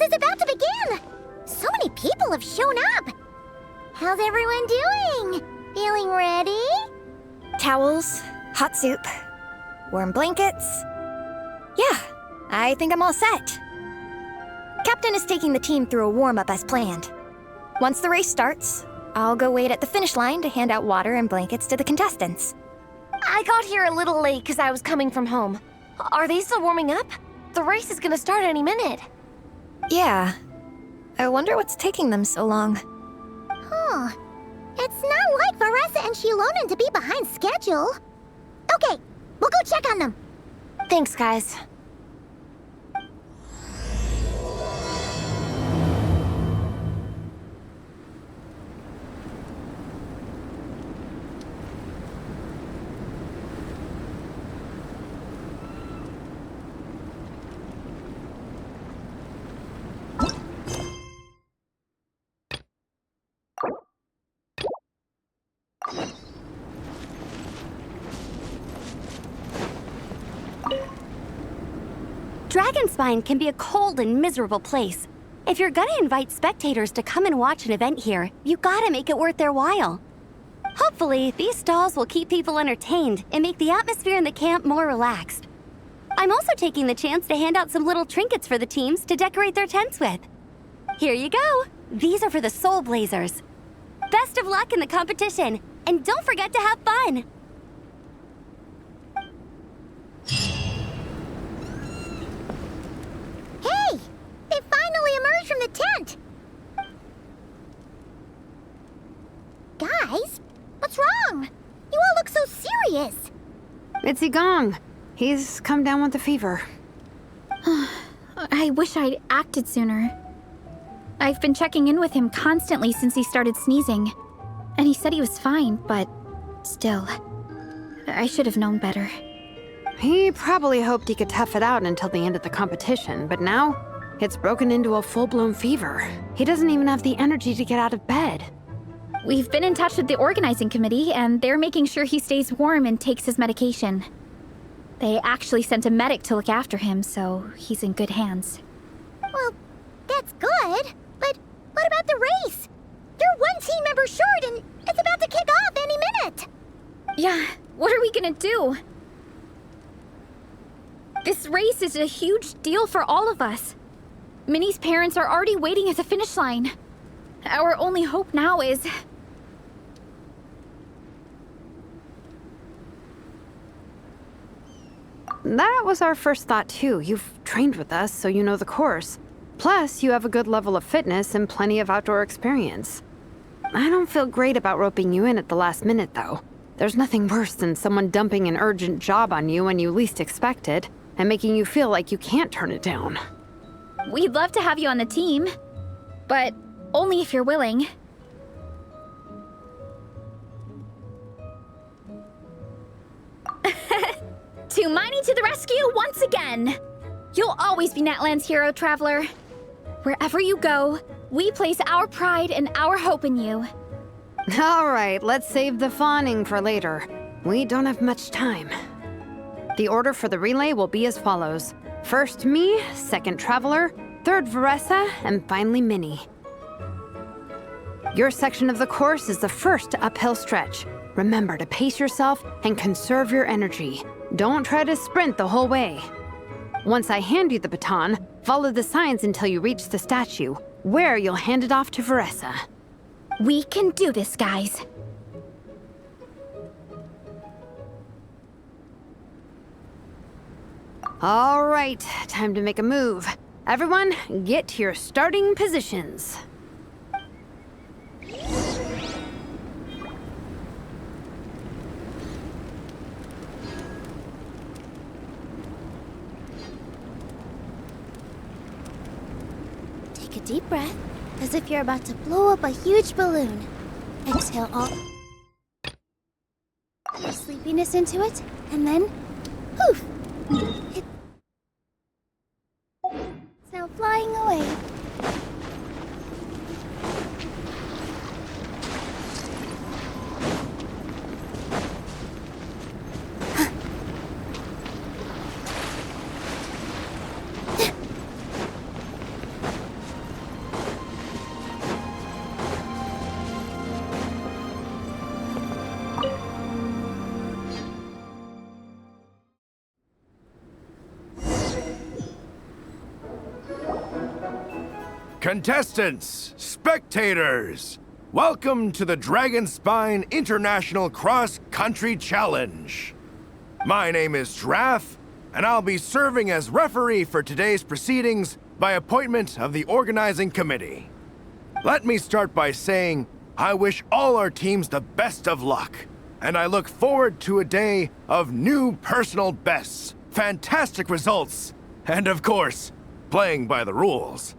is about to begin! So many people have shown up! How's everyone doing? Feeling ready? Towels, hot soup, warm blankets. Yeah, I think I'm all set. Captain is taking the team through a warm-up as planned. Once the race starts, I'll go wait at the finish line to hand out water and blankets to the contestants. I got here a little late because I was coming from home. Are they still warming up? The race is gonna start any minute. Yeah. I wonder what's taking them so long. Huh. It's not like Varessa and Shilonen to be behind schedule. Okay, we'll go check on them. Thanks, guys. Dragonspine can be a cold and miserable place. If you're gonna invite spectators to come and watch an event here, you gotta make it worth their while. Hopefully, these stalls will keep people entertained and make the atmosphere in the camp more relaxed. I'm also taking the chance to hand out some little trinkets for the teams to decorate their tents with. Here you go. These are for the Soulblazers. Best of luck in the competition, and don't forget to have fun! Hey! They finally emerged from the tent! Guys, what's wrong? You all look so serious. It's Igong. He's come down with the fever. I wish I'd acted sooner. I've been checking in with him constantly since he started sneezing. And he said he was fine, but still, I should have known better. He probably hoped he could tough it out until the end of the competition, but now it's broken into a full-blown fever. He doesn't even have the energy to get out of bed. We've been in touch with the organizing committee, and they're making sure he stays warm and takes his medication. They actually sent a medic to look after him, so he's in good hands. Well, that's good, but what about the race? You're one team member short, and it's about to kick off any minute. Yeah, what are we gonna do? This race is a huge deal for all of us. Minnie's parents are already waiting at the finish line. Our only hope now is... That was our first thought too. You've trained with us, so you know the course. Plus, you have a good level of fitness and plenty of outdoor experience. I don't feel great about roping you in at the last minute, though. There's nothing worse than someone dumping an urgent job on you when you least expect it, and making you feel like you can't turn it down. We'd love to have you on the team, but only if you're willing. Tumani to the rescue once again! You'll always be Natlan's hero, Traveler. Wherever you go, we place our pride and our hope in you. All right, let's save the fawning for later. We don't have much time. The order for the relay will be as follows. First me, second Traveler, third Varessa, and finally Minnie. Your section of the course is the first uphill stretch. Remember to pace yourself and conserve your energy. Don't try to sprint the whole way. Once I hand you the baton, follow the signs until you reach the statue, where you'll hand it off to Varessa. We can do this, guys. All right, time to make a move. Everyone, get to your starting positions. Take a deep breath, as if you're about to blow up a huge balloon. Exhale all your sleepiness into it, and then poof! It's now flying away. Contestants, spectators, welcome to the Dragon Spine International Cross Country Challenge. My name is Draff, and I'll be serving as referee for today's proceedings by appointment of the organizing committee. Let me start by saying I wish all our teams the best of luck, and I look forward to a day of new personal bests, fantastic results, and of course, playing by the rules.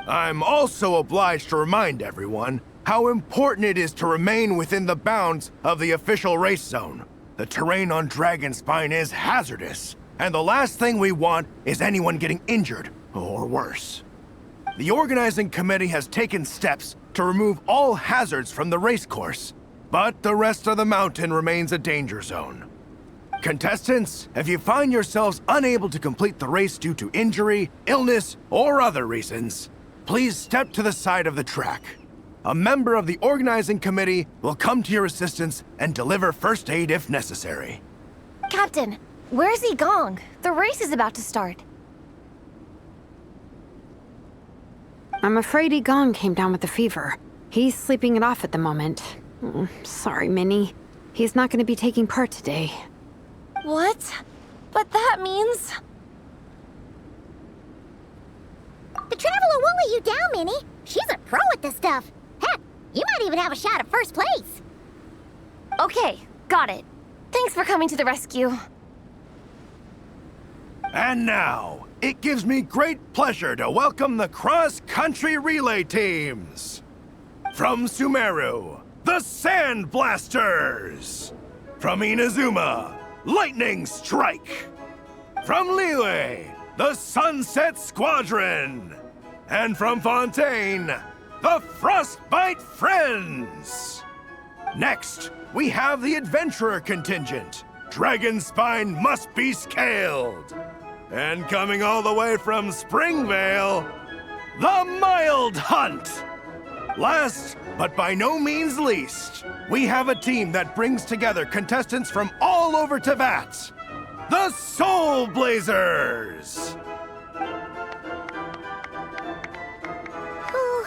I'm also obliged to remind everyone how important it is to remain within the bounds of the official race zone. The terrain on Dragonspine is hazardous, and the last thing we want is anyone getting injured, or worse. The organizing committee has taken steps to remove all hazards from the race course, but the rest of the mountain remains a danger zone. Contestants, if you find yourselves unable to complete the race due to injury, illness, or other reasons, please step to the side of the track. A member of the organizing committee will come to your assistance and deliver first aid if necessary. Captain, where's Igong? The race is about to start. I'm afraid Igong came down with a fever. He's sleeping it off at the moment. Sorry, Minnie. He's not going to be taking part today. What? But that means... The Traveler won't let you down, Minnie. She's a pro at this stuff. Heck, you might even have a shot at first place. Okay, got it. Thanks for coming to the rescue. And now, it gives me great pleasure to welcome the cross-country relay teams. From Sumeru, the Sand Blasters. From Inazuma, Lightning Strike. From Liyue, the Sunset Squadron. And from Fontaine, the Frostbite Friends. Next, we have the Adventurer contingent. Dragonspine must be scaled. And coming all the way from Springvale, the Mild Hunt. Last, but by no means least, we have a team that brings together contestants from all over Teyvat. The Soulblazers! Ooh,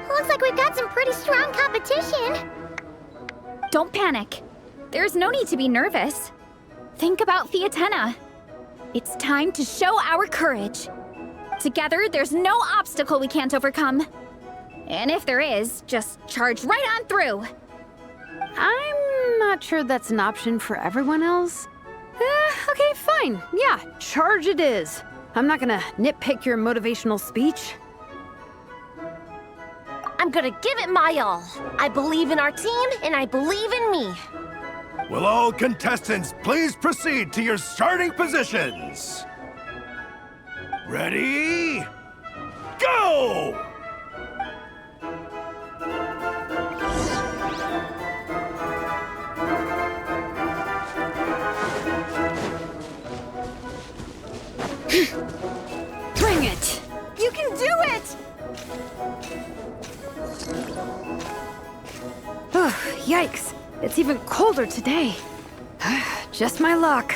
looks like we've got some pretty strong competition. Don't panic. There's no need to be nervous. Think about Theatena. It's time to show our courage. Together, there's no obstacle we can't overcome. And if there is, just charge right on through. I'm not sure that's an option for everyone else. Okay, fine. Yeah, charge it is. I'm not gonna nitpick your motivational speech. I'm gonna give it my all. I believe in our team, and I believe in me. Will all contestants please proceed to your starting positions? Ready? Go! Bring it! You can do it! Oh, yikes. It's even colder today. Just my luck.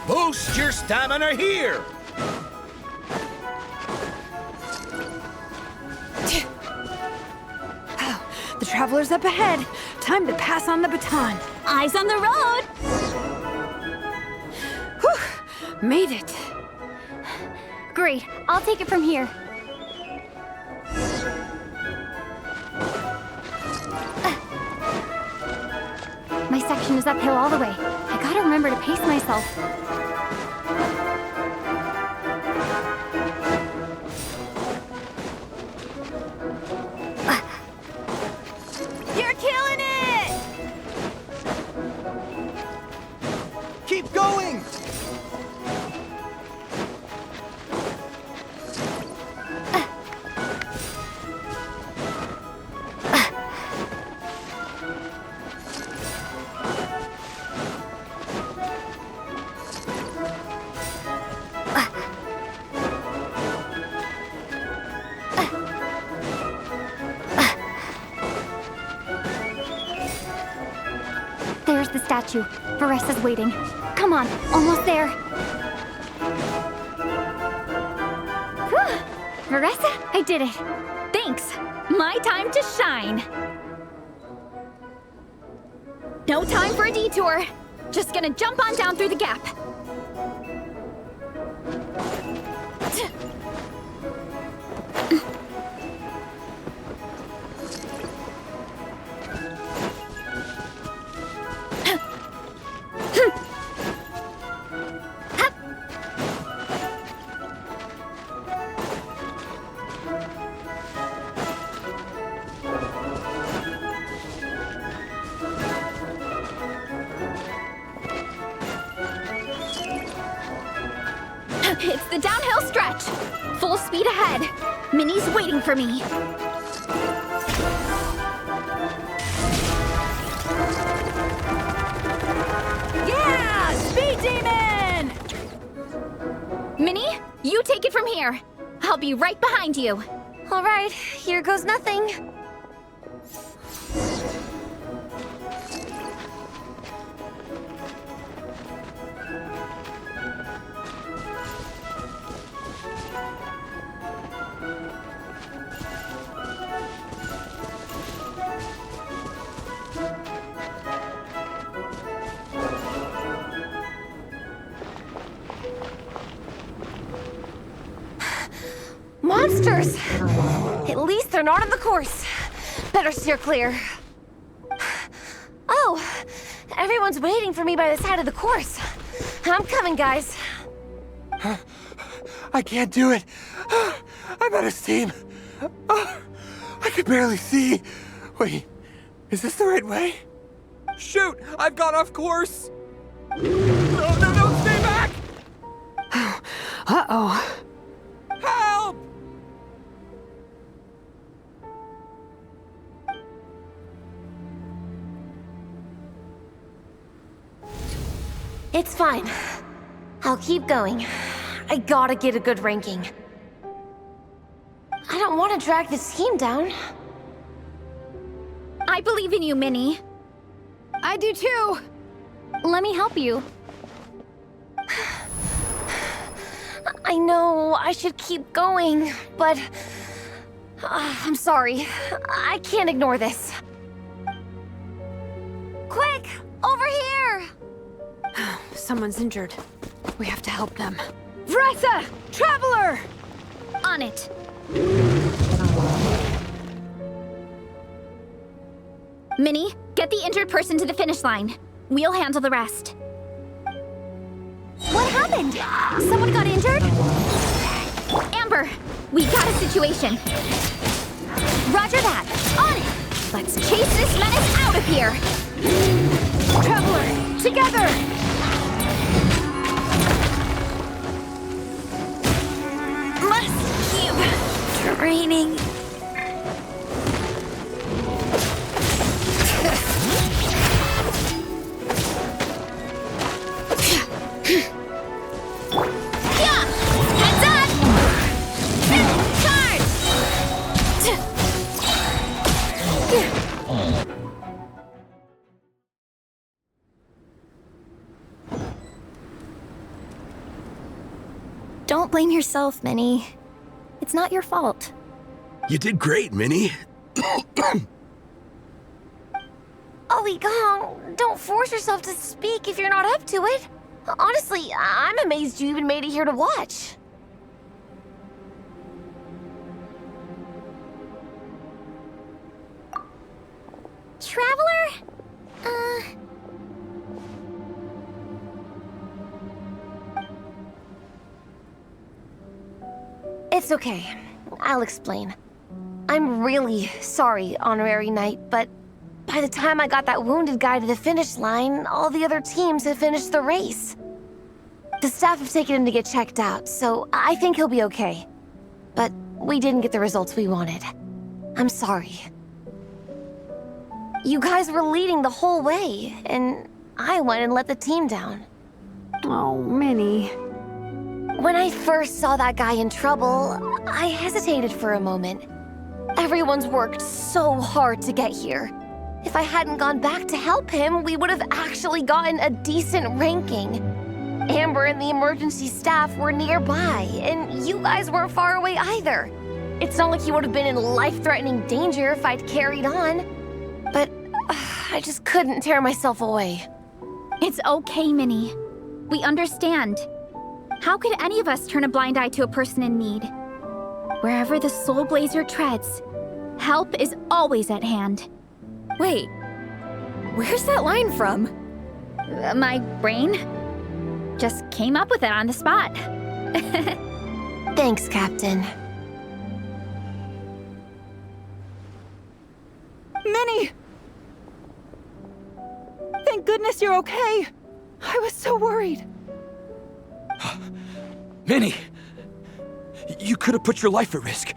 Boost your stamina here! The Traveler's up ahead. Time to pass on the baton. Eyes on the road! Whew, made it. Great, I'll take it from here. My section is uphill all the way. I gotta remember to pace myself. You're killing it! Keep going! There's the statue. Varessa's waiting. Come on, almost there. Whew. Varessa, I did it. Thanks. My time to shine. No time for a detour. Just gonna jump on down through the gap. It's the downhill stretch. Full speed ahead. Minnie's waiting for me. Yeah! Speed Demon! Minnie, you take it from here. I'll be right behind you. All right, here goes nothing. Monsters! At least they're not on the course. Better steer clear. Oh, everyone's waiting for me by the side of the course. I'm coming, guys. I can't do it. I'm out of steam. I can barely see. Wait, is this the right way? Shoot! I've got off course! No, stay back! Uh-oh. Help! It's fine. I'll keep going. I gotta get a good ranking. I don't want to drag this team down. I believe in you, Minnie. I do too. Let me help you. I know I should keep going, but I'm sorry. I can't ignore this. Quick, over here! Someone's injured. We have to help them. Vressa! Traveler! On it. Minnie, get the injured person to the finish line. We'll handle the rest. What happened? Someone got injured? Amber, we got a situation. Roger that. On it. Let's chase this menace out of here. Traveler, together! Must keep training. Don't blame yourself, Minnie. It's not your fault. You did great, Minnie. Ollie Gong, don't force yourself to speak if you're not up to it. Honestly, I'm amazed you even made it here to watch. Traveler? It's okay. I'll explain. I'm really sorry, Honorary Knight, but by the time I got that wounded guy to the finish line, all the other teams had finished the race. The staff have taken him to get checked out, so I think he'll be okay. But we didn't get the results we wanted. I'm sorry. You guys were leading the whole way, and I went and let the team down. Oh, Minnie. When I first saw that guy in trouble, I hesitated for a moment. Everyone's worked so hard to get here. If I hadn't gone back to help him, we would have actually gotten a decent ranking. Amber and the emergency staff were nearby, and you guys weren't far away either. It's not like he would have been in life-threatening danger if I'd carried on. But I just couldn't tear myself away. It's okay, Minnie. We understand. How could any of us turn a blind eye to a person in need? Wherever the Soulblazer treads, help is always at hand. Wait, where's that line from? My brain just came up with it on the spot. Thanks, Captain. Minnie! Thank goodness you're okay. I was so worried. Minnie! You could have put your life at risk.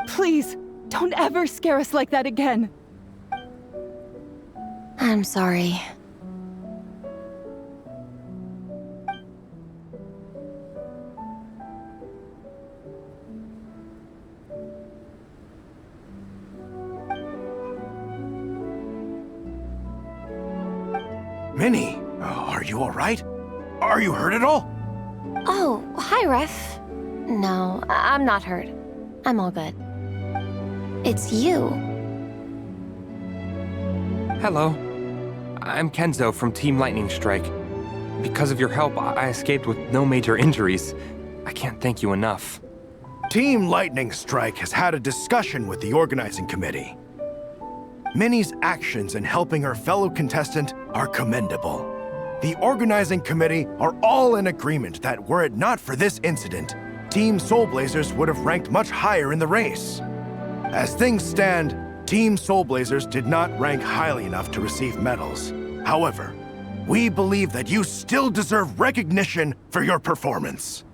Please, don't ever scare us like that again. I'm sorry. Minnie, are you all right? Are you hurt at all? Oh, hi, Ref. No, I'm not hurt. I'm all good. It's you. Hello. I'm Kenzo from Team Lightning Strike. Because of your help, I escaped with no major injuries. I can't thank you enough. Team Lightning Strike has had a discussion with the organizing committee. Minnie's actions in helping her fellow contestant are commendable. The organizing committee are all in agreement that were it not for this incident, Team Soulblazers would have ranked much higher in the race. As things stand, Team Soulblazers did not rank highly enough to receive medals. However, we believe that you still deserve recognition for your performance.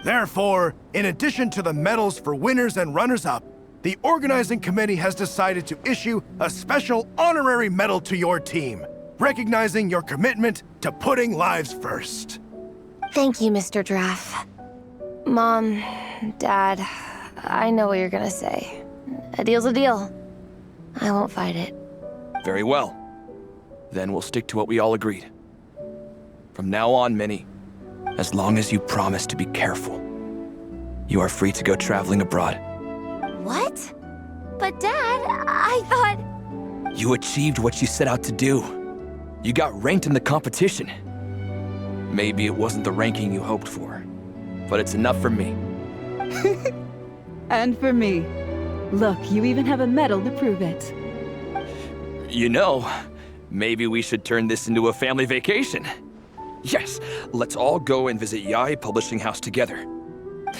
Therefore, in addition to the medals for winners and runners-up, the organizing committee has decided to issue a special honorary medal to your team, recognizing your commitment to putting lives first. Thank you, Mr. Draff. Mom, Dad, I know what you're gonna say. A deal's a deal. I won't fight it. Very well. Then we'll stick to what we all agreed. From now on, Minnie, as long as you promise to be careful, you are free to go traveling abroad. What? But Dad, I thought... You achieved what you set out to do. You got ranked in the competition. Maybe it wasn't the ranking you hoped for, but it's enough for me. And for me. Look, you even have a medal to prove it. You know, maybe we should turn this into a family vacation. Yes, let's all go and visit Yai Publishing House together.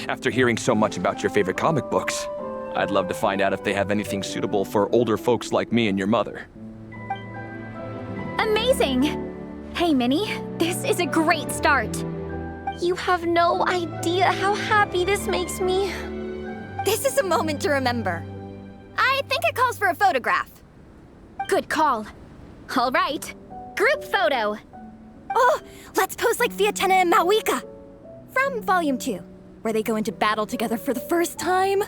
After hearing so much about your favorite comic books, I'd love to find out if they have anything suitable for older folks like me and your mother. Amazing! Hey, Minnie, this is a great start. You have no idea how happy this makes me. This is a moment to remember. I think it calls for a photograph. Good call. All right, group photo. Oh, let's pose like Fiatena and Mawika. From Volume 2, where they go into battle together for the first time.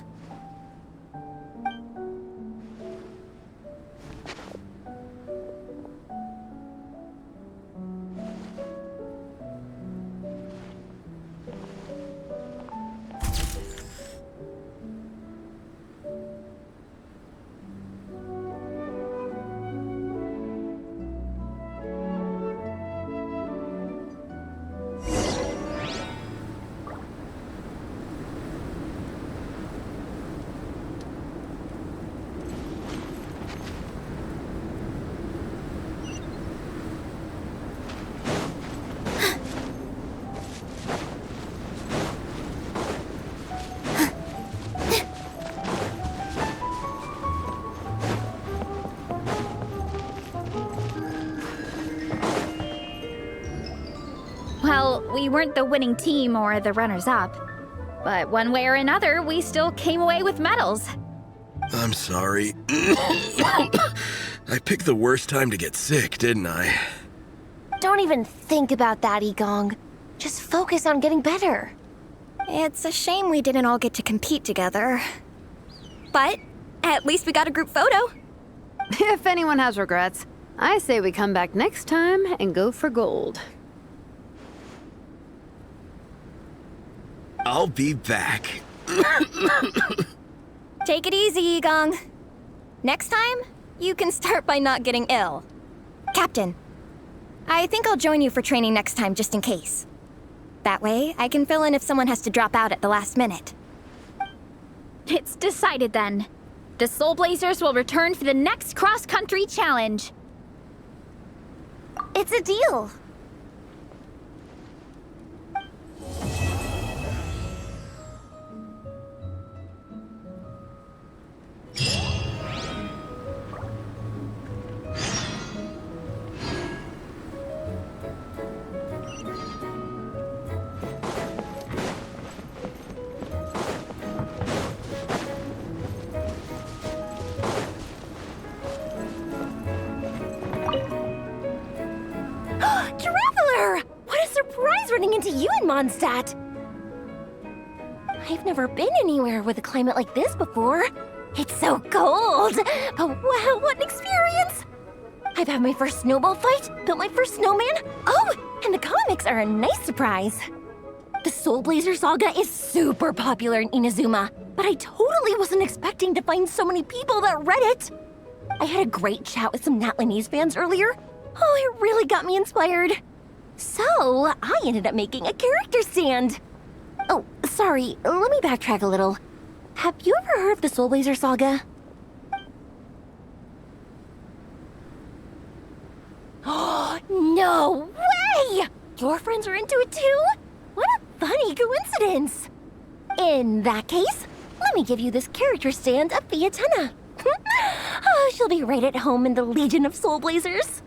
Well, we weren't the winning team or the runners-up. But one way or another, we still came away with medals. I'm sorry. I picked the worst time to get sick, didn't I? Don't even think about that, Igong. Just focus on getting better. It's a shame we didn't all get to compete together. But at least we got a group photo. If anyone has regrets, I say we come back next time and go for gold. I'll be back. Take it easy, Igong. Next time, you can start by not getting ill. Captain, I think I'll join you for training next time just in case. That way, I can fill in if someone has to drop out at the last minute. It's decided then. The Soulblazers will return for the next cross-country challenge. It's a deal. Traveler! What a surprise running into you in Mondstadt! I've never been anywhere with a climate like this before. It's so cold! But wow, what an experience! I've had my first snowball fight, built my first snowman. Oh, and the comics are a nice surprise. The Soulblazer saga is super popular in Inazuma, but I totally wasn't expecting to find so many people that read it. I had a great chat with some Natlanese fans earlier. Oh, it really got me inspired. So, I ended up making a character stand. Oh, sorry, let me backtrack a little. Have you ever heard of the Soulblazer saga? Oh, no way! Your friends are into it too? What a funny coincidence! In that case, let me give you this character stand of Fiatena. Oh, she'll be right at home in the Legion of Soulblazers.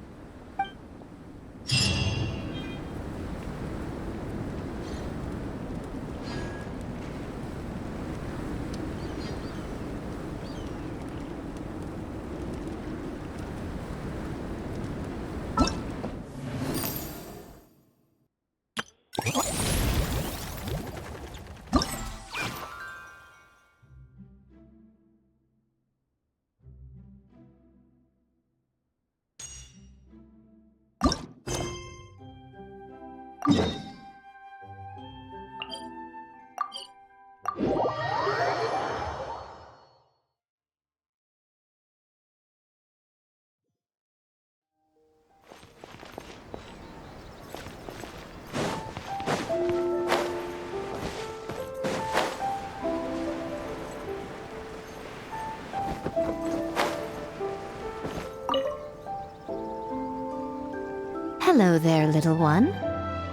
Hello there, little one.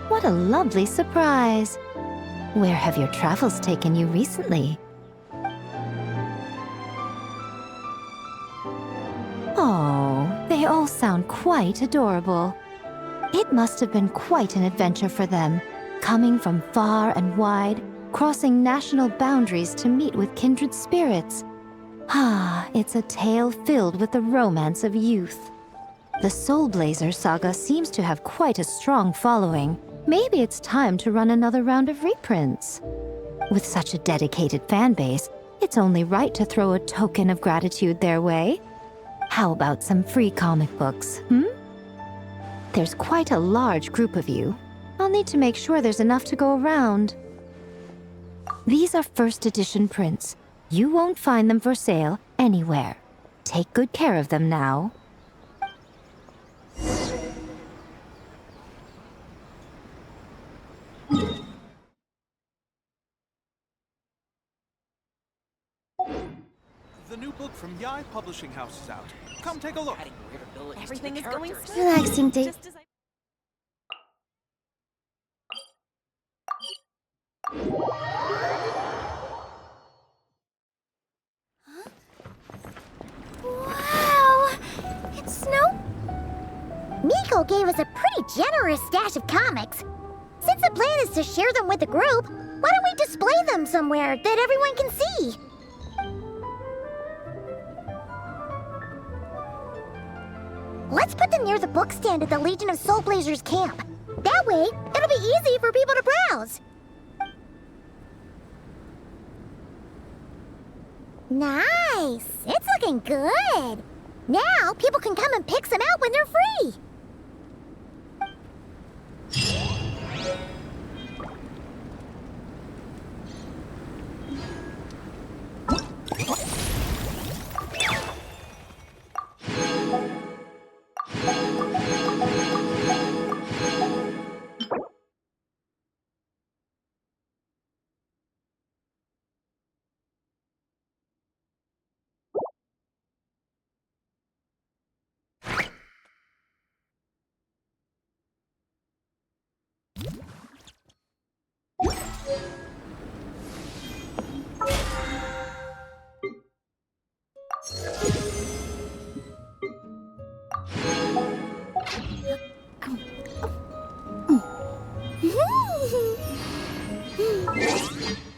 What a lovely surprise. Where have your travels taken you recently? Oh, they all sound quite adorable. It must have been quite an adventure for them, coming from far and wide, crossing national boundaries to meet with kindred spirits. Ah, it's a tale filled with the romance of youth. The Soulblazer saga seems to have quite a strong following. Maybe it's time to run another round of reprints. With such a dedicated fan base, it's only right to throw a token of gratitude their way. How about some free comic books, There's quite a large group of you. I'll need to make sure there's enough to go around. These are first edition prints. You won't find them for sale anywhere. Take good care of them now. The new book from Yai Publishing House is out. Come take a look. Everything is going smooth. Relaxing day. Just as I... Wow! It's snow. Miko gave us a pretty generous stash of comics. Since the plan is to share them with the group, why don't we display them somewhere that everyone can see? Let's put them near the book stand at the Legion of Soulblazers camp. That way, it'll be easy for people to browse. Nice! It's looking good! Now, people can come and pick some out when they're free! Whoa!